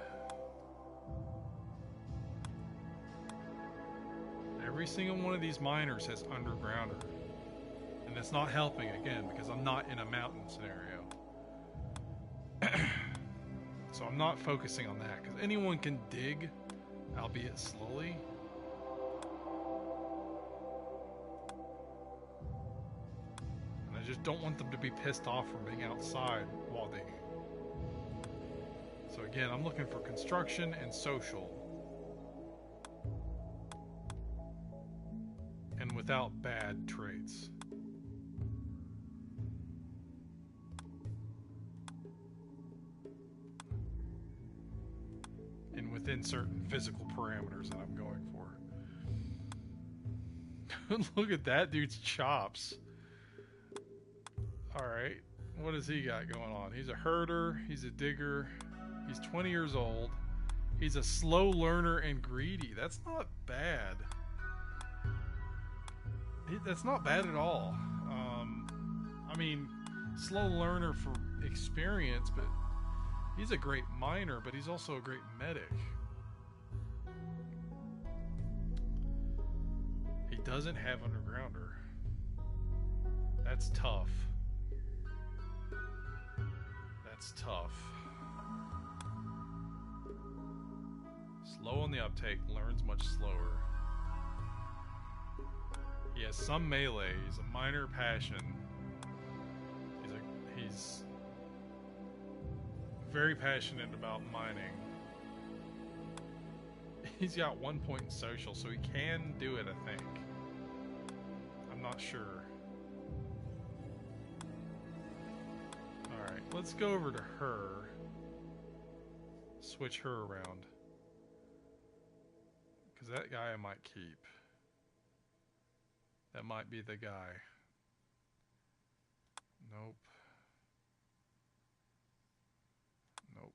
Every single one of these miners has undergrounder. And it's not helping, again, because I'm not in a mountain scenario. So I'm not focusing on that, because anyone can dig, albeit slowly. And I just don't want them to be pissed off from being outside while digging. So again, I'm looking for construction and social. And without bad traits. And within certain physical parameters that I'm going for. Look at that dude's chops. Alright. What has he got going on? He's a herder. He's a digger. He's 20 years old. He's a slow learner and greedy. That's not bad. That's not bad at all. I mean, slow learner for experience, but he's a great miner, but he's also a great medic. He doesn't have undergrounder. That's tough. That's tough. Slow on the uptake, learns much slower. He has some melee. He's a minor passion. He's very passionate about mining. He's got 1 point in social, so he can do it, I think. I'm not sure. Alright, let's go over to her. Switch her around. Because that guy I might keep. That might be the guy. Nope. Nope.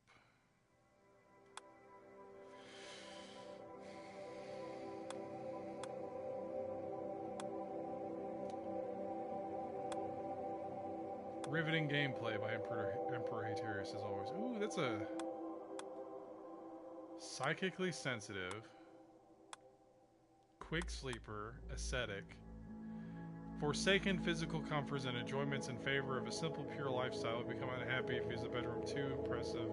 Riveting gameplay by Emperor Haterius as always. Ooh, that's a psychically sensitive, quick sleeper, ascetic, forsaken physical comforts and enjoyments in favor of a simple, pure lifestyle. Would become unhappy if he's a bedroom too impressive.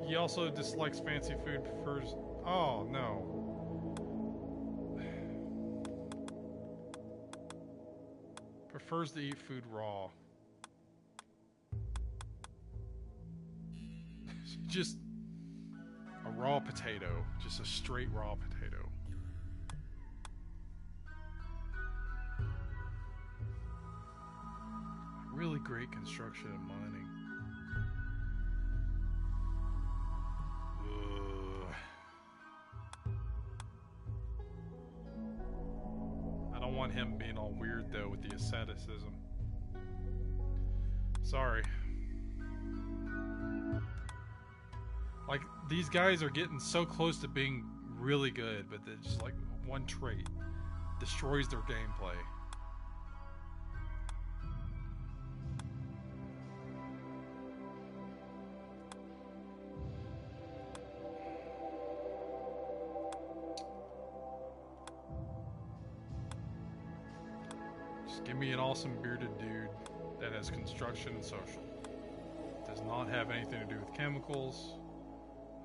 He also dislikes fancy food, prefers... Oh, no. Prefers to eat food raw. Just a raw potato. Just a straight raw potato. Really great construction and mining. I don't want him being all weird though with the asceticism. Sorry. Like, these guys are getting so close to being really good, but they're just like one trait destroys their gameplay. Just give me an awesome bearded dude that has construction and social. Does not have anything to do with chemicals.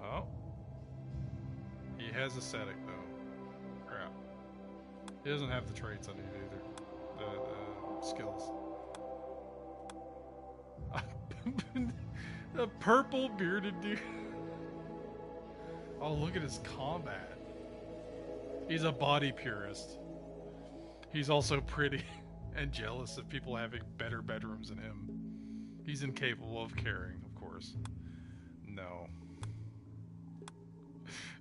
Oh. He has ascetic though. Crap. He doesn't have the traits I need either. The skills. A purple bearded dude. Oh, look at his combat. He's a body purist. He's also pretty and jealous of people having better bedrooms than him. He's incapable of caring, of course. No.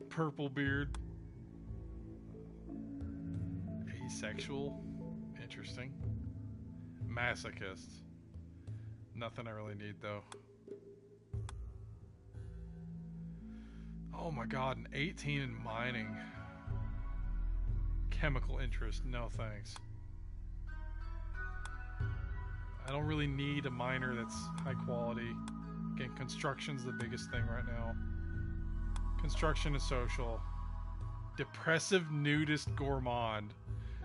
Purple beard. Asexual. Interesting. Masochist. Nothing I really need though. Oh my god, an 18 in mining. Chemical interest, no thanks. I don't really need a miner that's high quality. Again, construction's the biggest thing right now. Construction is social. Depressive nudist gourmand.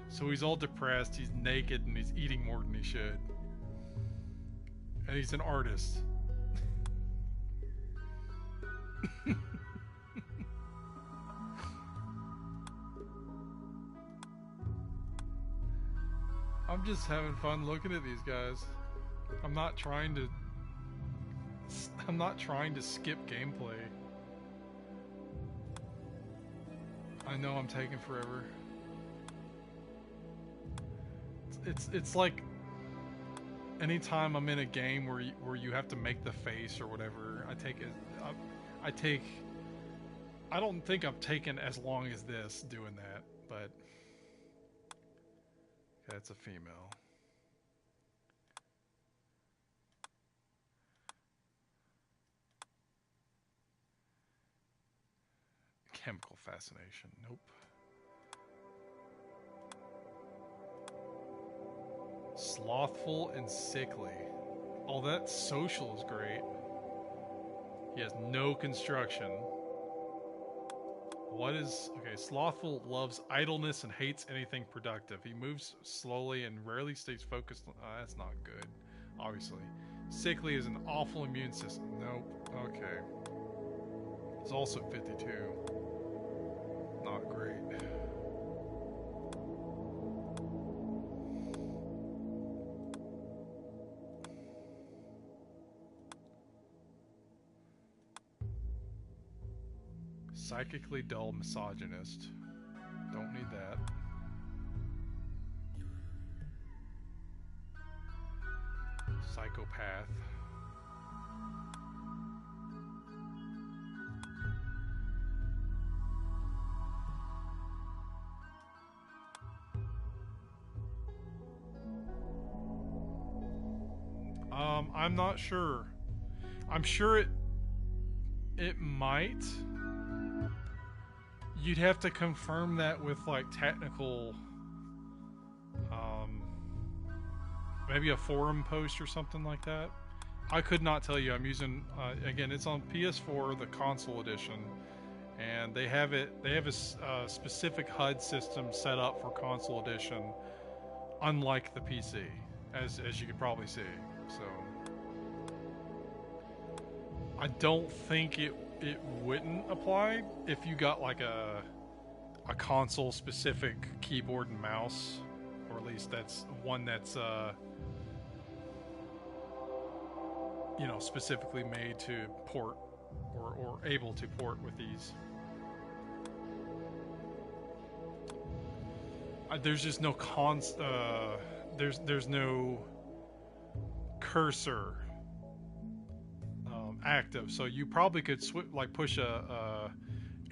So he's all depressed, he's naked, and he's eating more than he should. And he's an artist. I'm just having fun looking at these guys. I'm not trying to skip gameplay. I know I'm taking forever. It's like anytime I'm in a game where you have to make the face or whatever, I don't think I've taken as long as this doing that, but That's a female. Chemical fascination. Nope. Slothful and sickly. Oh, that social is great. He has no construction. What is... Okay, slothful loves idleness and hates anything productive. He moves slowly and rarely stays focused. That's not good, obviously. Sickly is an awful immune system. Nope. Okay. It's also 52. Not great. Psychically dull misogynist. Don't need that. Psychopath. I'm not sure. I'm sure it might. You'd have to confirm that with like technical, maybe a forum post or something like that. I could not tell you. I'm using again. It's on PS4, the console edition, and they have it. They have a specific HUD system set up for console edition, unlike the PC, as you could probably see. So I don't think it wouldn't apply if you got like a console specific keyboard and mouse, or at least that's one that's you know, specifically made to port or able to port with these. There's just no there's no cursor active, so you probably could like push a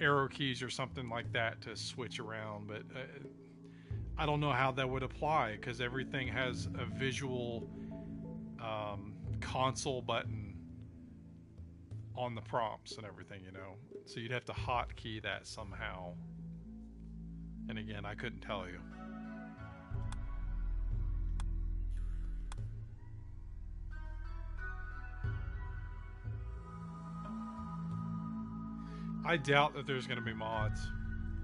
arrow keys or something like that to switch around, but I don't know how that would apply because everything has a visual console button on the prompts and everything, you know, so you'd have to hotkey that somehow, and again, I couldn't tell you. I doubt that there's going to be mods.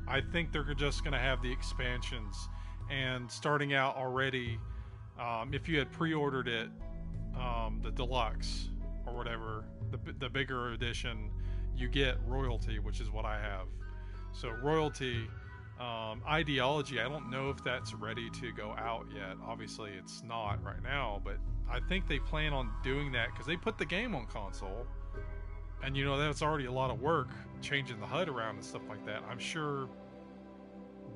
I think they're just going to have the expansions, and starting out already, if you had pre-ordered it, the deluxe or whatever, the bigger edition, you get royalty, which is what I have. So royalty, ideology, I don't know if that's ready to go out yet. Obviously it's not right now, but I think they plan on doing that because they put the game on console. And you know, that's already a lot of work, changing the HUD around and stuff like that. I'm sure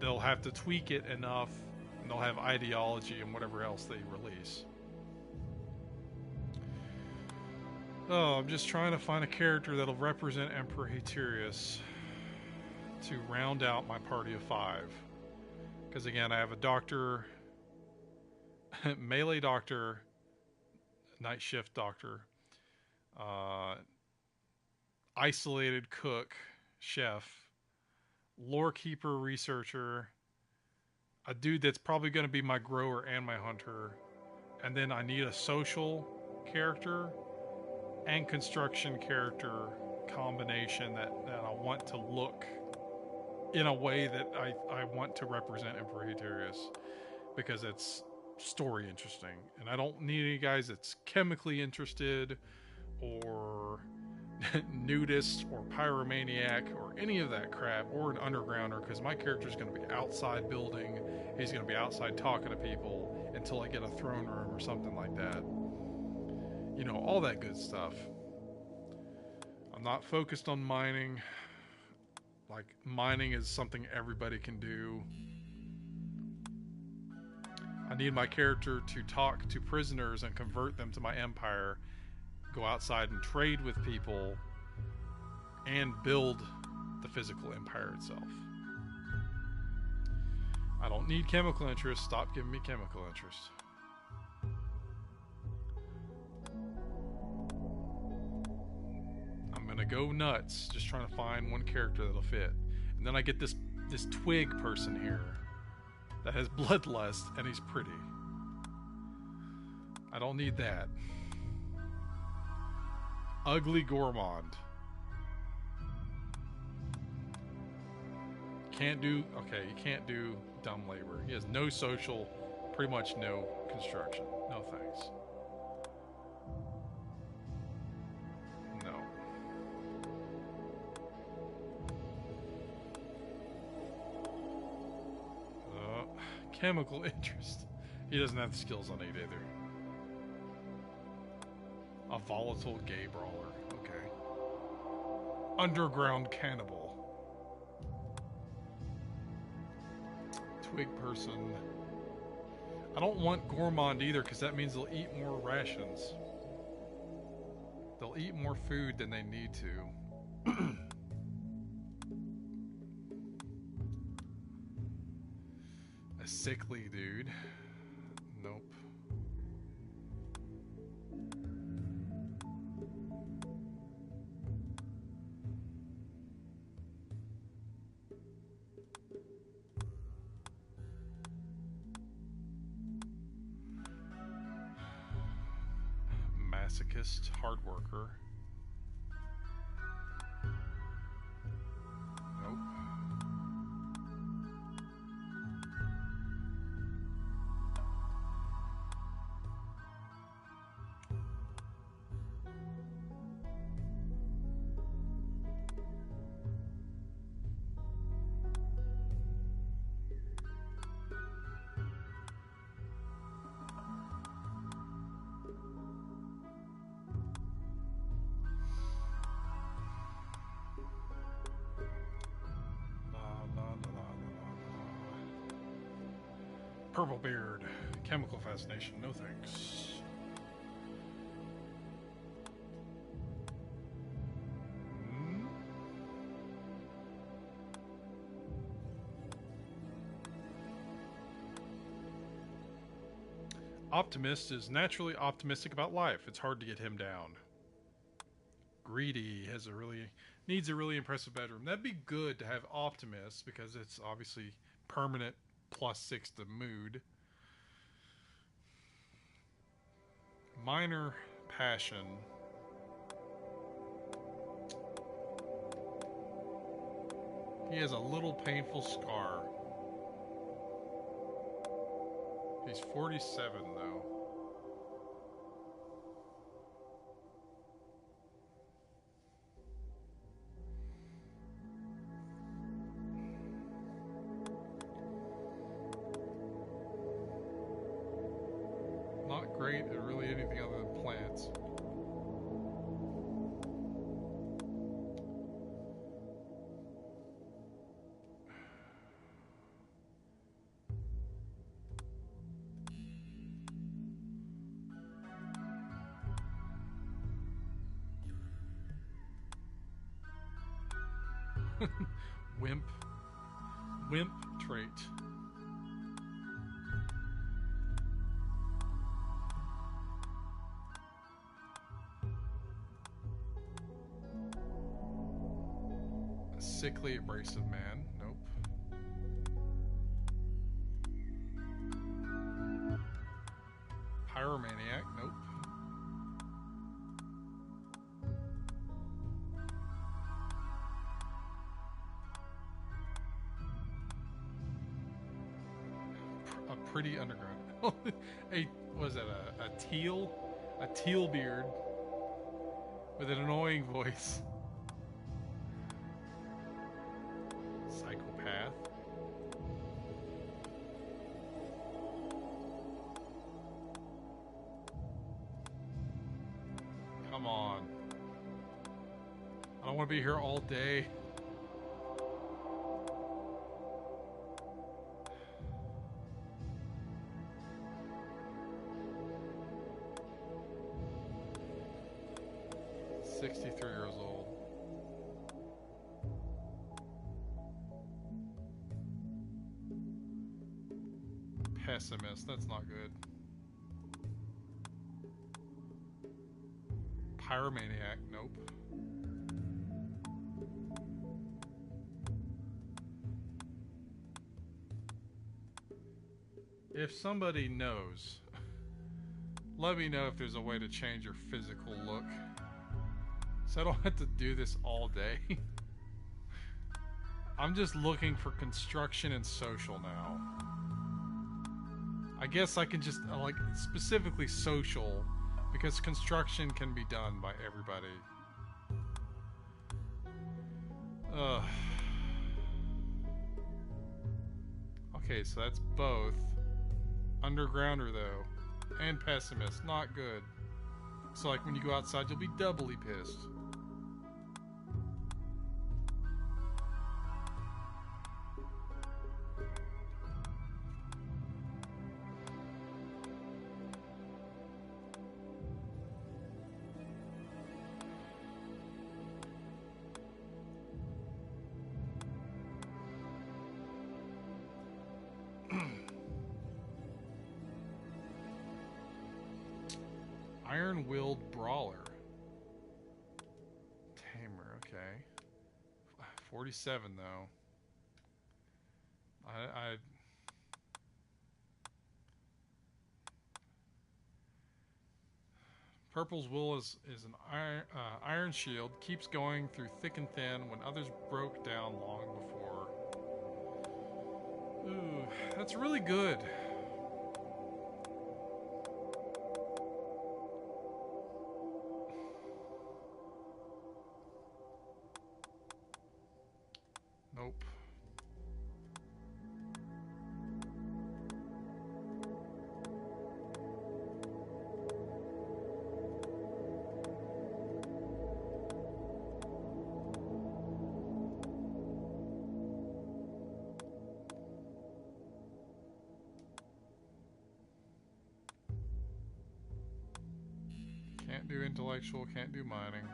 they'll have to tweak it enough, and they'll have ideology and whatever else they release. Oh, I'm just trying to find a character that'll represent Emperor Haterius to round out my party of 5. Because again, I have a doctor, melee doctor, night shift doctor, isolated cook, chef, lore keeper, researcher, a dude that's probably going to be my grower and my hunter, and then I need a social character and construction character combination that I want to look in a way that I want to represent Emperor Haterius, because it's story interesting, and I don't need any guys that's chemically interested or nudist or pyromaniac or any of that crap, or an undergrounder, because my character's going to be outside building, he's going to be outside talking to people until I get a throne room or something like that, you know, all that good stuff. I'm not focused on mining. Like, mining is something everybody can do. I need my character to talk to prisoners and convert them to my empire, go outside and trade with people, and build the physical empire itself. I don't need chemical interest. Stop giving me chemical interest. I'm gonna go nuts just trying to find one character that'll fit. And then I get this twig person here that has bloodlust and he's pretty. I don't need that. Ugly gourmand. Can't do, okay, you can't do dumb labor. He has no social, pretty much no construction. No thanks. No. Chemical interest. He doesn't have the skills I need either. A volatile gay brawler. Okay. Underground cannibal. Twig person. I don't want gourmand either because that means they'll eat more rations. They'll eat more food than they need to. A sickly dude. Nope. Masochist, hard worker. Nope. Purple beard, chemical fascination, no thanks. Optimist is naturally optimistic about life. It's hard to get him down. Greedy has needs a really impressive bedroom. That'd be good to have optimist because it's obviously permanent +6 to mood. Minor passion. He has a little painful scar. He's 47 though. Not great at really anything other than plants. Wimp trait. A sickly, abrasive man. Nope. Pyromaniac. Nope. Pretty underground. What is that? A teal? A teal beard with an annoying voice. Psychopath. Come on. I don't want to be here all day. Years old. pessimist. That's not good. Pyromaniac. Nope. If somebody knows, let me know if there's a way to change your physical look, so I don't have to do this all day. I'm just looking for construction and social now. I guess I can just, like, specifically social, because construction can be done by everybody. Okay, so that's both. Undergrounder, though. And pessimist. Not good. So, like, when you go outside, you'll be doubly pissed. Iron-willed brawler. Tamer, okay. 47 though. I Purple's will is an iron shield, keeps going through thick and thin when others broke down long before. Ooh, that's really good. Nope. Can't do intellectual, can't do mining.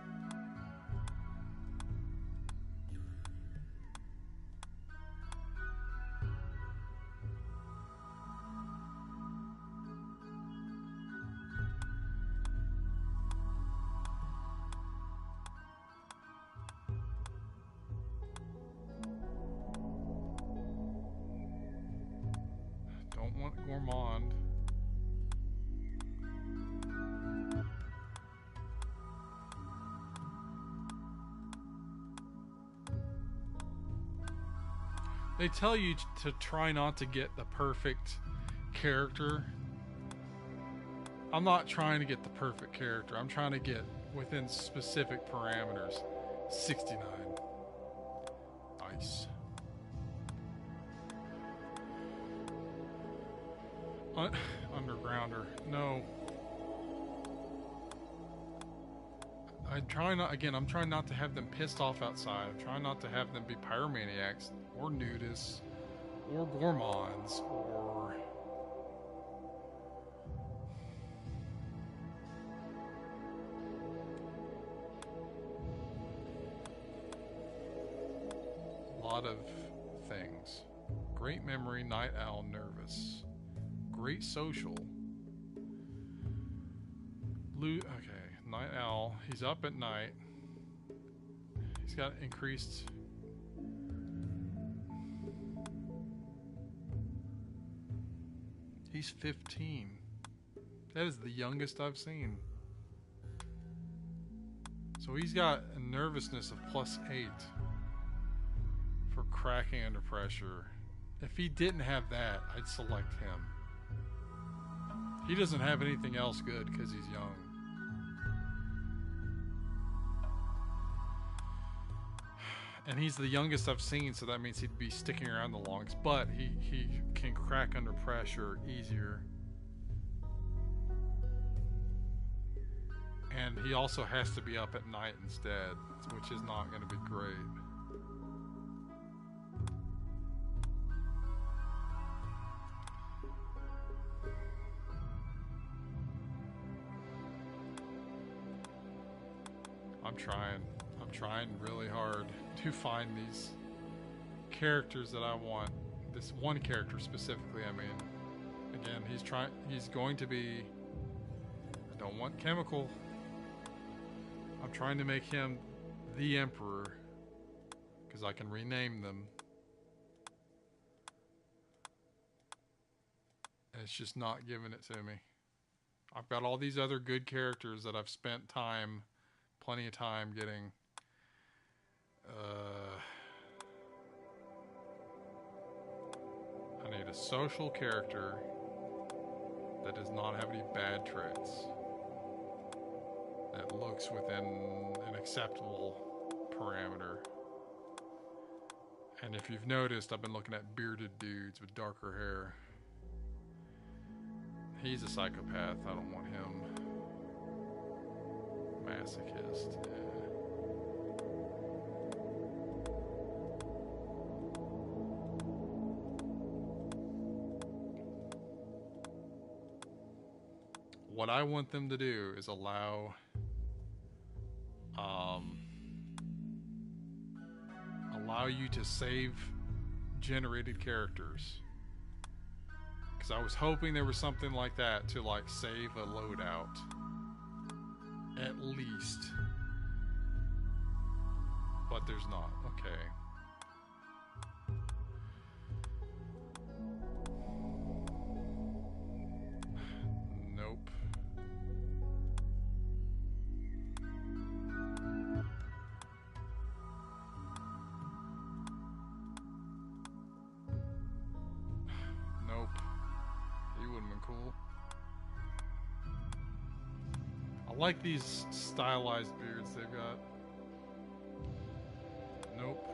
Don't want gourmand. They tell you to try not to get the perfect character. I'm not trying to get the perfect character. I'm trying to get within specific parameters. 69. Nice. Undergrounder. No. I'm trying not to have them pissed off outside. I'm trying not to have them be pyromaniacs or nudists or gourmands or a lot of things. Great memory, night owl, nervous. Great social. Okay, night owl. He's up at night. He's got increased. He's 15. That is the youngest I've seen. So he's got a nervousness of +8 for cracking under pressure. If he didn't have that, I'd select him. He doesn't have anything else good because he's young. And he's the youngest I've seen, so that means he'd be sticking around the longest. But he can crack under pressure easier. And he also has to be up at night instead, which is not going to be great. I'm trying really hard to find these characters that I want. This one character specifically, I mean. Again, he's going to be, I don't want chemical. I'm trying to make him the Emperor, because I can rename them. And it's just not giving it to me. I've got all these other good characters that I've spent time, plenty of time getting. I need a social character that does not have any bad traits, that looks within an acceptable parameter. And if you've noticed, I've been looking at bearded dudes with darker hair. He's a psychopath. I don't want him. Masochist. Yeah. What I want them to do is allow you to save generated characters. Because I was hoping there was something like that to like save a loadout. At least. But there's not. Okay. Nope. Nope. He wouldn't have been cool. I like these stylized beards they've got. Nope.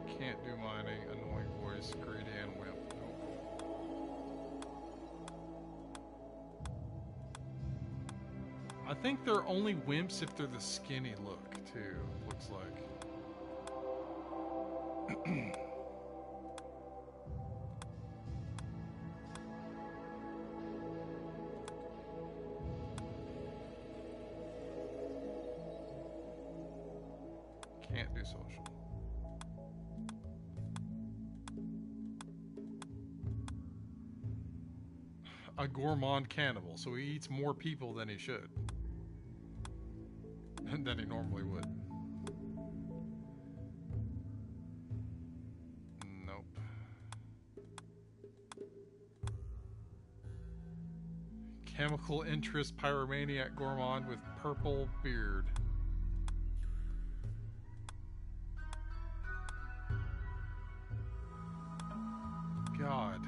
Can't do my annoying voice, greedy and wimp. Nope. I think they're only wimps if they're the skinny look, too, looks like. Can't do social. A gourmand cannibal, so he eats more people than he should. Than he normally would. Nope. Chemical interest pyromaniac gourmand with purple beard. God.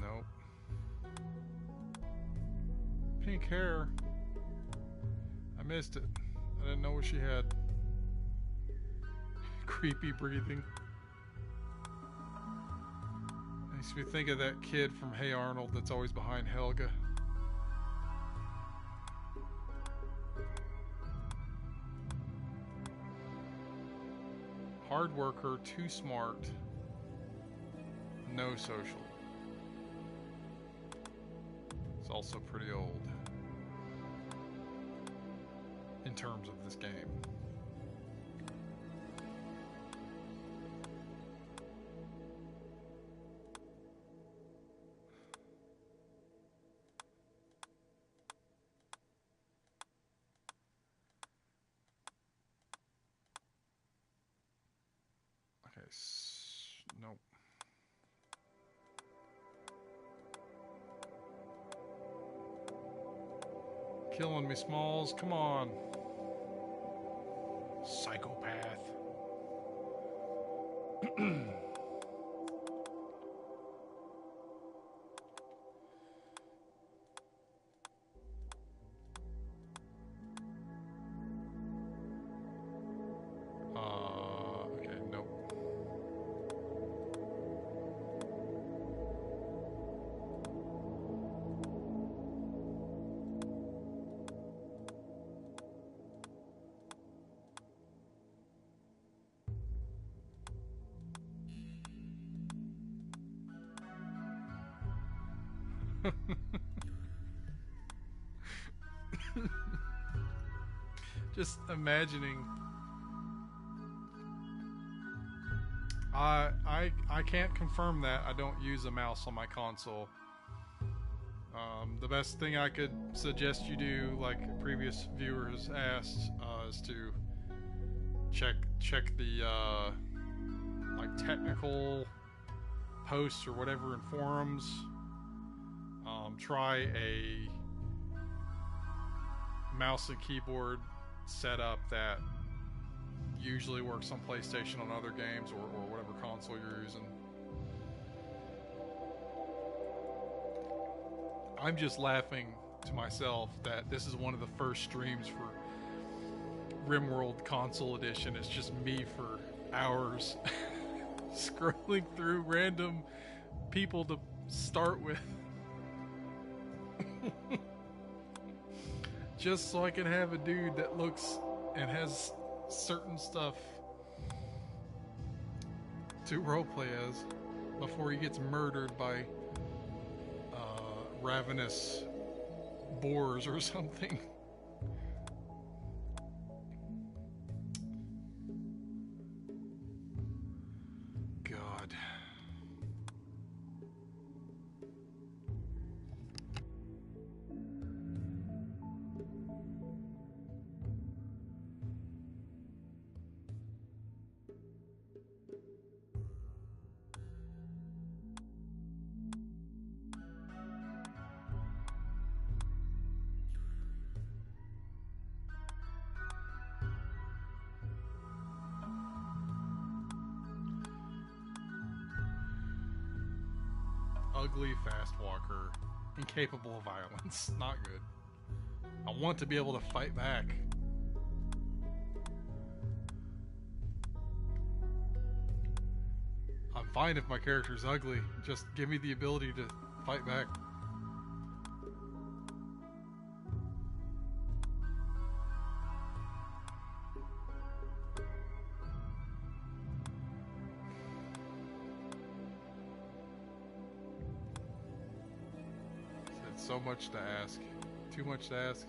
Nope. Pink hair. I missed it. I didn't know what she had. Creepy breathing. Makes me think of that kid from Hey Arnold that's always behind Helga. Hard worker, too smart, no social. It's also pretty old in terms of this game. Okay, nope. Killing me, Smalls. Come on. Psychopath. Okay, nope. Just imagining. I can't confirm that. I don't use a mouse on my console. The best thing I could suggest you do, like previous viewers asked, is to check the like technical posts or whatever in forums. Try a mouse and keyboard setup that usually works on PlayStation on other games or whatever console you're using. I'm just laughing to myself that this is one of the first streams for RimWorld Console Edition. It's just me for hours scrolling through random people to start with. Just so I can have a dude that looks and has certain stuff to roleplay as before he gets murdered by ravenous boars or something. God. Ugly fast walker, incapable of violence. Not good. I want to be able to fight back. I'm fine if my character's ugly. Just give me the ability to fight back. So much to ask. Too much to ask.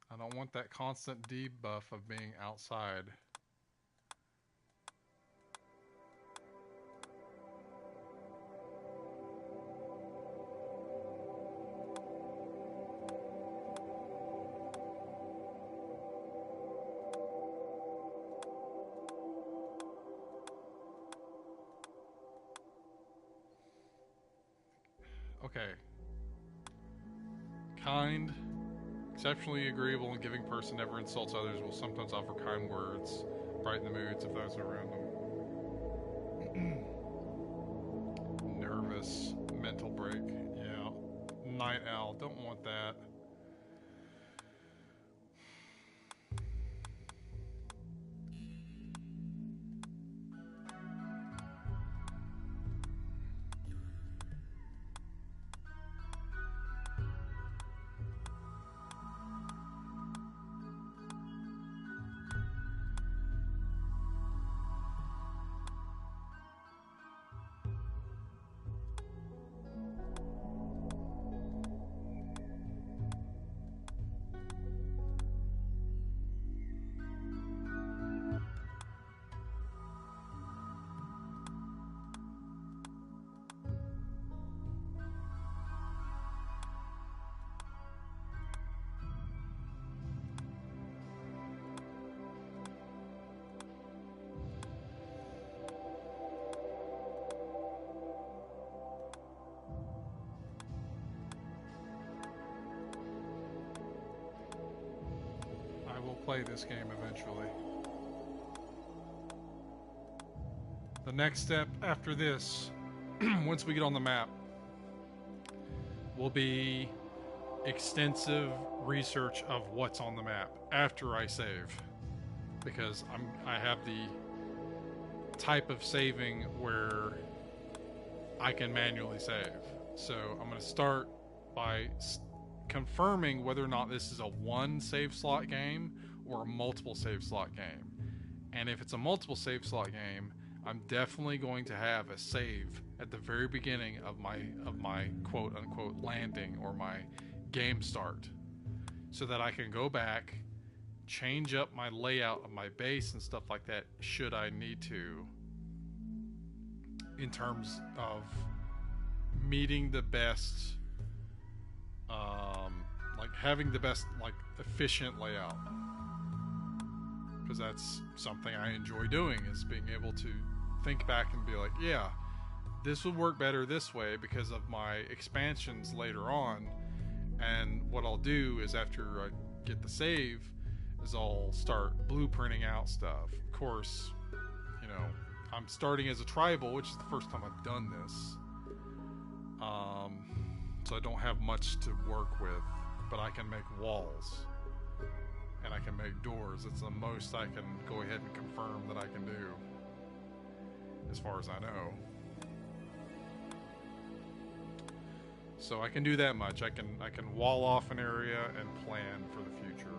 I don't want that constant debuff of being outside. Okay. Kind, exceptionally agreeable and giving person never insults others, will sometimes offer kind words, brighten the moods of those around them. Nervous, mental break, yeah. Night owl, don't want that. Play this game eventually. The next step after this, once we get on the map, will be extensive research of what's on the map after I save, because I have the type of saving where I can manually save. So I'm going to start by confirming whether or not this is a one save slot game or a multiple save slot game. And if it's a multiple save slot game, I'm definitely going to have a save at the very beginning of my quote unquote landing or my game start, so that I can go back, change up my layout of my base and stuff like that should I need to, in terms of meeting the best, like having the best like efficient layout, because that's something I enjoy doing, is being able to think back and be like, yeah, this would work better this way because of my expansions later on. And what I'll do is, after I get the save, is I'll start blueprinting out stuff. Of course, you know, I'm starting as a tribal, which is the first time I've done this. So I don't have much to work with, but I can make walls and I can make doors. It's the most I can go ahead and confirm that I can do, as far as I know. So I can do that much. I can wall off an area and plan for the future.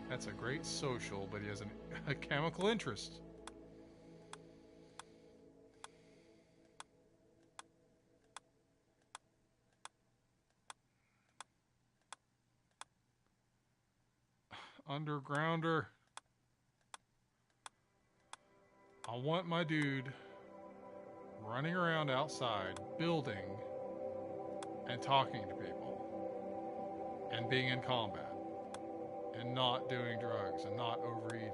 That's a great social, but he has a chemical interest. Undergrounder. I want my dude running around outside, building, and talking to people, and being in combat, and not doing drugs, and not overeating.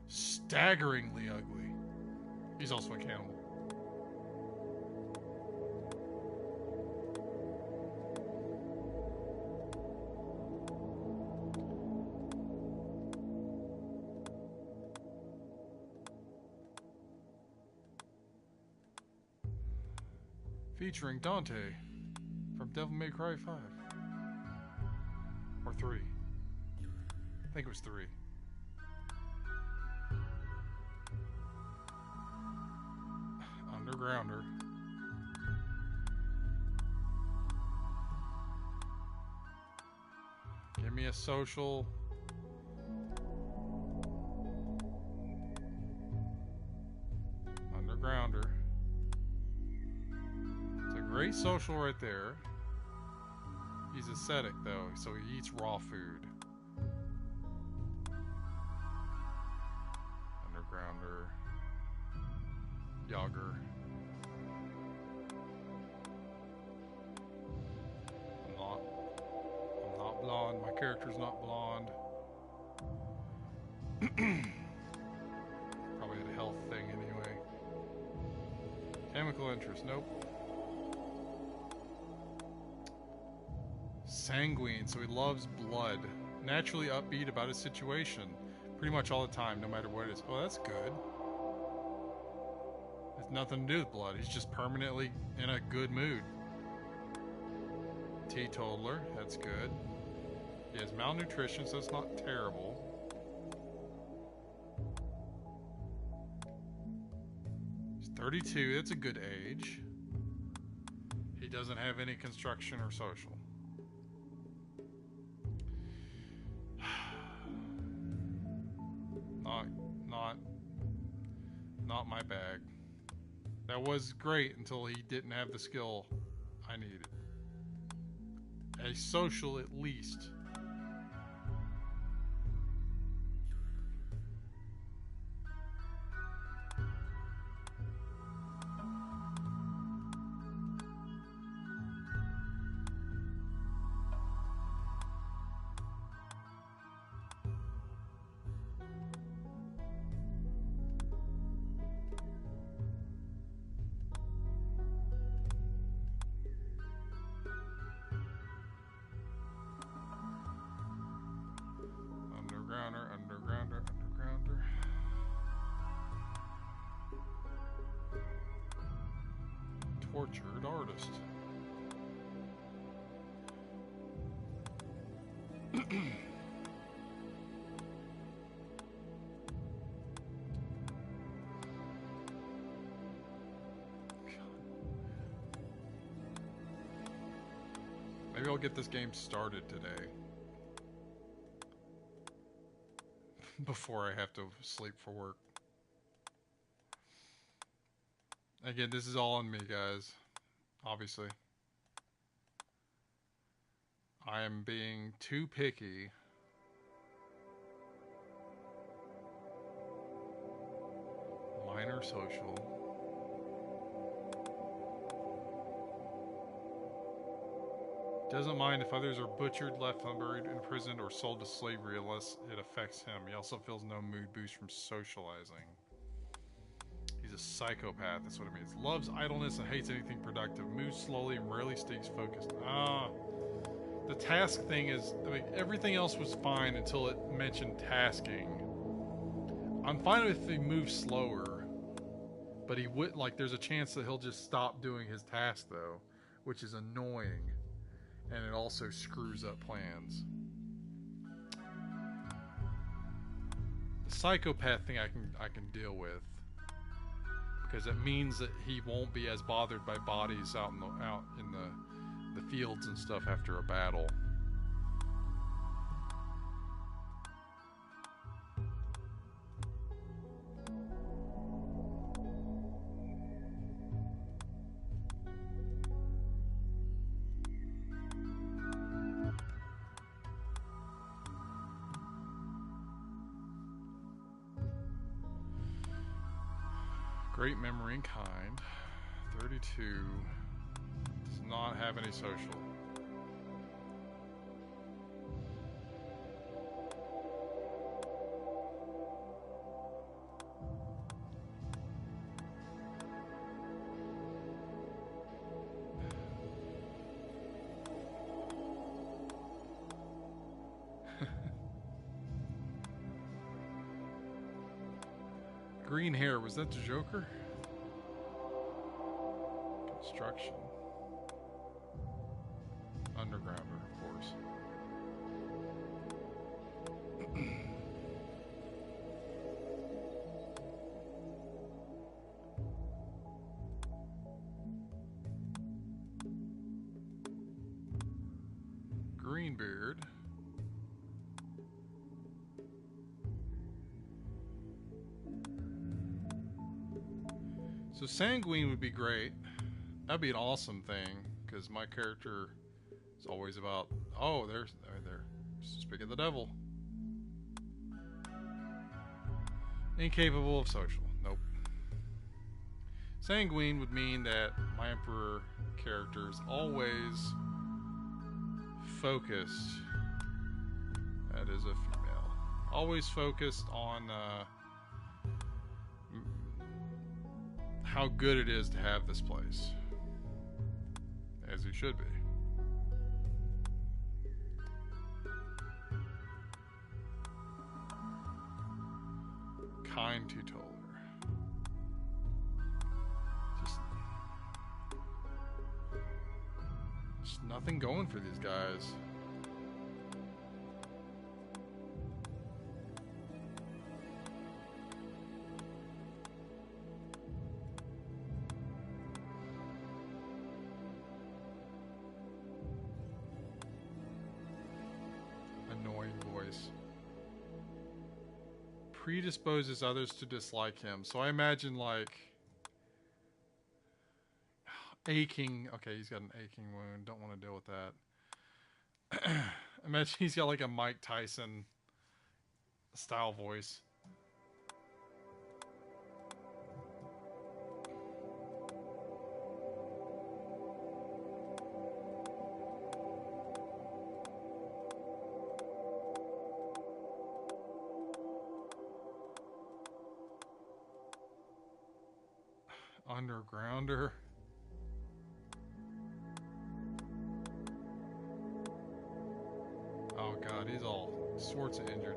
Staggeringly ugly. He's also a cannibal. Featuring Dante from Devil May Cry 5. Or 3. I think it was 3. Undergrounder. Give me a social. Undergrounder. Great social right there. He's ascetic though, so he eats raw food. Undergrounder. Yager. I'm not blonde. My character's not blonde. Probably a health thing anyway. Chemical interest, nope. Sanguine, so he loves blood. Naturally upbeat about his situation. Pretty much all the time, no matter what it is. Oh, that's good. It's nothing to do with blood. He's just permanently in a good mood. Teetotaler, that's good. He has malnutrition, so it's not terrible. He's 32, that's a good age. He doesn't have any construction or social. Not my bag. That was great until he didn't have the skill I needed. A social at least. Undergrounder. Tortured artist. I'll get this game started today. Before I have to sleep for work. Again, this is all on me, guys. Obviously. I am being too picky. Minor social. Doesn't mind if others are butchered, left unburied, imprisoned, or sold to slavery unless it affects him. He also feels no mood boost from socializing. He's a psychopath, that's what it means. Loves idleness and hates anything productive. Moves slowly and rarely stays focused. The task thing is, I mean, everything else was fine until it mentioned tasking. I'm fine if he moves slower, but he would, like, there's a chance that he'll just stop doing his task, though, which is annoying. And it also screws up plans. The psychopath thing I can deal with, because it means that he won't be as bothered by bodies out in the fields and stuff after a battle. Great memory and kind. 32. Does not have any social. Green hair, was that the Joker? Construction. Undergrounder, of course. Greenbeard. So sanguine would be great. That'd be an awesome thing, because my character is always about, oh, there's speak of the devil. Incapable of social. Nope. Sanguine would mean that my Emperor character is always focused. That is a female. Always focused on how good it is to have this place. As he should be. Kind tutor. Just nothing going for these guys. Predisposes others to dislike him. So I imagine, like, aching. Okay, he's got an aching wound. Don't want to deal with that. Imagine he's got like a Mike Tyson style voice. Undergrounder. Oh god, he's all sorts of injured.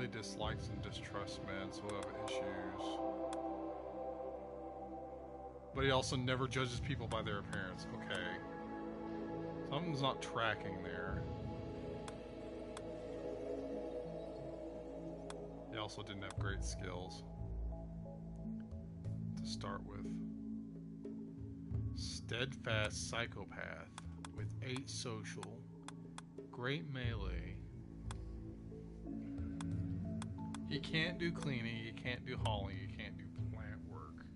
family dislikes and distrusts men, so he'll have issues. But he also never judges people by their appearance. Okay. Something's not tracking there. He also didn't have great skills to start with. Steadfast psychopath with 8 social. Great melee. He can't do cleaning, he can't do hauling, he can't do plant work.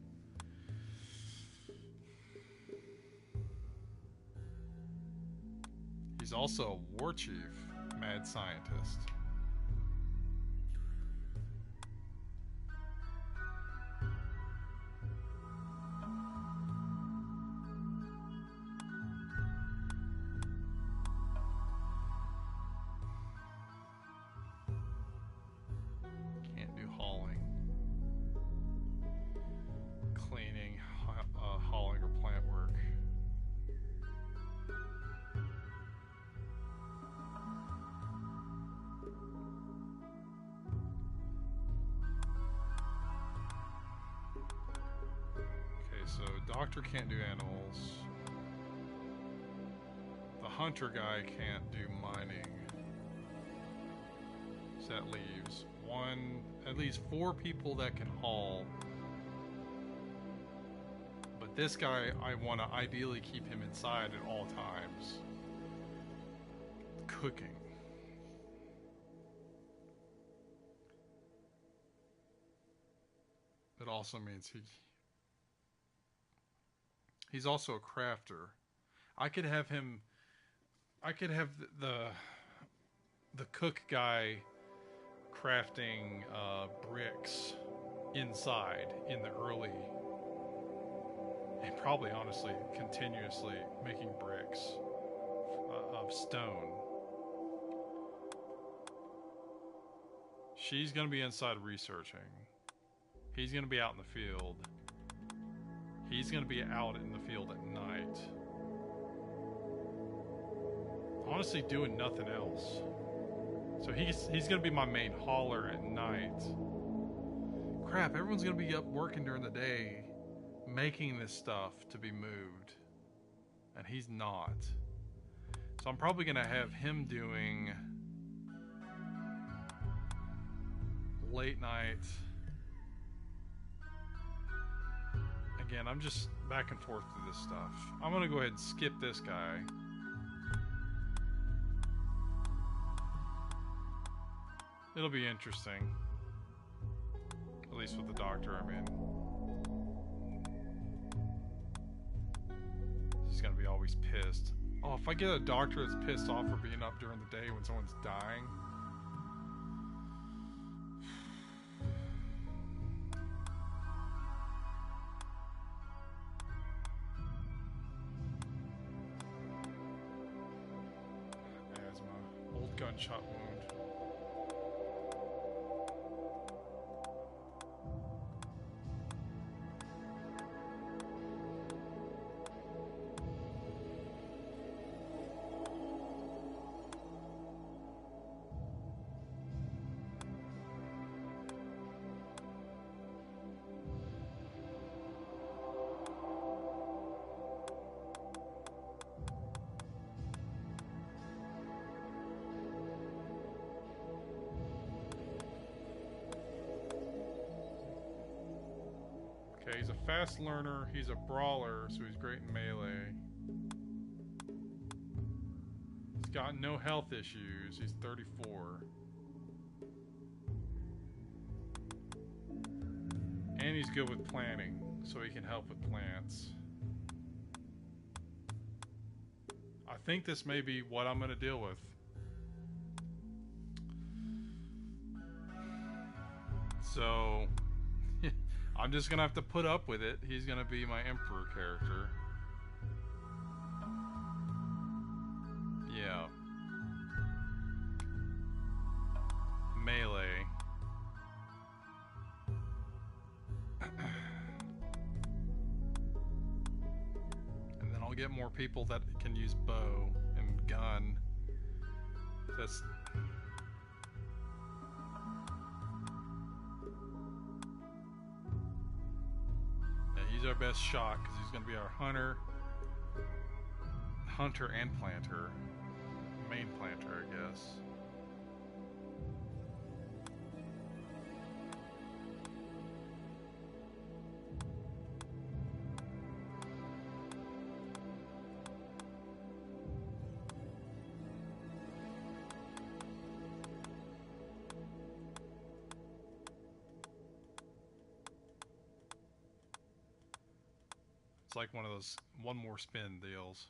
He's also a war chief, mad scientist. Can't do hauling, cleaning, hauling, or plant work. So, doctor can't do animals. The hunter guy can't do mining. So that leaves at least 4 people that can haul. But this guy, I want to ideally keep him inside at all times. Cooking. It also means he's also a crafter. I could have the cook guy crafting bricks inside in the early, and probably honestly continuously making bricks of stone. She's going to be inside researching. He's going to be out in the field. He's going to be out in the field at night. Honestly, doing nothing else. So he's going to be my main hauler at night. Crap, everyone's going to be up working during the day, making this stuff to be moved. And he's not. So I'm probably going to have him doing late night. Again, I'm just back and forth through this stuff. I'm going to go ahead and skip this guy. It'll be interesting. At least with the doctor, I mean. He's going to be always pissed. Oh, if I get a doctor that's pissed off for being up during the day when someone's dying. Asthma. Old gunshot wound. Okay, he's a fast learner, he's a brawler, so he's great in melee. He's got no health issues, he's 34. And he's good with planting, so he can help with plants. I think this may be what I'm going to deal with. So I'm just going to have to put up with it. He's going to be my Emperor character. Yeah. Melee. And then I'll get more people that can use bow and gun. That's... He's our best shot because he's going to be our hunter and planter. Main planter, I guess. It's like one of those one more spin deals.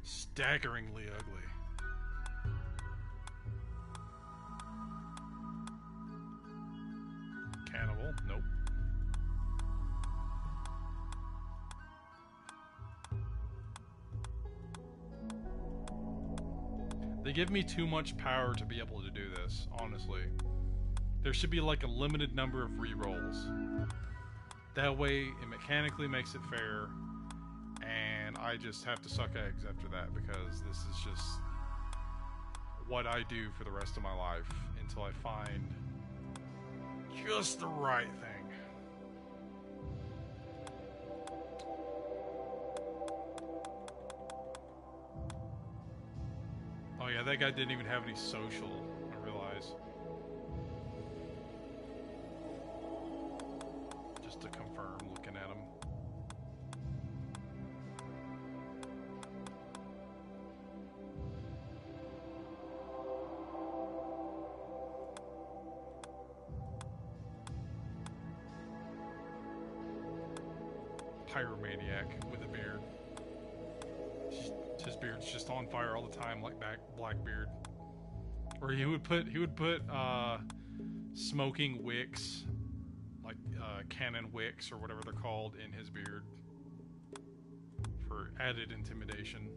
Staggeringly ugly. Cannibal? Nope. They give me too much power to be able to do this, honestly. There should be like a limited number of rerolls. That way, it mechanically makes it fair, and I just have to suck eggs after that because this is just what I do for the rest of my life until I find just the right thing. Oh yeah, that guy didn't even have any social, I realize. Just to confirm, looking at him. Pyromaniac with a beard. His beard's just on fire all the time, like Blackbeard. Or he would put smoking wicks, like cannon wicks or whatever they're called, in his beard for added intimidation.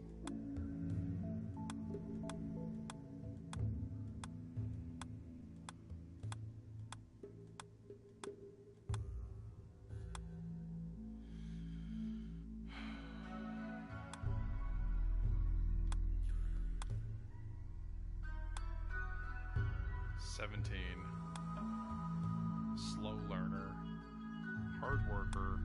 Slow learner, hard worker.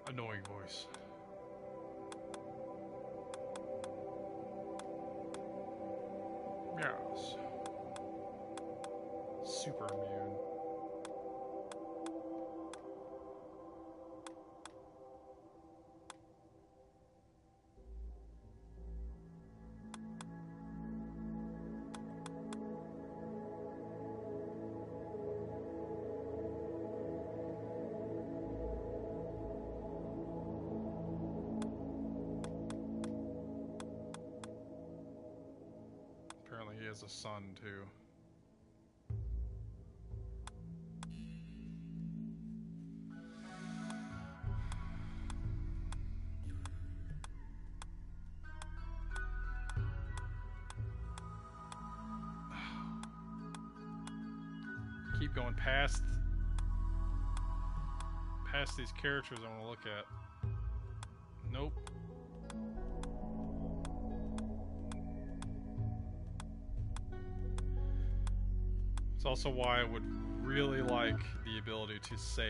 Annoying voice. Yes. Super immune. has a son, too. Keep going past these characters I want to look at. Nope. It's also why I would really like the ability to save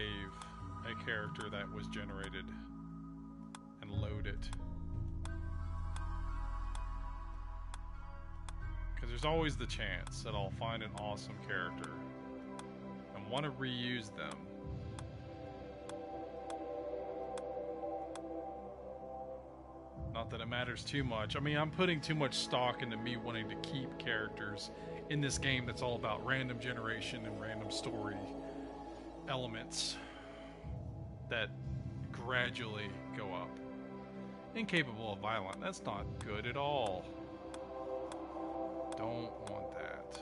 a character that was generated and load it. Because there's always the chance that I'll find an awesome character and want to reuse them. Not that it matters too much. I mean, I'm putting too much stock into me wanting to keep characters in this game that's all about random generation and random story elements that gradually go up. Incapable of violence. That's not good at all. Don't want that.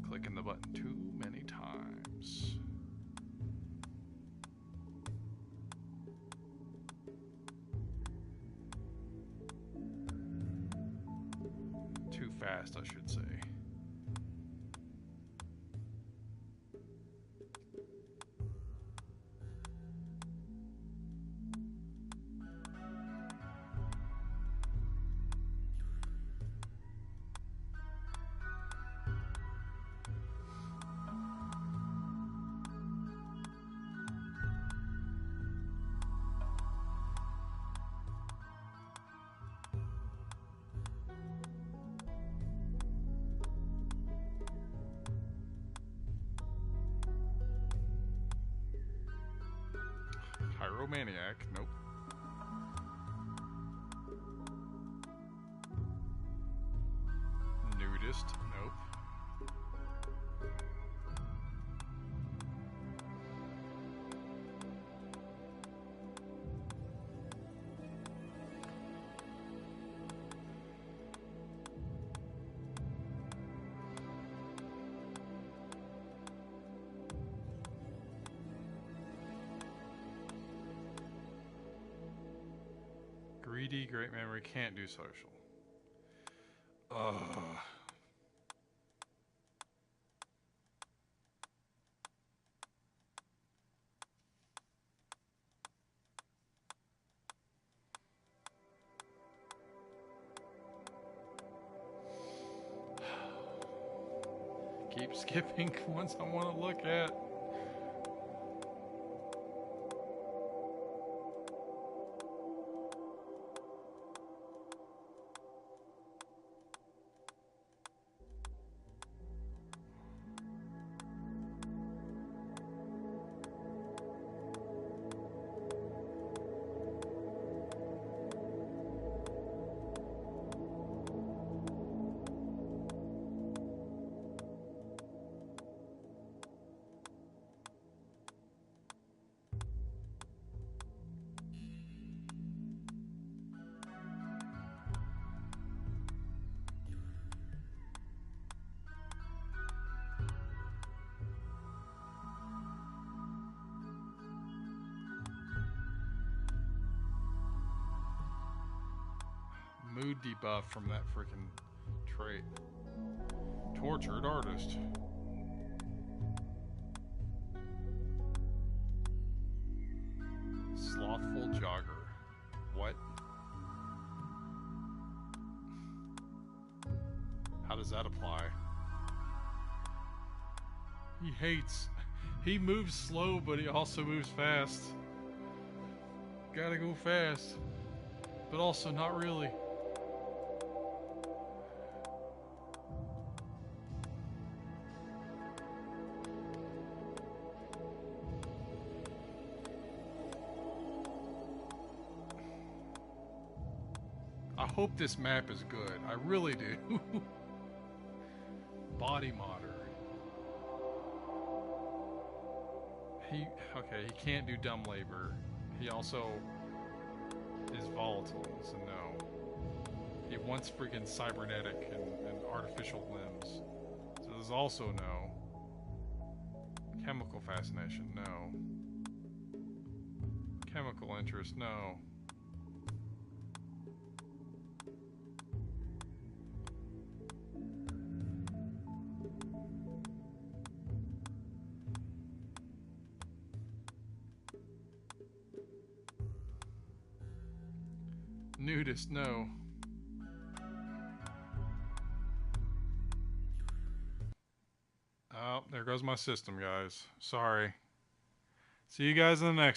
Clicking the button too many times. Too fast, I should say. Pyromaniac, nope. Nudist, nope. Greedy, great memory, can't do social. Ugh. Keep skipping ones I want to look at. Mood debuff from that freaking trait. Tortured artist. Slothful jogger. What? How does that apply? He hates. He moves slow, but he also moves fast. Gotta go fast. But also not really. I hope this map is good. I really do. Body modder. Okay, he can't do dumb labor. He also is volatile, so no. He wants freaking cybernetic and artificial limbs. So there's also no. Chemical fascination, no. Chemical interest, no. Nudist, no. Oh, there goes my system, guys. Sorry. See you guys in the next